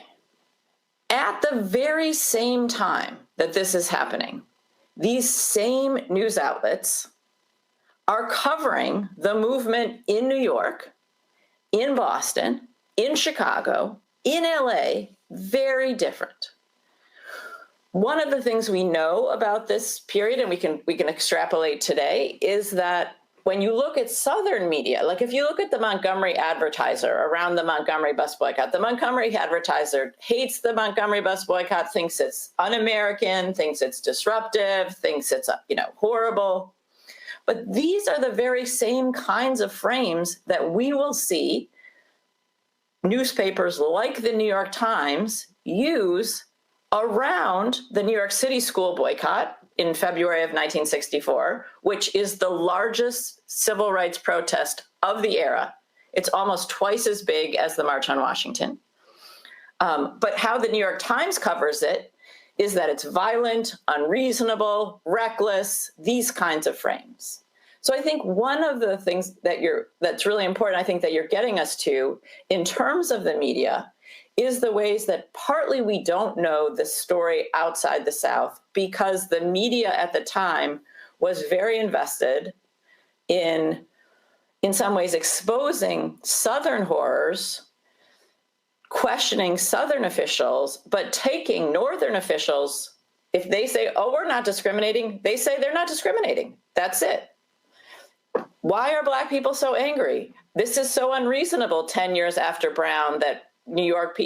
Speaker 6: At the very same time that this is happening, these same news outlets are covering the movement in New York, in Boston, in Chicago, in LA, very different. One of the things we know about this period, and we can extrapolate today, is that when you look at Southern media, like if you look at the Montgomery Advertiser around the Montgomery bus boycott, the Montgomery Advertiser hates the Montgomery bus boycott, thinks it's un-American, thinks it's disruptive, thinks it's horrible. But these are the very same kinds of frames that we will see newspapers like the New York Times use around the New York City school boycott in February of 1964, which is the largest civil rights protest of the era. It's almost twice as big as the March on Washington. But how the New York Times covers it is that it's violent, unreasonable, reckless, these kinds of frames. So I think one of the things that's really important, I think that you're getting us to in terms of the media, is the ways that partly we don't know the story outside the South because the media at the time was very invested in some ways exposing Southern horrors, questioning Southern officials, but taking Northern officials, if they say, oh, we're not discriminating, they say they're not discriminating. That's it. Why are Black people so angry? This is so unreasonable 10 years after Brown that New York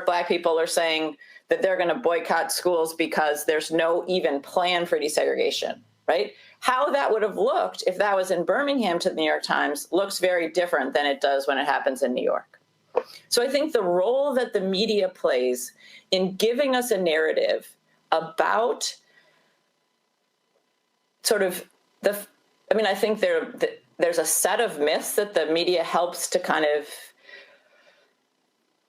Speaker 6: Black people are saying that they're going to boycott schools because there's no even plan for desegregation, right? How that would have looked if that was in Birmingham to the New York Times looks very different than it does when it happens in New York. So I think the role that the media plays in giving us a narrative about sort of I think there's a set of myths that the media helps to kind of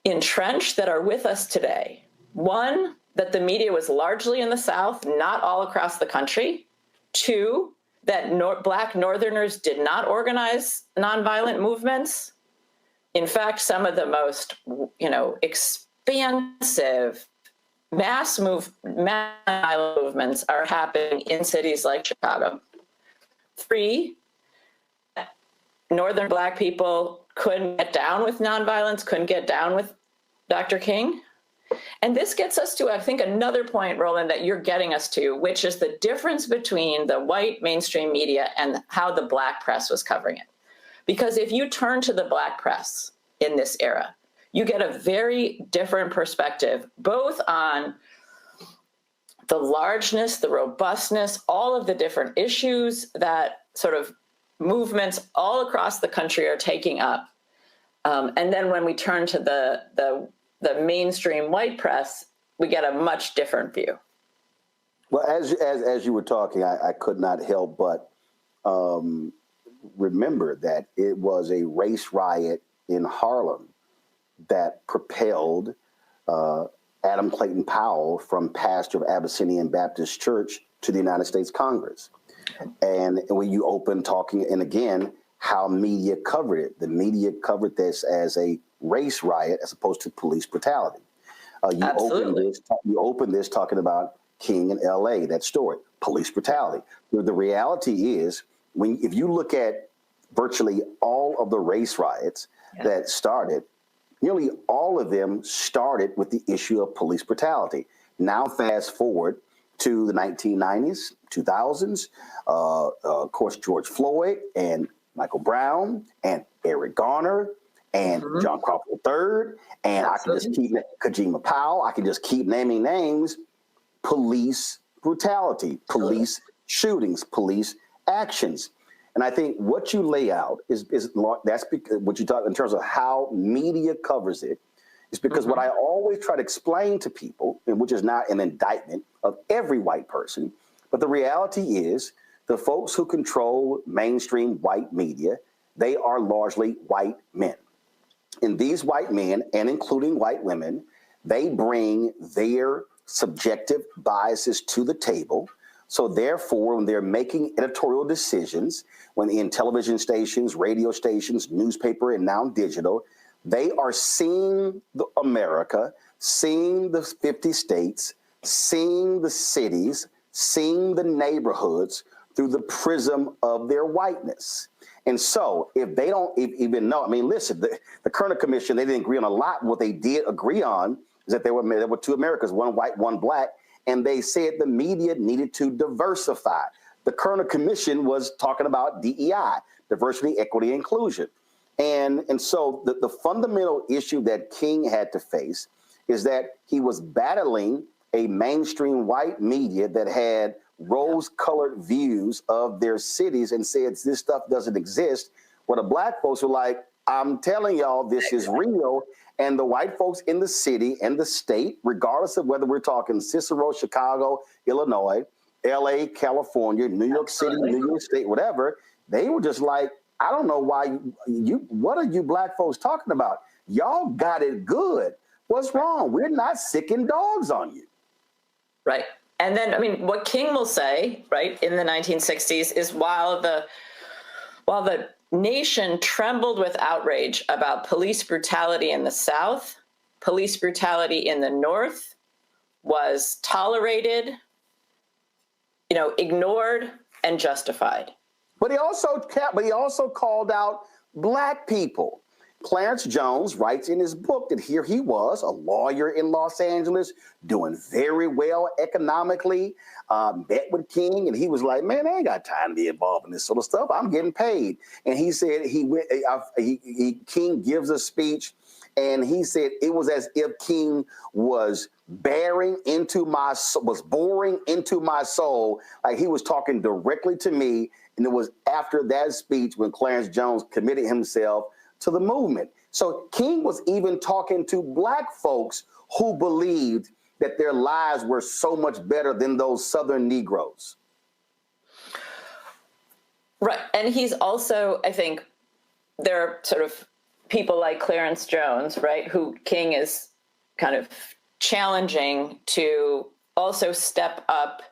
Speaker 6: entrench that are with us today. One, that the media was largely in the South, not all across the country. Two, that Black Northerners did not organize nonviolent movements. In fact, some of the most, expansive mass movements are happening in cities like Chicago. Three, Northern Black people couldn't get down with nonviolence, couldn't get down with Dr. King. And this gets us to, I think, another point, Roland, that you're getting us to, which is the difference between the white mainstream media and how the Black press was covering it. Because if you turn to the Black press in this era, you get a very different perspective, both on the largeness, the robustness, all of the different issues that sort of movements all across the country are taking up. And then when we turn to the mainstream white press, we get a much different view.
Speaker 4: Well, as you were talking, I could not help but remember that it was a race riot in Harlem that propelled Adam Clayton Powell from pastor of Abyssinian Baptist Church to the United States Congress. And when you open talking, and again, how media covered it. The media covered this as a race riot as opposed to police brutality. You open this talking about King in L.A., that story, police brutality. The reality is, if you look at virtually all of the race riots that started, nearly all of them started with the issue of police brutality. Now fast forward to the 1990s, 2000s, of course, George Floyd and Michael Brown and Eric Garner and John Crawford III, and I can just keep Kajima Powell. I can just keep naming names. Police brutality, police shootings, police actions. And I think what you lay out is that's because what you talk in terms of how media covers it is because what I always try to explain to people, and which is not an indictment of every white person, but the reality is the folks who control mainstream white media, they are largely white men. And these white men, and including white women, they bring their subjective biases to the table. So therefore, when they're making editorial decisions, when in television stations, radio stations, newspaper, and now digital, they are seeing America, seeing the 50 states, seeing the cities, seeing the neighborhoods through the prism of their whiteness. And so if they don't even know, I mean, listen, the Kerner Commission, they didn't agree on a lot. What they did agree on is that there were two Americas, one white, one black, and they said the media needed to diversify. The Kerner Commission was talking about DEI, diversity, equity, inclusion. And so the fundamental issue that King had to face is that he was battling a mainstream white media that had rose-colored views of their cities and said this stuff doesn't exist, where the black folks were like, I'm telling y'all this is real. And the white folks in the city and the state, regardless of whether we're talking Cicero, Chicago, Illinois, LA, California, New York City, New York State, whatever, they were just like, I don't know why what are you black folks talking about? Y'all got it good. What's wrong? We're not sicking dogs on you.
Speaker 6: Right. And then, I mean, what King will say, right, in the 1960s is while the nation trembled with outrage about police brutality in the South, police brutality in the North was tolerated, ignored and justified.
Speaker 4: But he also called out black people. Clarence Jones writes in his book that here he was, a lawyer in Los Angeles, doing very well economically, met with King, and he was like, man, I ain't got time to be involved in this sort of stuff. I'm getting paid. And he said King gives a speech, and he said it was as if King was boring into my soul, like he was talking directly to me. And it was after that speech when Clarence Jones committed himself to the movement. So King was even talking to black folks who believed that their lives were so much better than those Southern Negroes.
Speaker 6: Right. And he's also, I think, there are sort of people like Clarence Jones, right, who King is kind of challenging to also step up.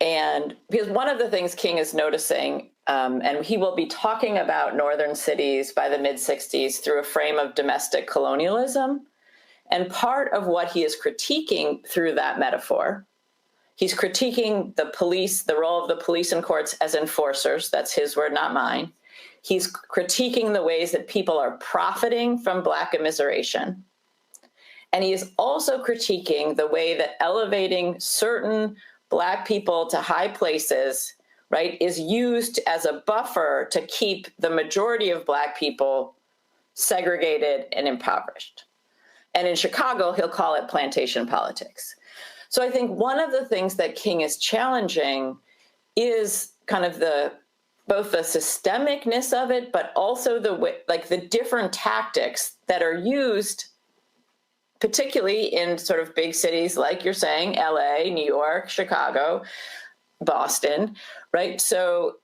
Speaker 6: And because one of the things King is noticing, and he will be talking about northern cities by the mid-60s through a frame of domestic colonialism. And part of what he is critiquing through that metaphor, he's critiquing the police, the role of the police and courts as enforcers. That's his word, not mine. He's critiquing the ways that people are profiting from Black immiseration. And he is also critiquing the way that elevating certain Black people to high places, right, is used as a buffer to keep the majority of Black people segregated and impoverished. And in Chicago, he'll call it plantation politics. So I think one of the things that King is challenging is kind of both the systemicness of it, but also the different tactics that are used, particularly in sort of big cities like you're saying, LA, New York, Chicago, Boston, right? So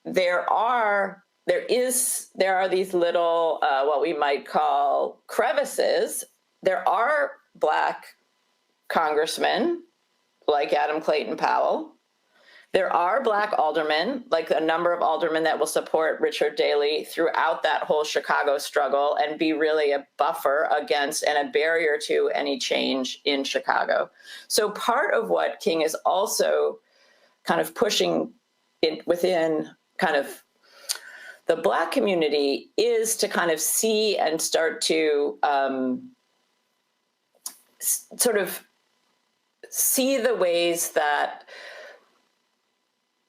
Speaker 6: there are there are these little, what we might call crevices. There are Black congressmen like Adam Clayton Powell. There are Black aldermen, like a number of aldermen that will support Richard Daley throughout that whole Chicago struggle and be really a buffer against and a barrier to any change in Chicago. So part of what King is also kind of pushing within kind of the Black community is to kind of see and start to sort of see the ways that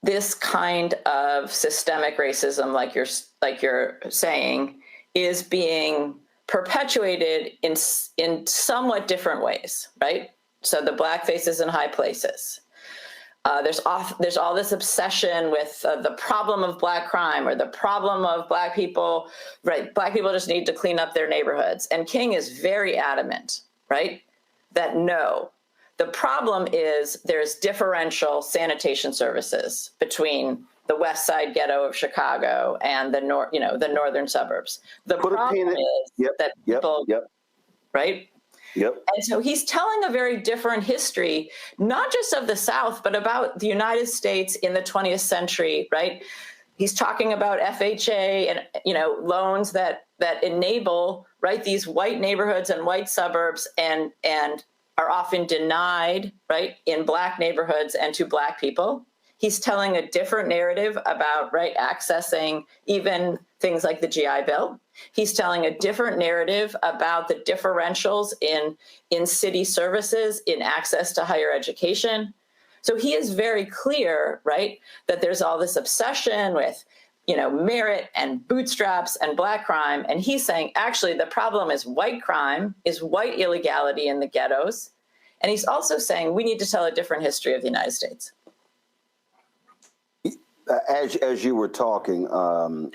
Speaker 6: this kind of systemic racism, like you're saying, is being perpetuated in somewhat different ways, right? So the blackface is in high places. There's all this obsession with the problem of Black crime or the problem of Black people, right? Black people just need to clean up their neighborhoods. And King is very adamant, right? That no, the problem is there's differential sanitation services between the West Side ghetto of Chicago and the northern suburbs. The problem is that people, right?
Speaker 4: Yep.
Speaker 6: And so he's telling a very different history, not just of the South, but about the United States in the 20th century, right? He's talking about FHA and, loans that enable, right, these white neighborhoods and white suburbs and are often denied, right, in Black neighborhoods and to Black people. He's telling a different narrative about, right, accessing even things like the GI Bill. He's telling a different narrative about the differentials in city services, in access to higher education. So he is very clear, right, that there's all this obsession with, merit and bootstraps and Black crime. And he's saying, actually, the problem is white crime, is white illegality in the ghettos. And he's also saying we need to tell a different history of the United States.
Speaker 4: As you were talking on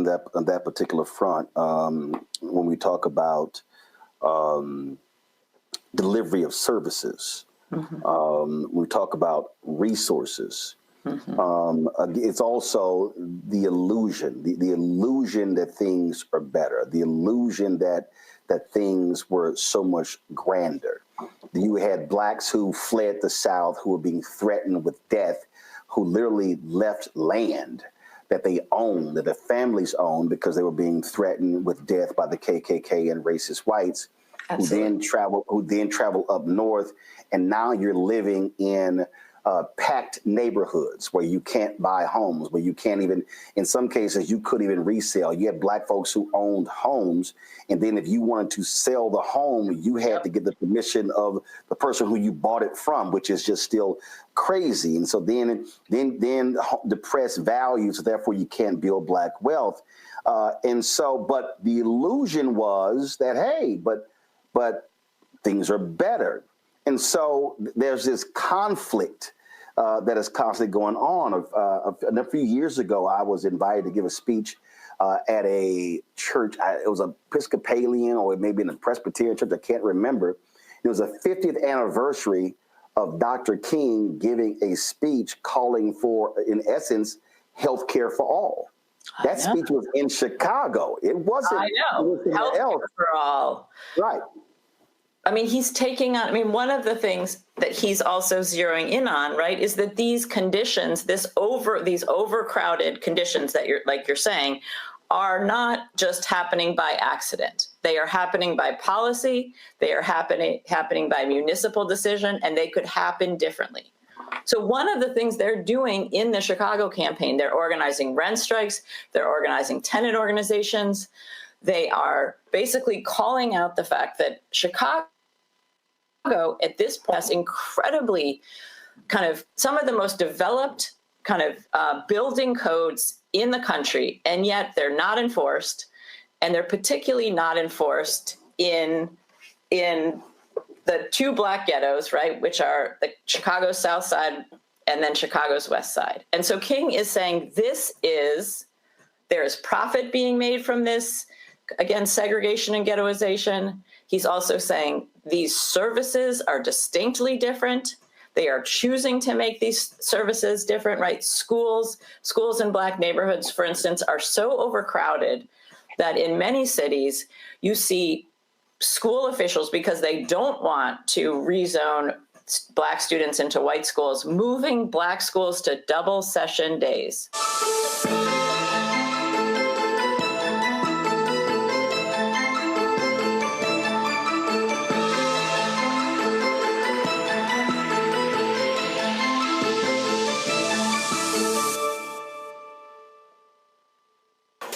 Speaker 4: that particular front, when we talk about delivery of services, we talk about resources. It's also the illusion, the illusion that things are better, the illusion that things were so much grander. You had Blacks who fled the South, who were being threatened with death, who literally left land that they owned, that their families owned, because they were being threatened with death by the KKK and racist whites. Absolutely. who then travel up north, and now you're living in packed neighborhoods where you can't buy homes, where you can't even, in some cases, you couldn't even resell. You had Black folks who owned homes, and then if you wanted to sell the home, you had to get the permission of the person who you bought it from, which is just still crazy. And so then depressed values, therefore you can't build Black wealth. But the illusion was that, hey, but things are better. And so there's this conflict that is constantly going on. A few years ago, I was invited to give a speech at a church. It was an Episcopalian or maybe an Presbyterian church. I can't remember. It was a 50th anniversary of Dr. King giving a speech calling for, in essence, health care for all. That speech was in Chicago. It wasn't.
Speaker 6: I know. Health care for all.
Speaker 4: Right.
Speaker 6: I mean, he's taking on, one of the things that he's also zeroing in on, right, is that these conditions, these overcrowded conditions that you're saying, are not just happening by accident. They are happening by policy. They are happening by municipal decision, and they could happen differently. So one of the things they're doing in the Chicago campaign, they're organizing rent strikes, they're organizing tenant organizations. They are basically calling out the fact that Chicago at this point has incredibly kind of some of the most developed kind of building codes in the country, and yet they're not enforced, and they're particularly not enforced in the two Black ghettos, right, which are the Chicago's South Side and then Chicago's West Side. And so King is saying there is profit being made from this, again, segregation and ghettoization. He's also saying these services are distinctly different. They are choosing to make these services different, right? Schools in Black neighborhoods, for instance, are so overcrowded that in many cities, you see school officials, because they don't want to rezone Black students into white schools, moving Black schools to double session days.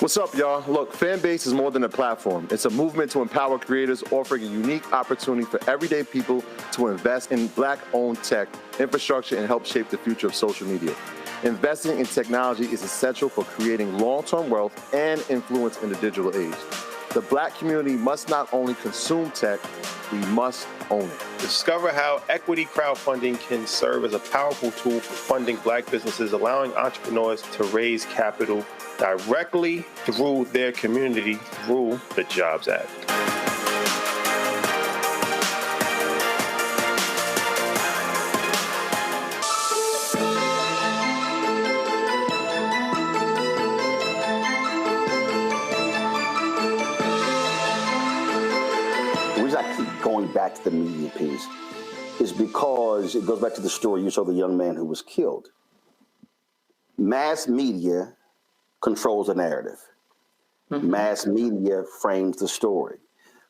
Speaker 7: What's up, y'all? Look, Fanbase is more than a platform. It's a movement to empower creators, offering a unique opportunity for everyday people to invest in Black-owned tech, infrastructure, and help shape the future of social media. Investing in technology is essential for creating long-term wealth and influence in the digital age. The Black community must not only consume tech, we must own it.
Speaker 8: Discover how equity crowdfunding can serve as a powerful tool for funding Black businesses, allowing entrepreneurs to raise capital directly through their community through the Jobs Act.
Speaker 4: The reason I keep going back to the media piece is because it goes back to the story you saw, the young man who was killed. Mass media controls the narrative. Mass media frames the story.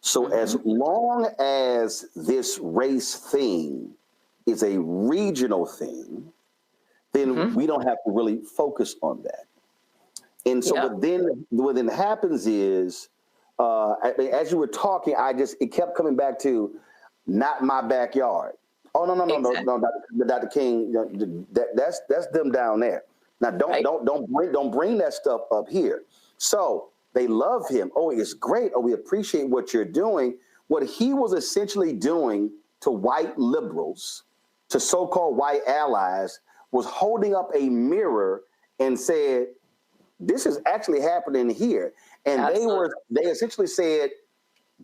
Speaker 4: So as long as this race thing is a regional thing, then we don't have to really focus on that. And so what then happens is, as you were talking, it kept coming back to not my backyard. Oh, no, Dr. King, that's them down there. Now, don't bring that stuff up here. So they love him. Oh, it's great. Oh, we appreciate what you're doing. What he was essentially doing to white liberals, to so-called white allies, was holding up a mirror and said, this is actually happening here. And they essentially said,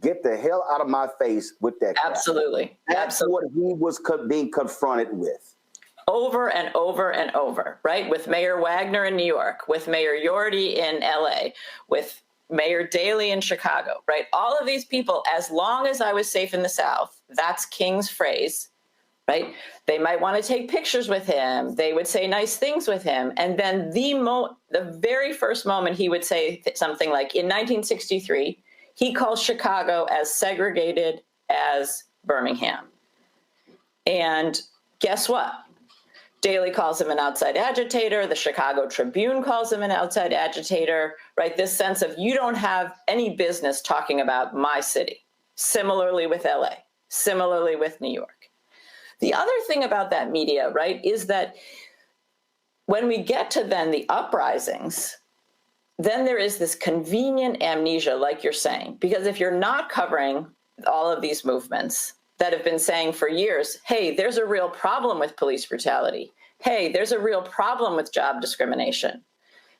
Speaker 4: get the hell out of my face with that crap.
Speaker 6: Absolutely.
Speaker 4: That's what he was being confronted with.
Speaker 6: Over and over and over, right? With Mayor Wagner in New York, with Mayor Yorty in LA, with Mayor Daley in Chicago, right? All of these people, as long as I was safe in the South, that's King's phrase, right? They might want to take pictures with him. They would say nice things with him. And then the very first moment he would say something like, in 1963, he calls Chicago as segregated as Birmingham. And guess what? Daley calls him an outside agitator. The Chicago Tribune calls him an outside agitator, right? This sense of you don't have any business talking about my city. Similarly with LA, similarly with New York. The other thing about that media, right, is that when we get to then the uprisings, then there is this convenient amnesia, like you're saying, because if you're not covering all of these movements that have been saying for years, hey, there's a real problem with police brutality. Hey, there's a real problem with job discrimination.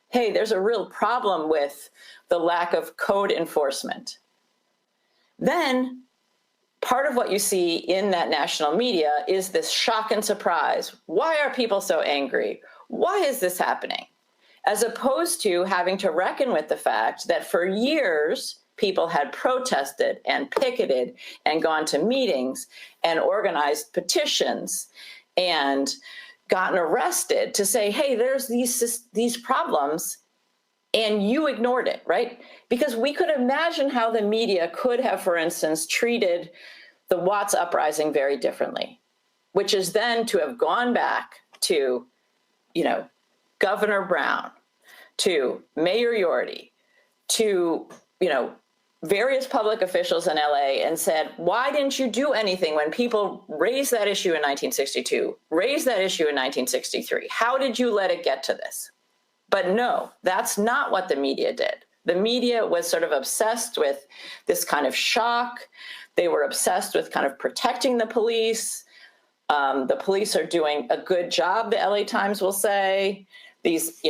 Speaker 6: Hey, there's a real problem with the lack of code enforcement. Then part of what you see in that national media is this shock and surprise. Why are people so angry? Why is this happening? As opposed to having to reckon with the fact that for years, people had protested and picketed and gone to meetings and organized petitions and gotten arrested to say, hey, there's these problems, and you ignored it, right? Because we could imagine how the media could have, for instance, treated the Watts uprising very differently, which is then to have gone back to, Governor Brown, to Mayor Yorty, to, various public officials in LA and said, why didn't you do anything when people raised that issue in 1962, raised that issue in 1963? How did you let it get to this? But no, that's not what the media did. The media was sort of obsessed with this kind of shock. They were obsessed with kind of protecting the police. The police are doing a good job, the LA Times will say. These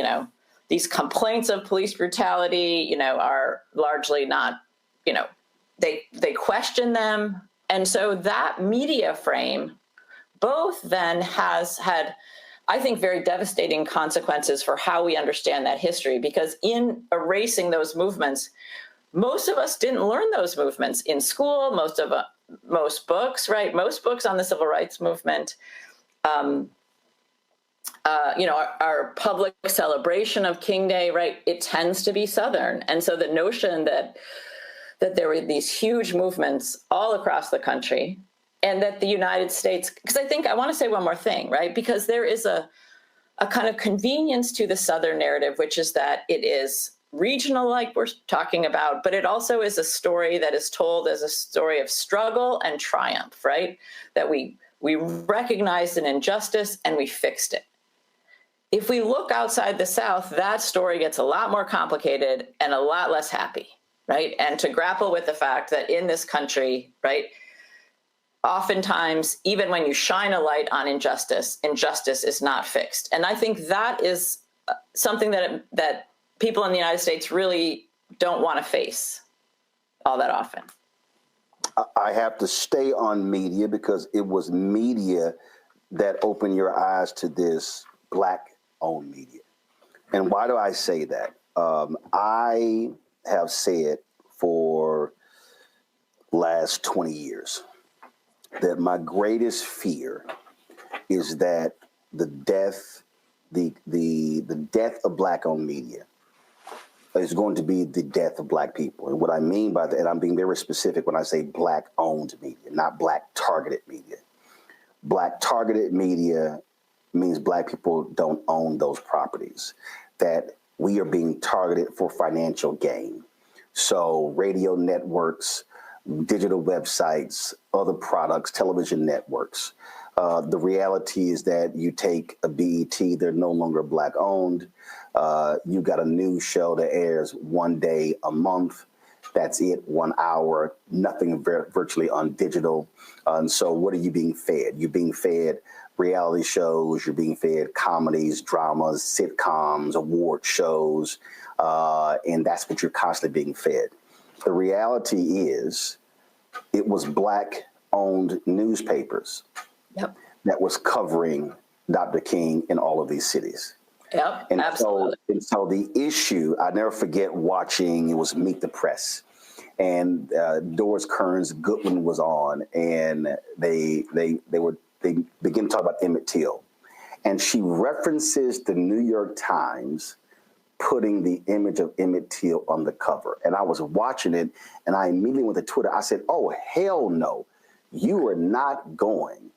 Speaker 6: complaints of police brutality, are largely not, they question them. And so that media frame both then has had, I think, very devastating consequences for how we understand that history, because in erasing those movements, most of us didn't learn those movements in school. Most books, right? Most books on the civil rights movement, our public celebration of King Day, right? It tends to be Southern. And so the notion that there were these huge movements all across the country, and that the United States, because I want to say one more thing, right? Because there is a kind of convenience to the Southern narrative, which is that it is regional, like we're talking about, but it also is a story that is told as a story of struggle and triumph, right? That we recognized an injustice and we fixed it. If we look outside the South, that story gets a lot more complicated and a lot less happy, right? And to grapple with the fact that in this country, right, oftentimes, even when you shine a light on injustice, injustice is not fixed. And I think that is something that people in the United States really don't want to face all that often.
Speaker 4: I have to stay on media because it was media that opened your eyes to this Black-owned media. And why do I say that? I have said for last 20 years that my greatest fear is that the death of Black-owned media is going to be the death of Black people. And what I mean by that, and I'm being very specific when I say Black-owned media, not Black-targeted media. Black-targeted media means Black people don't own those properties, that we are being targeted for financial gain. So radio networks, digital websites, other products, television networks. The reality is that you take a BET, they're no longer Black-owned. You got a news show that airs one day a month. That's it, 1 hour, nothing virtually on digital. And so what are you being fed? You're being fed reality shows, you're being fed comedies, dramas, sitcoms, award shows, and that's what you're constantly being fed. The reality is it was Black-owned newspapers that was covering Dr. King in all of these cities.
Speaker 6: Yep,
Speaker 4: and
Speaker 6: absolutely.
Speaker 4: So the issue, I never forget watching, it was Meet the Press, and Doris Kearns Goodwin was on, and they begin to talk about Emmett Till, and she references the New York Times putting the image of Emmett Till on the cover. And I was watching it, and I immediately went to Twitter. I said, oh, hell no, you are not going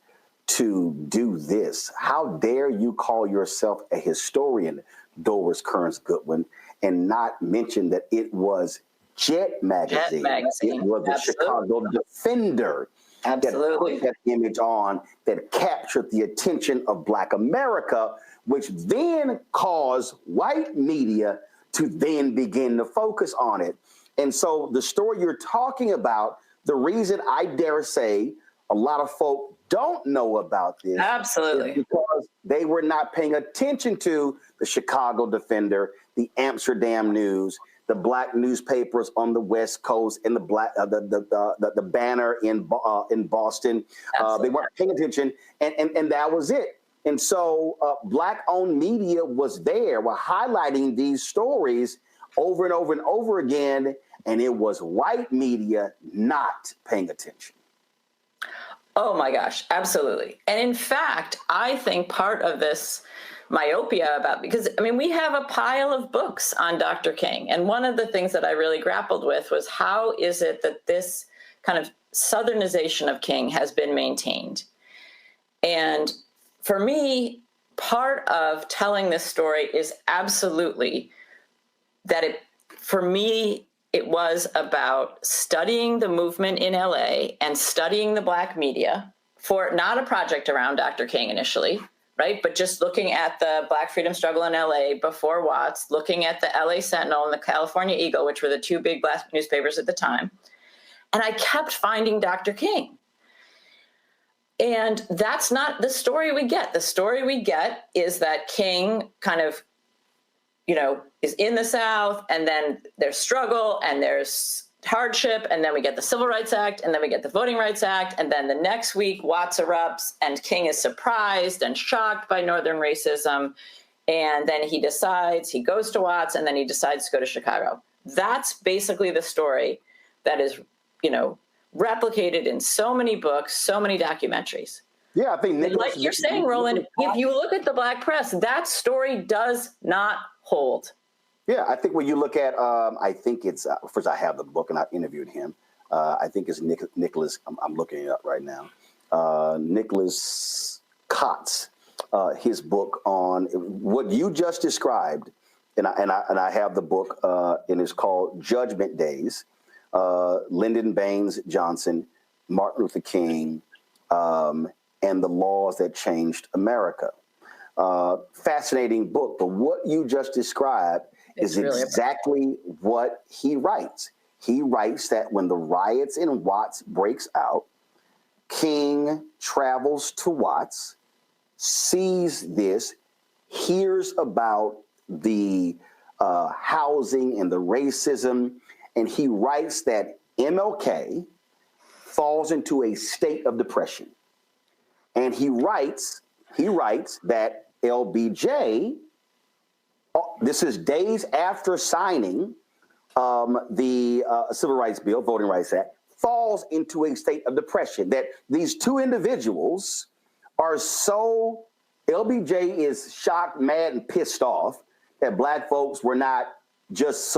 Speaker 4: to do this. How dare you call yourself a historian, Doris Kearns Goodwin, and not mention that it was Jet Magazine. It was the Chicago Defender that put that image on, that captured the attention of Black America, which then caused white media to then begin to focus on it. And so the story you're talking about, the reason I dare say a lot of folk don't know about this is because they were not paying attention to the Chicago Defender, the Amsterdam News, the Black newspapers on the West Coast, and the Banner in Boston. They weren't paying attention, and that was it. And so Black-owned media was there, were highlighting these stories over and over and over again, and it was white media not paying attention.
Speaker 6: Oh my gosh, absolutely. And in fact, I think part of this myopia because we have a pile of books on Dr. King. And one of the things that I really grappled with was how is it that this kind of Southernization of King has been maintained? And for me, part of telling this story is absolutely that it was about studying the movement in LA and studying the Black media for not a project around Dr. King initially, right? But just looking at the Black freedom struggle in LA before Watts, looking at the LA Sentinel and the California Eagle, which were the two big Black newspapers at the time. And I kept finding Dr. King. And that's not the story we get. The story we get is that King kind of, is in the South, and then there's struggle, and there's hardship, and then we get the Civil Rights Act, and then we get the Voting Rights Act, and then the next week Watts erupts, and King is surprised and shocked by Northern racism, and then he decides, he goes to Watts, and then he decides to go to Chicago. That's basically the story that is, replicated in so many books, so many documentaries.
Speaker 4: Yeah, I think
Speaker 6: like you're saying, Roland, if you look at the Black press, that story does not hold.
Speaker 4: Yeah, I think when you look at, I think it's, first I have the book and I interviewed him. I think it's Nicholas, I'm looking it up right now. Nicholas Kotz, his book on what you just described, and I have the book, and it's called Judgment Days, Lyndon Baines Johnson, Martin Luther King, and the Laws That Changed America. Fascinating book, but what you just described is really exactly what he writes. He writes that when the riots in Watts breaks out, King travels to Watts, sees this, hears about the housing and the racism, and he writes that MLK falls into a state of depression. And he writes that LBJ, this is days after signing the Civil Rights Bill, Voting Rights Act, falls into a state of depression, that these two individuals are so, LBJ is shocked, mad, and pissed off that Black folks were not just,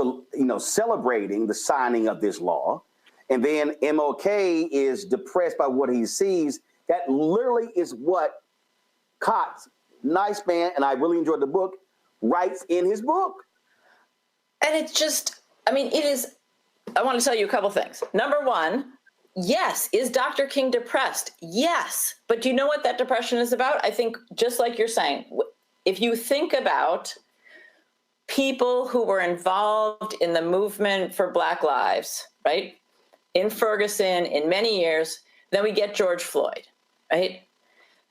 Speaker 4: celebrating the signing of this law. And then MLK is depressed by what he sees. That literally is what Kotz, nice man, and I really enjoyed the book, writes in his book.
Speaker 6: And it's just, I want to tell you a couple things. Number one, yes, is Dr. King depressed? Yes. But do you know what that depression is about? I think just like you're saying, if you think about people who were involved in the movement for Black lives, right? In Ferguson, in many years, then we get George Floyd, right?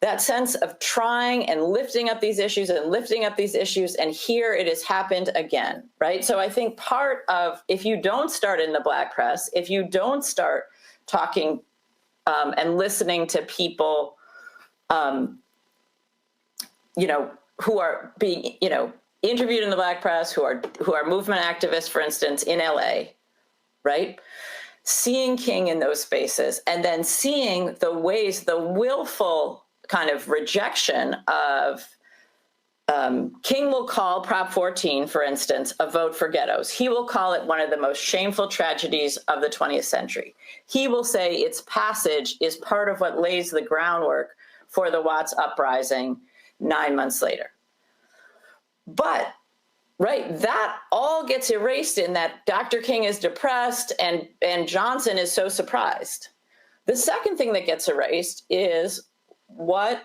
Speaker 6: That sense of trying and lifting up these issues and lifting up these issues, and here it has happened again, right? So I think part of, if you don't start in the Black press, if you don't start talking and listening to people, who are being, interviewed in the Black press, who are movement activists, for instance, in LA, right? Seeing King in those spaces, and then seeing the ways, the willful kind of rejection of King will call Prop 14, for instance, a vote for ghettos. He will call it one of the most shameful tragedies of the 20th century. He will say its passage is part of what lays the groundwork for the Watts uprising 9 months later. But, right, that all gets erased in that Dr. King is depressed and Johnson is so surprised. The second thing that gets erased is what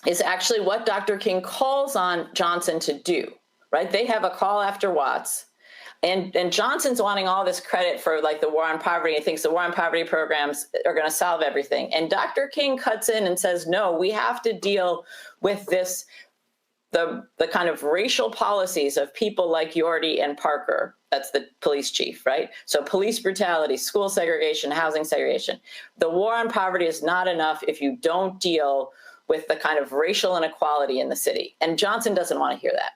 Speaker 6: is actually what Dr. King calls on Johnson to do, right? They have a call after Watts, and Johnson's wanting all this credit for like the war on poverty. He thinks the war on poverty programs are going to solve everything. And Dr. King cuts in and says, no, we have to deal with this, the kind of racial policies of people like Yorty and Parker. That's the police chief, right? So police brutality, school segregation, housing segregation. The war on poverty is not enough if you don't deal with the kind of racial inequality in the city. And Johnson doesn't want to hear that.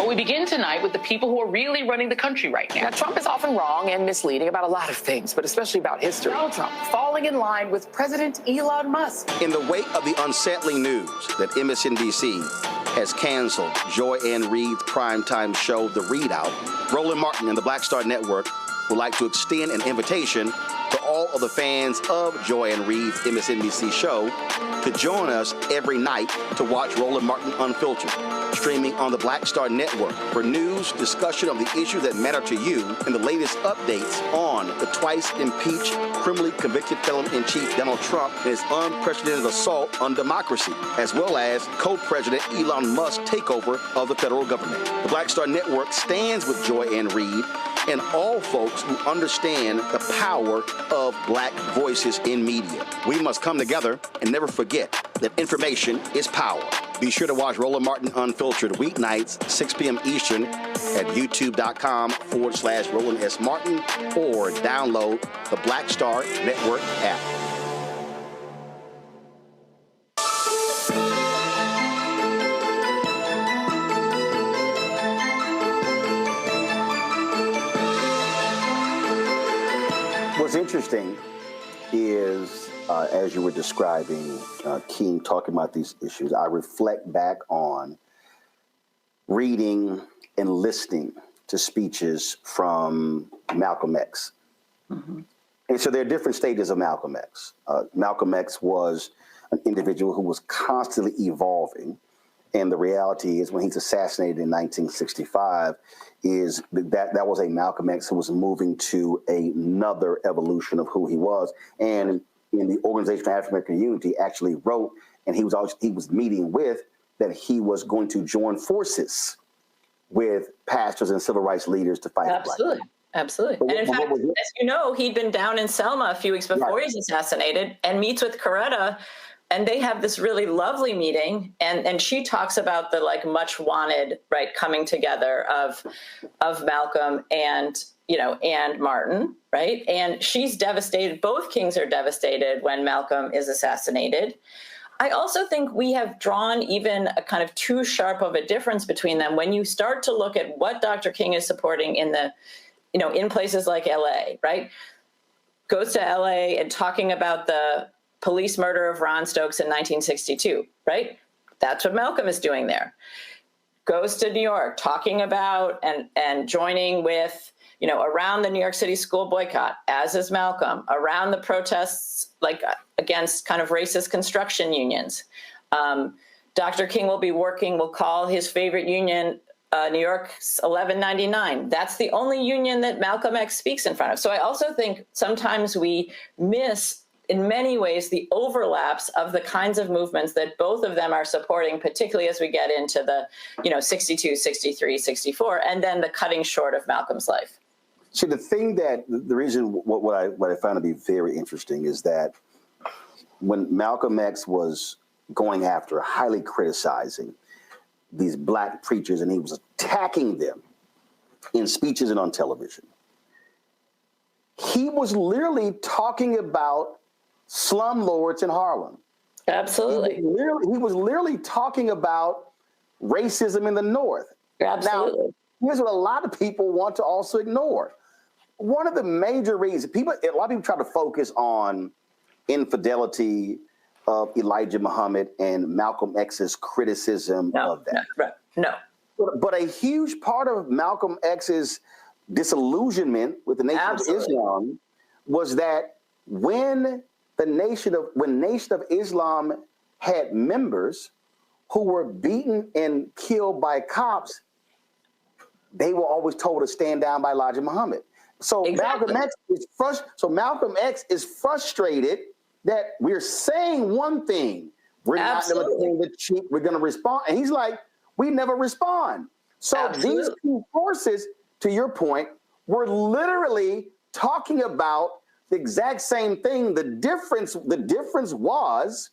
Speaker 9: We begin tonight with the people who are really running the country right now. Now, Trump is often wrong and misleading about a lot of things, but especially about history. Donald Trump falling in line with President Elon Musk.
Speaker 2: In the wake of the unsettling news that MSNBC has canceled Joy Ann Reid's primetime show, The Readout, Roland Martin and the Black Star Network would like to extend an invitation to to all of the fans of Joanne Reed's MSNBC show to join us every night to watch Roland Martin Unfiltered, streaming on the Black Star Network for news, discussion of the issues that matter to you, and the latest updates on the twice-impeached, criminally convicted felon-in-chief Donald Trump and his unprecedented assault on democracy, as well as co-president Elon Musk's takeover of the federal government. The Black Star Network stands with Joanne Reed and all folks who understand the power of black voices in media. We must come together and never forget that information is power. Be sure to watch Roland Martin Unfiltered weeknights, 6 p.m. Eastern at youtube.com/Roland S. Martin or download the Black Star Network app.
Speaker 4: What's interesting is, as you were describing, King talking about these issues, I reflect back on reading and listening to speeches from Malcolm X. Mm-hmm. And so there are different stages of Malcolm X. Malcolm X was an individual who was constantly evolving. And the reality is when he's assassinated in 1965, is that was a Malcolm X who was moving to another evolution of who he was. And in the Organization for African American Unity actually wrote, and he was meeting with, that he was going to join forces with pastors and civil rights leaders to fight
Speaker 6: Absolutely.
Speaker 4: for black people.
Speaker 6: Absolutely. And in fact, as you know, he'd been down in Selma a few weeks before he's assassinated and meets with Coretta, and they have this really lovely meeting. And she talks about the much wanted, right, coming together of Malcolm and Martin, right? And she's devastated. Both kings are devastated when Malcolm is assassinated. I also think we have drawn even a kind of too sharp of a difference between them when you start to look at what Dr. King is supporting in in places like LA, right? Goes to LA and talking about the police murder of Ron Stokes in 1962, right? That's what Malcolm is doing there. Goes to New York, talking about and joining with, around the New York City school boycott, as is Malcolm, around the protests against kind of racist construction unions. Dr. King will call his favorite union New York's 1199. That's the only union that Malcolm X speaks in front of. So I also think sometimes we miss, in many ways, the overlaps of the kinds of movements that both of them are supporting, particularly as we get into the, 62, 63, 64, and then the cutting short of Malcolm's life.
Speaker 4: So the reason what I found to be very interesting is that when Malcolm X was going after, highly criticizing these black preachers, and he was attacking them in speeches and on television, he was literally talking about slumlords in Harlem.
Speaker 6: Absolutely.
Speaker 4: He was literally talking about racism in the North.
Speaker 6: Absolutely.
Speaker 4: Now, here's what a lot of people want to also ignore. One of the major reasons a lot of people try to focus on infidelity of Elijah Muhammad and Malcolm X's criticism of that.
Speaker 6: No.
Speaker 4: But a huge part of Malcolm X's disillusionment with the Nation of Islam was that when Nation of Islam had members who were beaten and killed by cops, they were always told to stand down by Elijah Muhammad. So Malcolm X is frustrated that we're saying one thing, we're not going to tell the chief, we're going to respond, and he's like, we never respond. So these two forces, to your point, were literally talking about the exact same thing. The difference was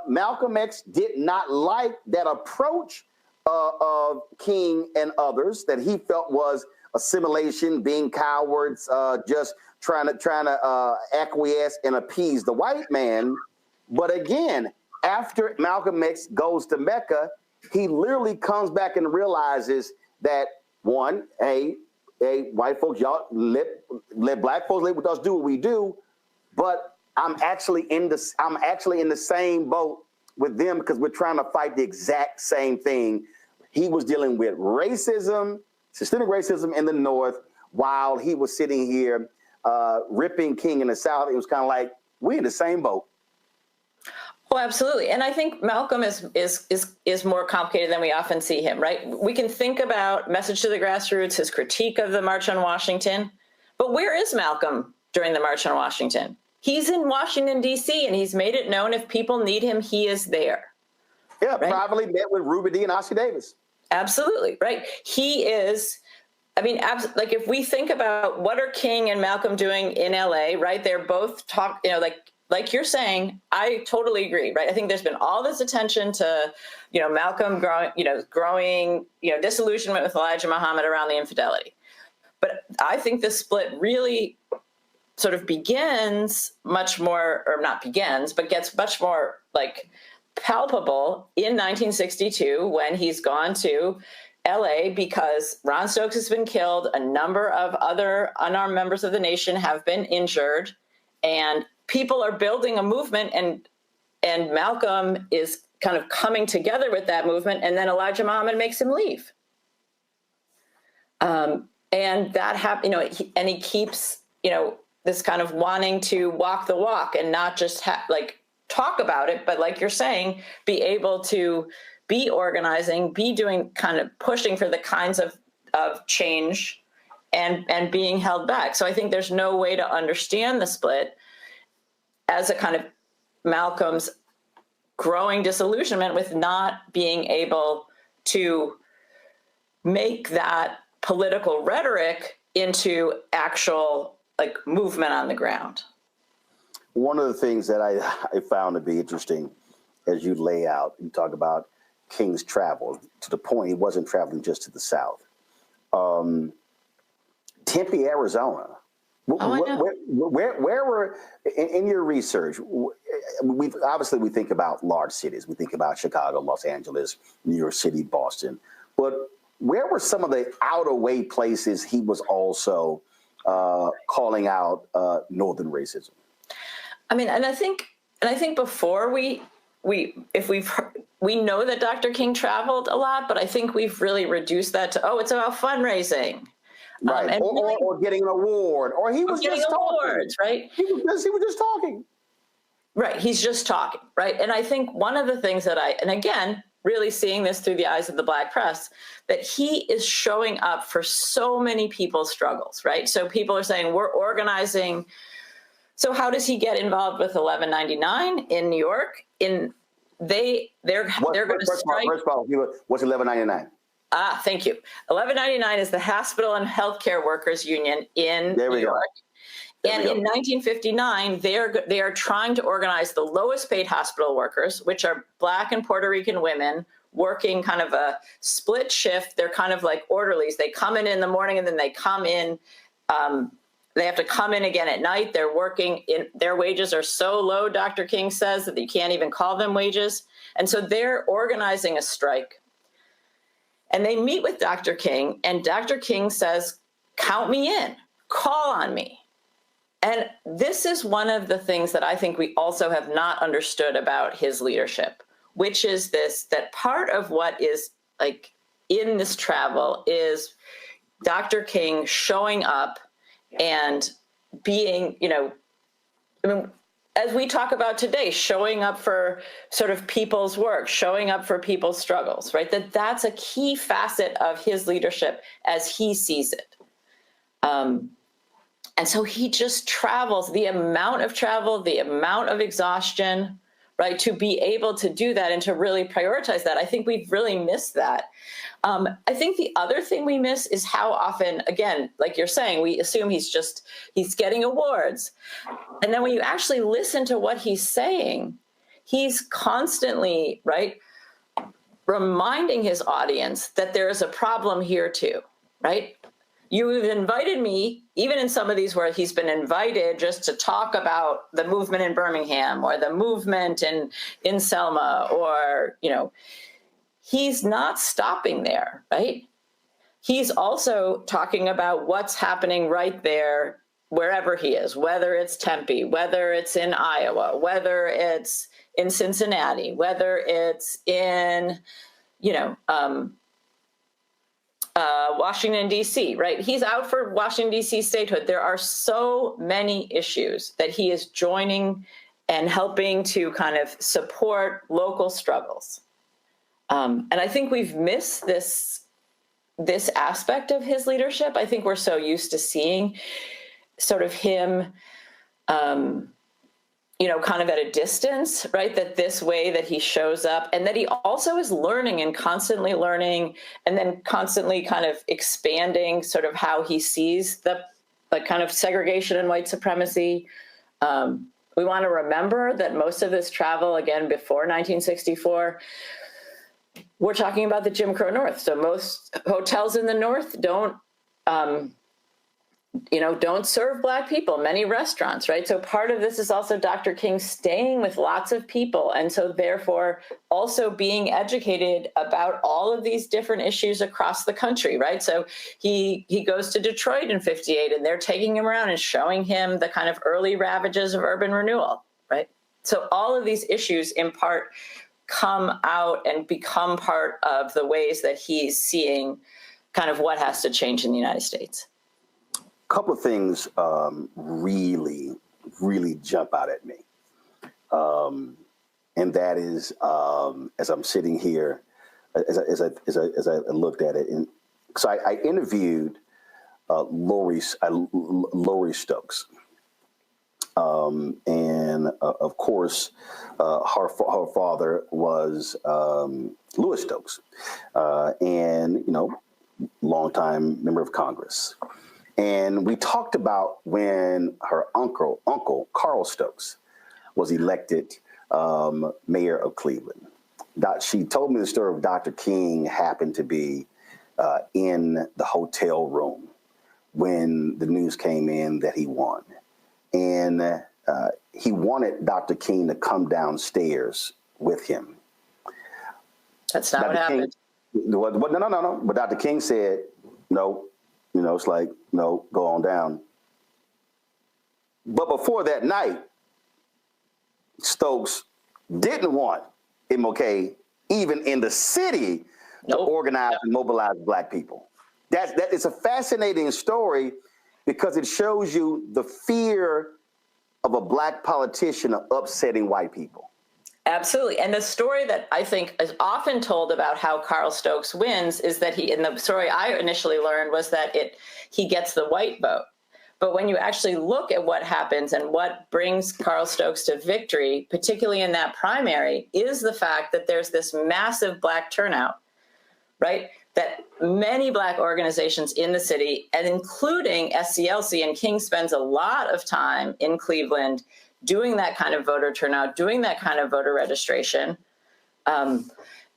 Speaker 4: Malcolm X did not like that approach of King and others that he felt was assimilation, being cowards, just trying to acquiesce and appease the white man. But again, after Malcolm X goes to Mecca, he literally comes back and realizes that, one, hey, white folks, y'all let black folks let us do what we do, but I'm actually in the same boat with them because we're trying to fight the exact same thing. He was dealing with racism, systemic racism in the North, while he was sitting here ripping King in the South, it was kind of like, we're in the same boat.
Speaker 6: Oh, absolutely. And I think Malcolm is more complicated than we often see him, right? We can think about Message to the Grassroots, his critique of the March on Washington, but where is Malcolm during the March on Washington? He's in Washington, D.C., and he's made it known if people need him, he is there.
Speaker 4: Yeah,
Speaker 6: right?
Speaker 4: privately met with Ruby Dee and Ossie Davis.
Speaker 6: Absolutely, right? He is, I mean, like if we think about what are King and Malcolm doing in L.A., right? They're both like you're saying, I totally agree, right? I think there's been all this attention to, Malcolm growing, disillusionment with Elijah Muhammad around the infidelity. But I think this split really sort of begins much more, or not begins, but gets much more like palpable in 1962 when he's gone to LA because Ron Stokes has been killed. A number of other unarmed members of the nation have been injured, and people are building a movement, and Malcolm is kind of coming together with that movement, and then Elijah Muhammad makes him leave. And that happened, and he keeps, this kind of wanting to walk the walk and not just talk about it, but like you're saying, be able to be organizing, be doing kind of pushing for the kinds of change and being held back. So I think there's no way to understand the split as a kind of Malcolm's growing disillusionment with not being able to make that political rhetoric into actual movement on the ground.
Speaker 4: One of the things that I found to be interesting as you lay out, you talk about King's travel to the point he wasn't traveling just to the South. Tempe, Arizona. Where were, in your research, we think about large cities. We think about Chicago, Los Angeles, New York City, Boston. But where were some of the outer way places he was also calling out Northern racism?
Speaker 6: I mean, and I think before we know that Dr. King traveled a lot, but I think we've really reduced that to, it's about fundraising.
Speaker 4: Right, or getting an award, or he was
Speaker 6: getting
Speaker 4: just
Speaker 6: awards,
Speaker 4: talking.
Speaker 6: Right?
Speaker 4: He was just talking.
Speaker 6: Right, he's just talking, right? And I think one of the things that and again, really seeing this through the eyes of the Black press, that he is showing up for so many people's struggles, right? So people are saying, we're organizing. So how does he get involved with 1199 in New York? They're going to strike.
Speaker 4: First of all, what's 1199?
Speaker 6: Thank you. 1199 is the Hospital and Healthcare Workers Union in New York. And in 1959, they are trying to organize the lowest paid hospital workers, which are Black and Puerto Rican women working kind of a split shift. They're kind of like orderlies. They come in the morning and then they come in. They have to come in again at night. They're working their wages are so low, Dr. King says, that you can't even call them wages. And so they're organizing a strike. And they meet with Dr. King, and Dr. King says, count me in, call on me. And this is one of the things that I think we also have not understood about his leadership, which is that part of what is in this travel is Dr. King showing up and being, as we talk about today, showing up for sort of people's work, showing up for people's struggles, right? That's a key facet of his leadership as he sees it. And so he just travels, the amount of travel, the amount of exhaustion, right? To be able to do that and to really prioritize that. I think we've really missed that. I think the other thing we miss is how often, again, like you're saying, we assume he's getting awards. And then when you actually listen to what he's saying, he's constantly, right, reminding his audience that there is a problem here too, right? You've invited me, even in some of these where he's been invited just to talk about the movement in Birmingham or the movement in Selma, or, he's not stopping there, right? He's also talking about what's happening right there, wherever he is, whether it's Tempe, whether it's in Iowa, whether it's in Cincinnati, whether it's in, Washington, D.C., right? He's out for Washington, D.C. statehood. There are so many issues that he is joining and helping to kind of support local struggles. And I think we've missed this aspect of his leadership. I think we're so used to seeing sort of him, kind of at a distance, right? That this way that he shows up and that he also is learning and then constantly kind of expanding sort of how he sees the kind of segregation and white supremacy. We want to remember that most of this travel, again, before 1964, we're talking about the Jim Crow North. So most hotels in the North don't serve Black people, many restaurants, right? So part of this is also Dr. King staying with lots of people. And so therefore also being educated about all of these different issues across the country, right? So he goes to Detroit in 58 and they're taking him around and showing him the kind of early ravages of urban renewal, right? So all of these issues in part come out and become part of the ways that he's seeing kind of what has to change in the United States.
Speaker 4: Couple of things really jump out at me. And that is, as I'm sitting here, as I looked at it, and so I interviewed Lori Stokes. And of course, her father was Louis Stokes, and, longtime member of Congress. And we talked about when her uncle Carl Stokes, was elected mayor of Cleveland. She told me the story of Dr. King happened to be in the hotel room when the news came in that he won. And he wanted Dr. King to come downstairs with him.
Speaker 6: That's not what happened.
Speaker 4: No. But Dr. King said, no. It's like, no, go on down. But before that night, Stokes didn't want MLK even in the city to organize and mobilize Black people. That is a fascinating story because it shows you the fear of a Black politician of upsetting white people.
Speaker 6: Absolutely. And the story that I think is often told about how Carl Stokes wins is that in the story I initially learned was that he gets the white vote. But when you actually look at what happens and what brings Carl Stokes to victory, particularly in that primary, is the fact that there's this massive Black turnout, right? That many Black organizations in the city, and including SCLC, and King spends a lot of time in Cleveland doing that kind of voter turnout, doing that kind of voter registration, and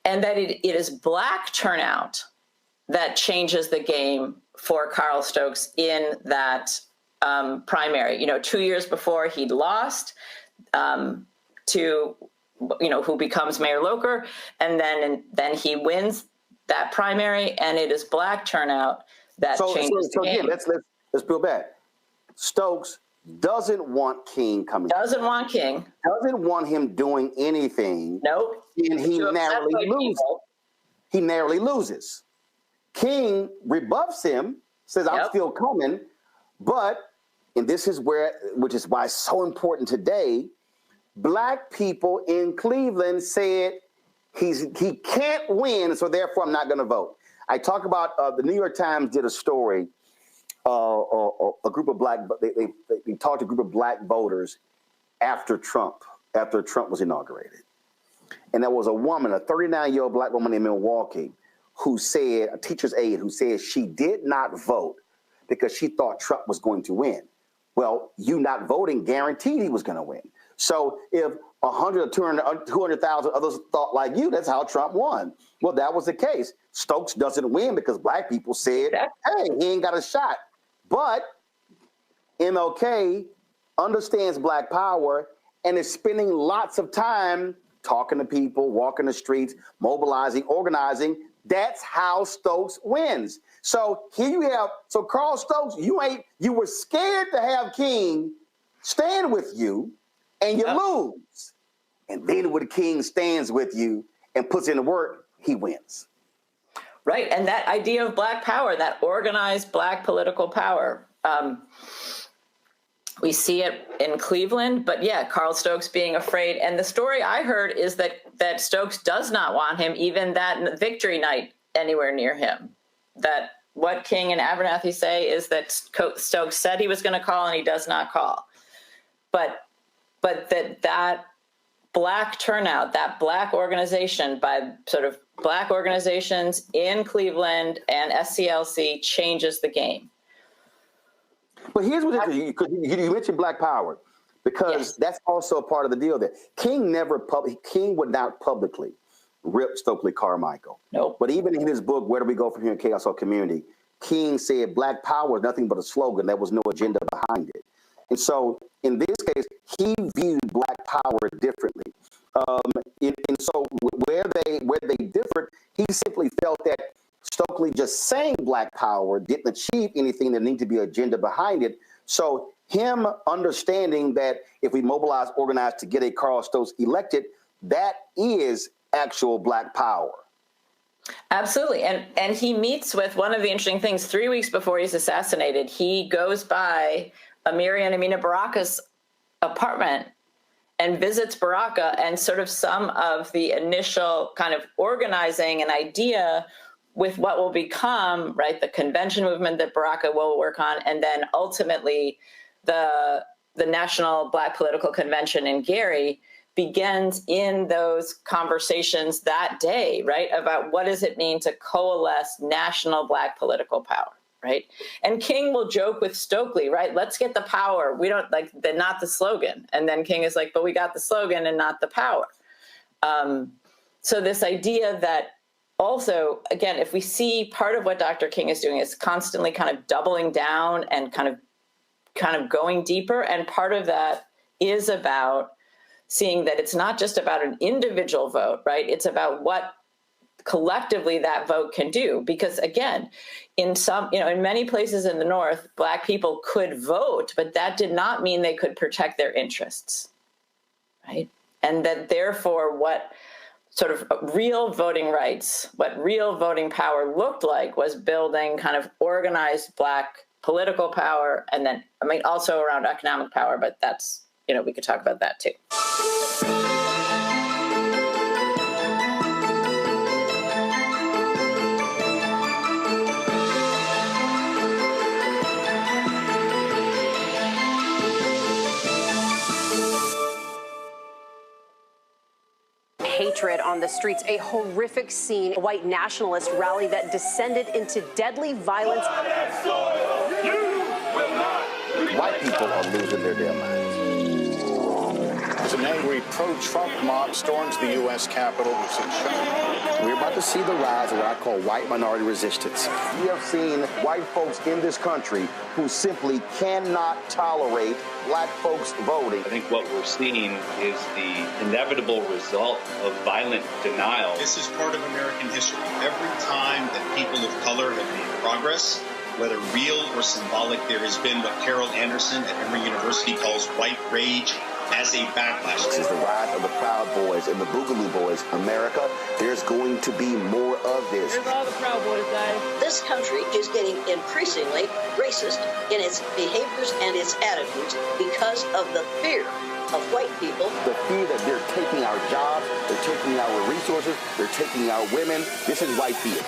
Speaker 6: that it is Black turnout that changes the game for Carl Stokes in that primary. 2 years before he'd lost to, who becomes Mayor Locher, and then he wins that primary, and it is Black turnout that changes the game.
Speaker 4: Again, let's peel back. Stokes doesn't want King coming.
Speaker 6: Doesn't want King.
Speaker 4: Doesn't want him doing anything.
Speaker 6: Nope.
Speaker 4: And he narrowly loses. He narrowly loses. King rebuffs him, says, I'm still coming. But, and this is which is why it's so important today, Black people in Cleveland said he can't win, so therefore I'm not going to vote. I talk about the New York Times did a story. A group of they talked to a group of Black voters after Trump was inaugurated. And there was a woman, a 39-year-old Black woman in Milwaukee, who said, a teacher's aide, who said she did not vote because she thought Trump was going to win. Well, you not voting guaranteed he was going to win. So if 100 or 200,000 others thought like you, that's how Trump won. Well, that was the case. Stokes doesn't win because Black people said, hey, he ain't got a shot. But MLK understands Black power and is spending lots of time talking to people, walking the streets, mobilizing, organizing. That's how Stokes wins. So here you have, Carl Stokes, you were scared to have King stand with you and you lose. And then when King stands with you and puts in the work, he wins.
Speaker 6: Right. And that idea of Black power, that organized Black political power, we see it in Cleveland, but yeah, Carl Stokes being afraid. And the story I heard is that Stokes does not want him, even that victory night, anywhere near him. That what King and Abernathy say is that Stokes said he was going to call and he does not call. But that Black turnout, that Black organization by sort of Black organizations in Cleveland and SCLC changes the game.
Speaker 4: But here's what you mentioned Black power, because that's also part of the deal there. King would not publicly rip Stokely Carmichael.
Speaker 6: Nope.
Speaker 4: But even in his book, Where Do We Go From Here in Chaos or Community, King said Black power is nothing but a slogan. There was no agenda behind it. And so in this case, he viewed Black power differently. And so where they differed, he simply felt that Stokely just saying Black power didn't achieve anything that needed to be agenda behind it. So him understanding that if we mobilize, organize to get a Carl Stokes elected, that is actual Black power.
Speaker 6: Absolutely. And he meets with one of the interesting things 3 weeks before he's assassinated. He goes by Amiri and Amina Baraka's apartment and visits Baraka, and sort of some of the initial kind of organizing an idea with what will become, right, the convention movement that Baraka will work on, and then ultimately the National Black Political Convention in Gary begins in those conversations that day, right, about what does it mean to coalesce national Black political power, right? And King will joke with Stokely, right, let's get the power. We don't like not the slogan. And then King is like, but we got the slogan and not the power. So this idea that also, again, if we see part of what Dr. King is doing is constantly kind of doubling down and kind of going deeper. And part of that is about seeing that it's not just about an individual vote, right? It's about what collectively that vote can do. Because again, in many places in the North, Black people could vote, but that did not mean they could protect their interests, right? And that therefore what sort of real voting rights, what real voting power looked like was building kind of organized Black political power, and then, also around economic power, but that's, we could talk about that too.
Speaker 10: Hatred on the streets, a horrific scene, a white nationalist rally that descended into deadly violence.
Speaker 4: White people are losing their damn minds.
Speaker 11: As an angry pro-Trump mob storms the U.S. Capitol,
Speaker 4: we're about to see the rise of what I call white minority resistance. We have seen white folks in this country who simply cannot tolerate Black folks voting.
Speaker 13: I think what we're seeing is the inevitable result of violent denial.
Speaker 14: This is part of American history. Every time that people of color have made progress, whether real or symbolic, there has been what Carol Anderson at Emory University calls white rage as a backlash.
Speaker 4: This is the rise of the Proud Boys and the Boogaloo Boys. America, there's going to be more of this.
Speaker 10: Here's all the Proud Boys, guys.
Speaker 17: This country is getting increasingly racist in its behaviors and its attitudes because of the fear of white people.
Speaker 4: The fear that they're taking our jobs, they're taking our resources, they're taking our women. This is white fear.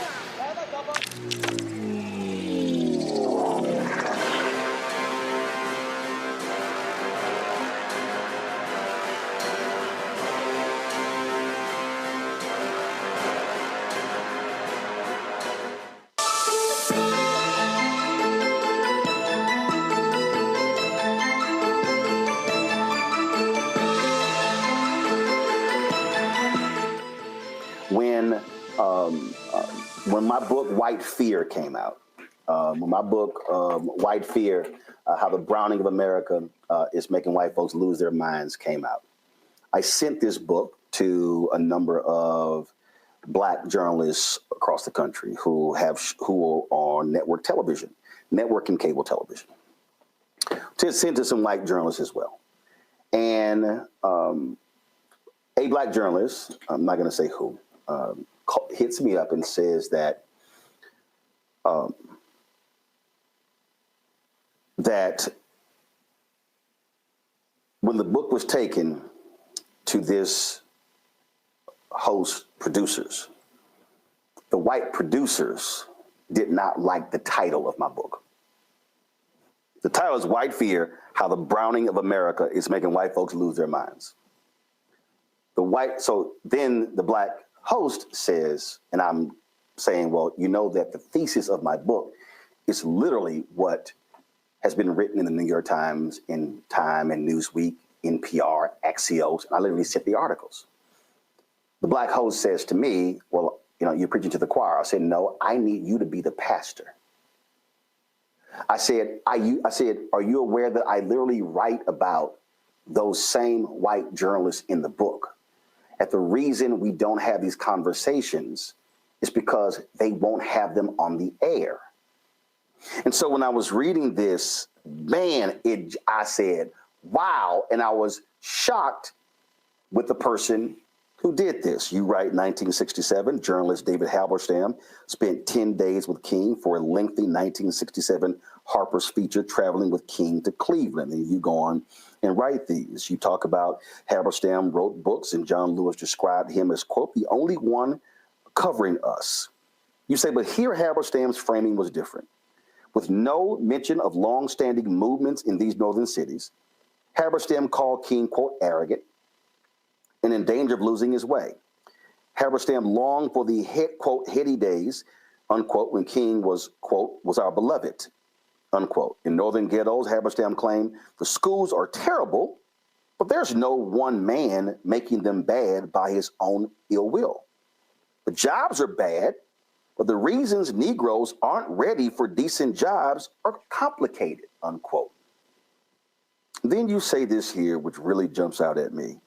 Speaker 4: When my book White Fear came out, White Fear, How the Browning of America is Making White Folks Lose Their Minds came out, I sent this book to a number of Black journalists across the country who are on network television, network and cable television, to send to some white journalists as well. And a Black journalist, I'm not going to say who, hits me up and says that that when the book was taken to this host producers, the white producers did not like the title of my book. The title is White Fear, How the Browning of America is Making White Folks Lose Their Minds. So then the black host says, and I'm saying, well, you know that the thesis of my book is literally what has been written in the New York Times, in Time and Newsweek, NPR, Axios, and I literally sent the articles. The black host says to me, well, you're preaching to the choir. I said, no, I need you to be the pastor. I said, are you aware that I literally write about those same white journalists in the book? And the reason we don't have these conversations is because they won't have them on the air. And so when I was reading this, man, I said, wow. And I was shocked with the person who did this. You write 1967, journalist David Halberstam spent 10 days with King for a lengthy 1967 Harper's feature, Traveling with King to Cleveland. And you go on and write these. You talk about Halberstam wrote books, and John Lewis described him as, quote, the only one covering us. You say, but here Halberstam's framing was different. With no mention of long-standing movements in these northern cities, Halberstam called King, quote, arrogant and in danger of losing his way. Halberstam longed for the, quote, heady days, unquote, when King was, quote, was our beloved, unquote. In northern ghettos, Halberstam claimed the schools are terrible, but there's no one man making them bad by his own ill will. The jobs are bad, but the reasons Negroes aren't ready for decent jobs are complicated, unquote. Then you say this here, which really jumps out at me.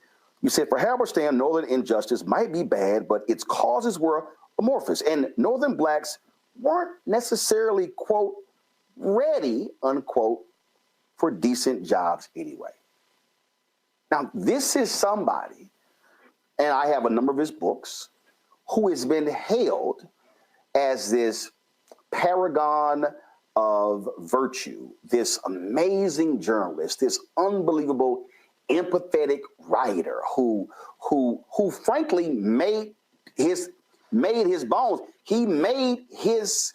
Speaker 4: You said, for Halberstam, northern injustice might be bad, but its causes were amorphous, and northern blacks weren't necessarily, quote, ready, unquote, for decent jobs anyway. Now, this is somebody, and I have a number of his books, who has been hailed as this paragon of virtue, this amazing journalist, this unbelievable empathetic writer who frankly made his bones. He made his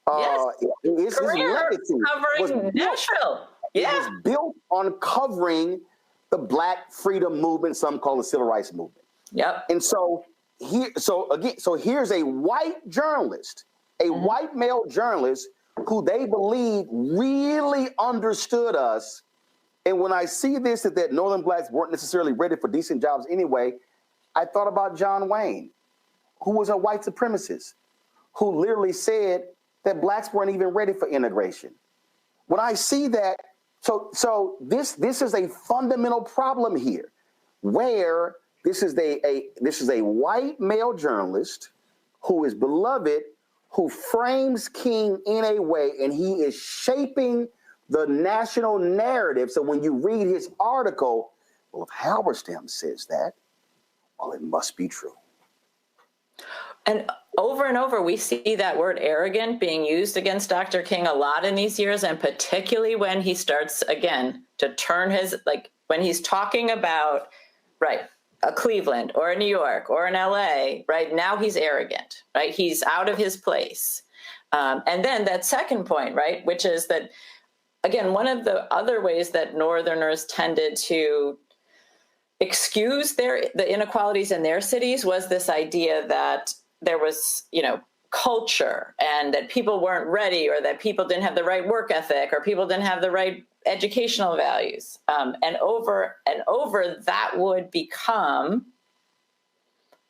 Speaker 6: career covering Nashville.
Speaker 4: It was built on covering the Black freedom movement, some call the civil rights movement.
Speaker 6: Yep.
Speaker 4: And so here's a white journalist, a white male journalist who they believe really understood us. And when I see this, that northern blacks weren't necessarily ready for decent jobs anyway, I thought about John Wayne, who was a white supremacist, who literally said that blacks weren't even ready for integration. When I see that, so this is a fundamental problem here, where this is a white male journalist who is beloved, who frames King in a way, and he is shaping the national narrative. So when you read his article, well, if Halberstam says that, well, it must be true.
Speaker 6: And over, we see that word arrogant being used against Dr. King a lot in these years, and particularly when he starts, again, to turn his, when he's talking about, a Cleveland or a New York or an LA, now he's arrogant, He's out of his place. And then that second point, which is that, again, one of the other ways that Northerners tended to excuse the inequalities in their cities was this idea that there was, culture, and that people weren't ready, or that people didn't have the right work ethic, or people didn't have the right educational values. And over that would become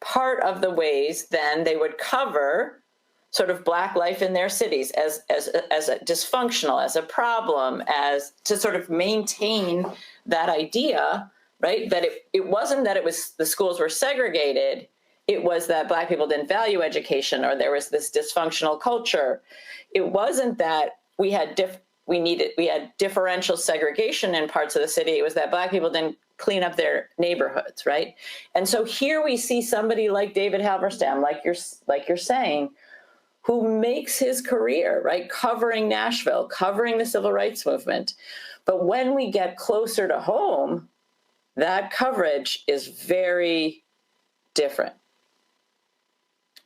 Speaker 6: part of the ways then they would cover sort of Black life in their cities as a dysfunctional, as a problem, as to sort of maintain that idea, that it wasn't that it was the schools were segregated, it was that Black people didn't value education, or there was this dysfunctional culture. It wasn't that we had differential segregation in parts of the city. It was that Black people didn't clean up their neighborhoods, And so here we see somebody like David Halberstam, like you're saying, who makes his career, right, covering Nashville, covering the civil rights movement. But when we get closer to home, that coverage is very different.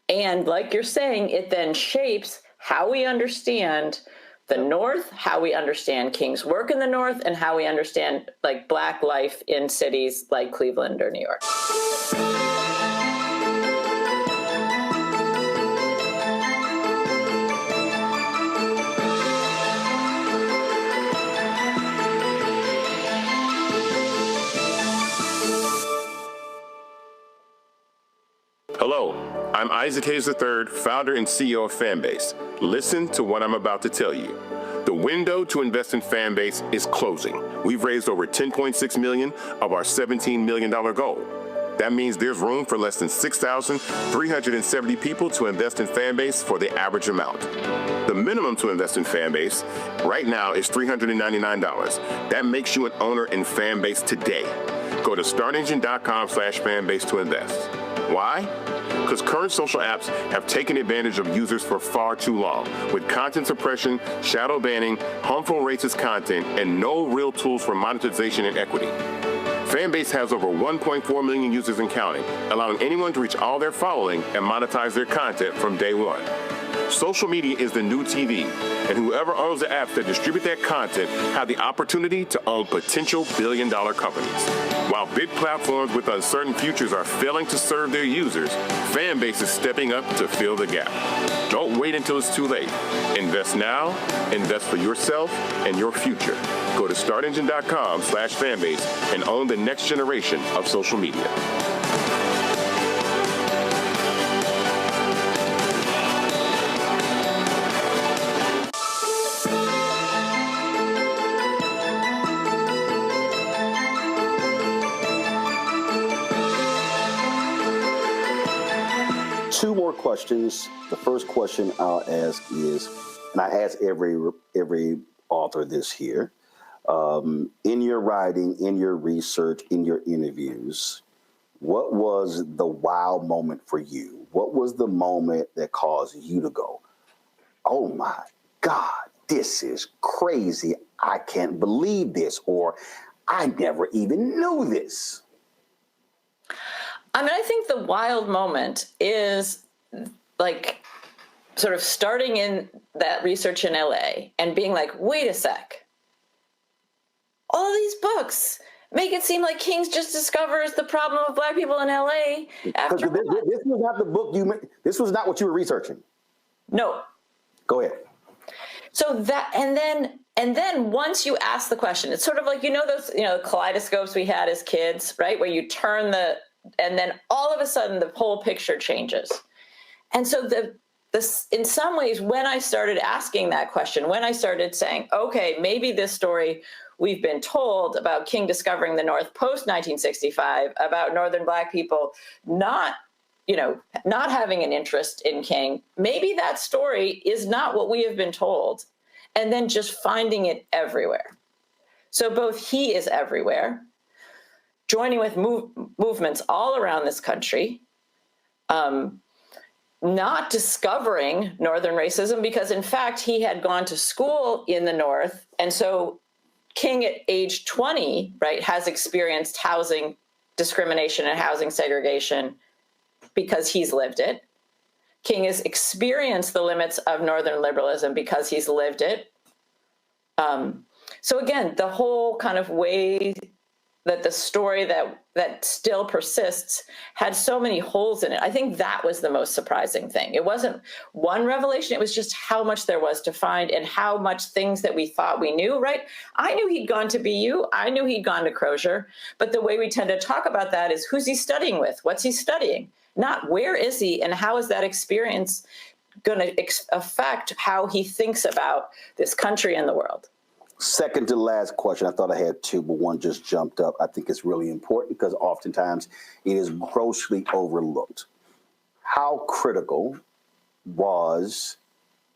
Speaker 6: And like you're saying, it then shapes how we understand the North, how we understand King's work in the North, and how we understand like Black life in cities like Cleveland or New York.
Speaker 1: Hello, I'm Isaac Hayes III, founder and CEO of Fanbase. Listen to what I'm about to tell you. The window to invest in Fanbase is closing. We've raised over $10.6 million of our $17 million goal. That means there's room for less than 6,370 people to invest in Fanbase for the average amount. The minimum to invest in Fanbase right now is $399. That makes you an owner in Fanbase today. Go to startengine.com/fanbase to invest. Why? Because current social apps have taken advantage of users for far too long, with content suppression, shadow banning, harmful racist content, and no real tools for monetization and equity. Fanbase has over 1.4 million users and counting, allowing anyone to reach all their following and monetize their content from day one. Social media is the new TV, and whoever owns the apps that distribute that content have the opportunity to own potential billion-dollar companies. While big platforms with uncertain futures are failing to serve their users, Fanbase is stepping up to fill the gap. Don't wait until it's too late. Invest now, invest for yourself and your future. Go to startengine.com/fanbase and own the next generation of social media.
Speaker 4: Two more questions. The first question I'll ask is, and I ask every author this here, in your writing, in your research, in your interviews, what was the wow moment for you? What was the moment that caused you to go, oh my God, this is crazy. I can't believe this, or I never even knew this?
Speaker 6: I mean, I think the wild moment is like sort of starting in that research in LA and being like, wait a sec. All these books make it seem like King just discovers the problem of Black people in LA. After
Speaker 4: this was not the book this was not what you were researching.
Speaker 6: No.
Speaker 4: Go ahead.
Speaker 6: So that, and then once you ask the question, it's sort of like, those, kaleidoscopes we had as kids, right? Where you turn and then all of a sudden the whole picture changes. And so in some ways, when I started asking that question, when I started saying, okay, maybe this story we've been told about King discovering the North post-1965, about Northern Black people not having an interest in King, maybe that story is not what we have been told. And then just finding it everywhere. So both he is everywhere, joining with movements all around this country, not discovering Northern racism, because in fact, he had gone to school in the North. And so King at age 20, right, has experienced housing discrimination and housing segregation because he's lived it. King has experienced the limits of Northern liberalism because he's lived it. So again, the whole kind of way that the story that still persists had so many holes in it. I think that was the most surprising thing. It wasn't one revelation. It was just how much there was to find and how much things that we thought we knew, right? I knew he'd gone to BU. I knew he'd gone to Crozier. But the way we tend to talk about that is who's he studying with? What's he studying? Not where is he and how is that experience going to affect how he thinks about this country and the world?
Speaker 4: Second to last question. I thought I had two, but one just jumped up. I think it's really important because oftentimes it is grossly overlooked. How critical was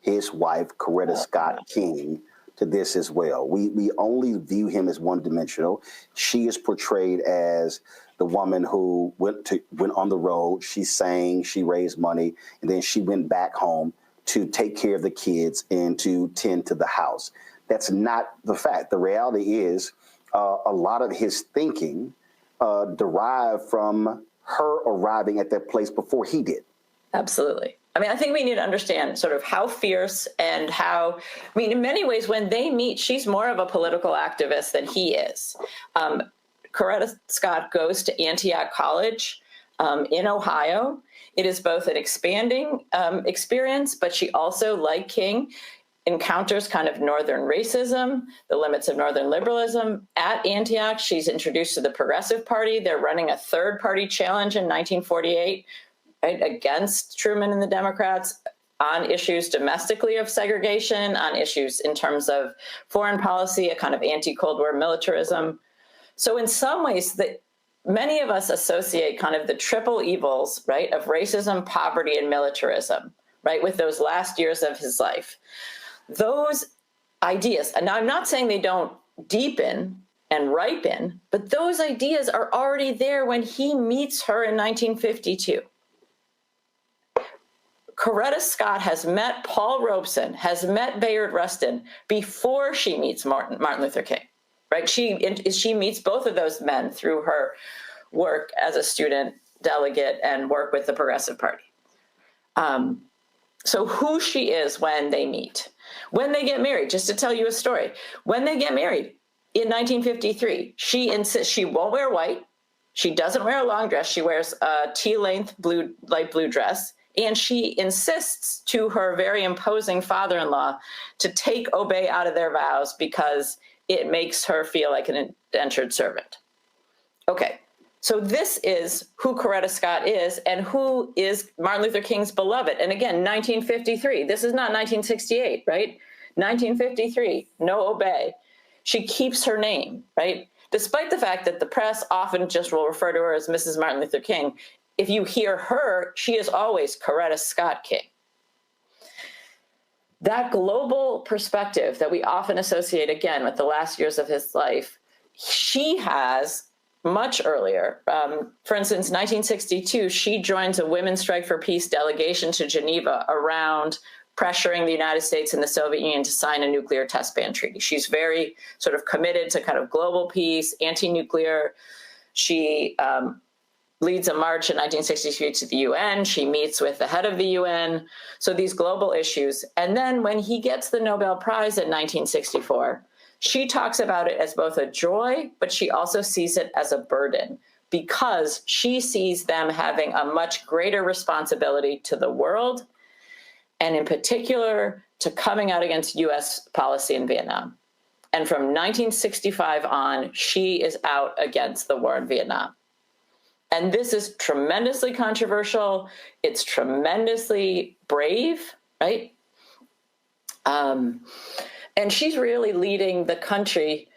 Speaker 4: his wife, Coretta Scott King, to this as well? We only view him as one-dimensional. She is portrayed as the woman who went on the road. She sang, she raised money, and then she went back home to take care of the kids and to tend to the house. That's not the fact. The reality is a lot of his thinking derived from her arriving at that place before he did.
Speaker 6: Absolutely. I mean, I think we need to understand sort of how fierce and how, I mean, in many ways, when they meet, she's more of a political activist than he is. Coretta Scott goes to Antioch College in Ohio. It is both an expanding experience, but she also, like King, encounters kind of Northern racism, the limits of Northern liberalism. At Antioch, she's introduced to the Progressive Party. They're running a third-party challenge in 1948, right, against Truman and the Democrats on issues domestically of segregation, on issues in terms of foreign policy, a kind of anti-Cold War militarism. So in some ways, many of us associate kind of the triple evils, right, of racism, poverty, and militarism, right, with those last years of his life. Those ideas, and now I'm not saying they don't deepen and ripen, but those ideas are already there when he meets her in 1952. Coretta Scott has met Paul Robeson, has met Bayard Rustin before she meets Martin Luther King, right? She meets both of those men through her work as a student delegate and work with the Progressive Party. So who she is when they meet. When they get married, just to tell you a story, when they get married in 1953, she insists she won't wear white. She doesn't wear a long dress. She wears a tea-length light blue dress. And she insists to her very imposing father-in-law to take Obey out of their vows because it makes her feel like an indentured servant. Okay, so this is who Coretta Scott is and who is Martin Luther King's beloved. And again, 1953, this is not 1968, right? 1953, no Obey. She keeps her name, right? Despite the fact that the press often just will refer to her as Mrs. Martin Luther King, if you hear her, she is always Coretta Scott King. That global perspective that we often associate, again, with the last years of his life, she has much earlier. For instance, 1962, she joins a Women's Strike for Peace delegation to Geneva around pressuring the United States and the Soviet Union to sign a nuclear test ban treaty. She's very sort of committed to kind of global peace, anti-nuclear. She leads a march in 1963 to the UN. She meets with the head of the UN. So these global issues. And then when he gets the Nobel Prize in 1964, she talks about it as both a joy, but she also sees it as a burden because she sees them having a much greater responsibility to the world, and in particular to coming out against US policy in Vietnam. And from 1965 on, she is out against the war in Vietnam. And this is tremendously controversial. It's tremendously brave, right? And she's really leading the country.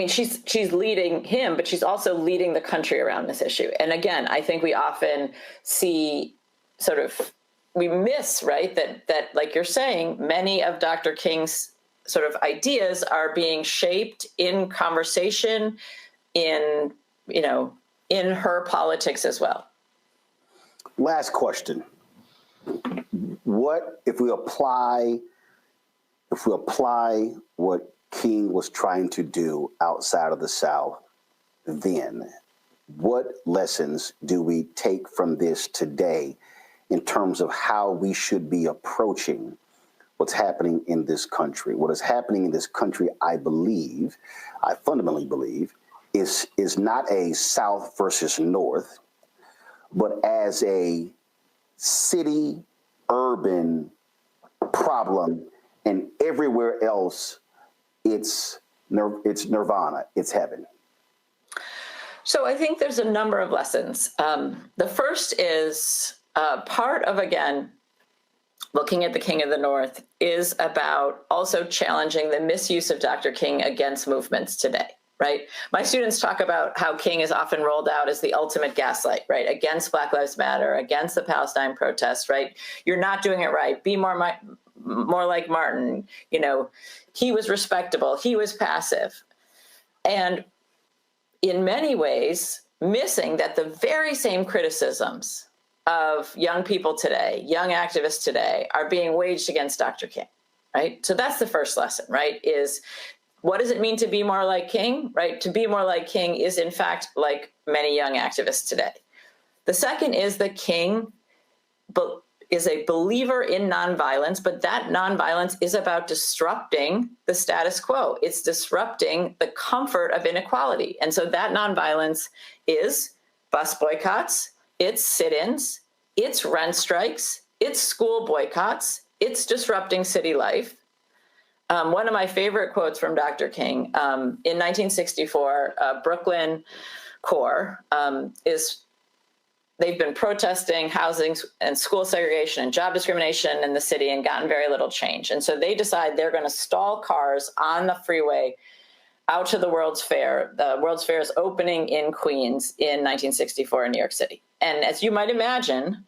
Speaker 6: She's leading him, but she's also leading the country around this issue. And again, I think we often see we miss, right, that like you're saying, many of Dr. King's sort of ideas are being shaped in conversation, in her politics as well.
Speaker 4: Last question. What if we apply what King was trying to do outside of the South, then what lessons do we take from this today in terms of how we should be approaching what's happening in this country? What is happening in this country, I fundamentally believe, is not a South versus North, but as a city, urban problem, and everywhere else, it's nirvana, it's heaven.
Speaker 6: So I think there's a number of lessons. The first is part of, again, looking at the King of the North is about also challenging the misuse of Dr. King against movements today. Right? My students talk about how King is often rolled out as the ultimate gaslight, right? Against Black Lives Matter, against the Palestine protests, right? You're not doing it right. Be more like Martin. He was respectable. He was passive. And in many ways, missing that the very same criticisms of young people today, young activists today, are being waged against Dr. King, right? So that's the first lesson, right? Is what does it mean to be more like King, right? To be more like King is, in fact, like many young activists today. The second is that King is a believer in nonviolence, but that nonviolence is about disrupting the status quo. It's disrupting the comfort of inequality. And so that nonviolence is bus boycotts, it's sit-ins, it's rent strikes, it's school boycotts, it's disrupting city life. One of my favorite quotes from Dr. King in 1964, Brooklyn Core they've been protesting housing and school segregation and job discrimination in the city and gotten very little change. And so they decide they're going to stall cars on the freeway out to the World's Fair. The World's Fair is opening in Queens in 1964 in New York City. And as you might imagine,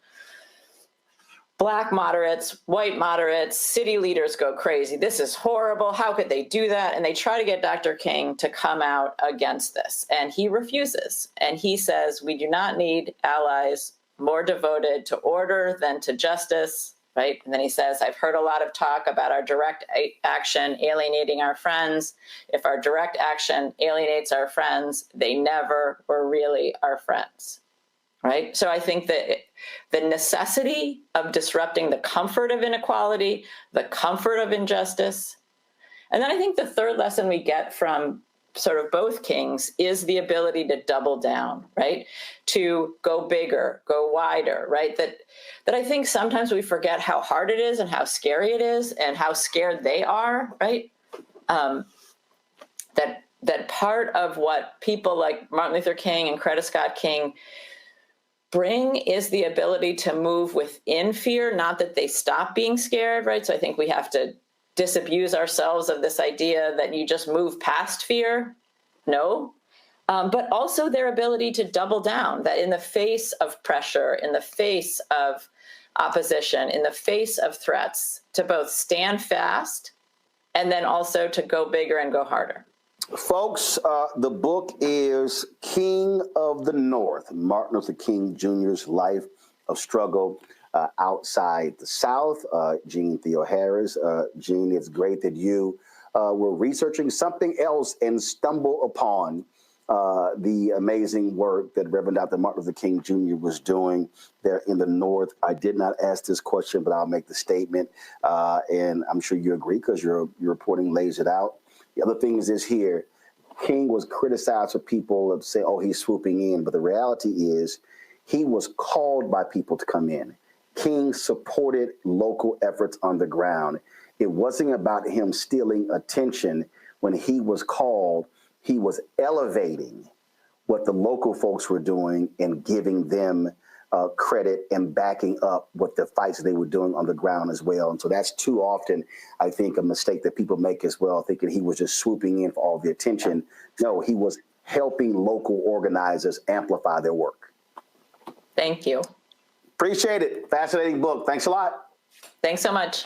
Speaker 6: Black moderates, white moderates, city leaders go crazy. This is horrible. How could they do that? And they try to get Dr. King to come out against this. And he refuses. And he says, we do not need allies more devoted to order than to justice, right? And then he says, I've heard a lot of talk about our direct action alienating our friends. If our direct action alienates our friends, they never were really our friends. Right? So I think that the necessity of disrupting the comfort of inequality, the comfort of injustice. And then I think the third lesson we get from sort of both Kings is the ability to double down, right? To go bigger, go wider, right? That I think sometimes we forget how hard it is and how scary it is and how scared they are, right? That part of what people like Martin Luther King and Coretta Scott King bring is the ability to move within fear, not that they stop being scared, right? So I think we have to disabuse ourselves of this idea that you just move past fear. No. But also their ability to double down, that in the face of pressure, in the face of opposition, in the face of threats, to both stand fast and then also to go bigger and go harder.
Speaker 4: Folks, the book is King of the North, Martin Luther King Jr.'s life of struggle outside the South. Jeanne Theoharis. Jeanne, it's great that you were researching something else and stumbled upon the amazing work that Reverend Dr. Martin Luther King Jr. was doing there in the North. I did not ask this question, but I'll make the statement, and I'm sure you agree because your reporting lays it out. The other thing is this here, King was criticized for people that say, oh, he's swooping in. But the reality is he was called by people to come in. King supported local efforts on the ground. It wasn't about him stealing attention. When he was called, he was elevating what the local folks were doing and giving them credit and backing up what the fights they were doing on the ground as well. And so that's too often, I think, a mistake that people make as well, thinking he was just swooping in for all the attention. No, he was helping local organizers amplify their work.
Speaker 6: Thank you.
Speaker 4: Appreciate it. Fascinating book. Thanks a lot.
Speaker 6: Thanks so much.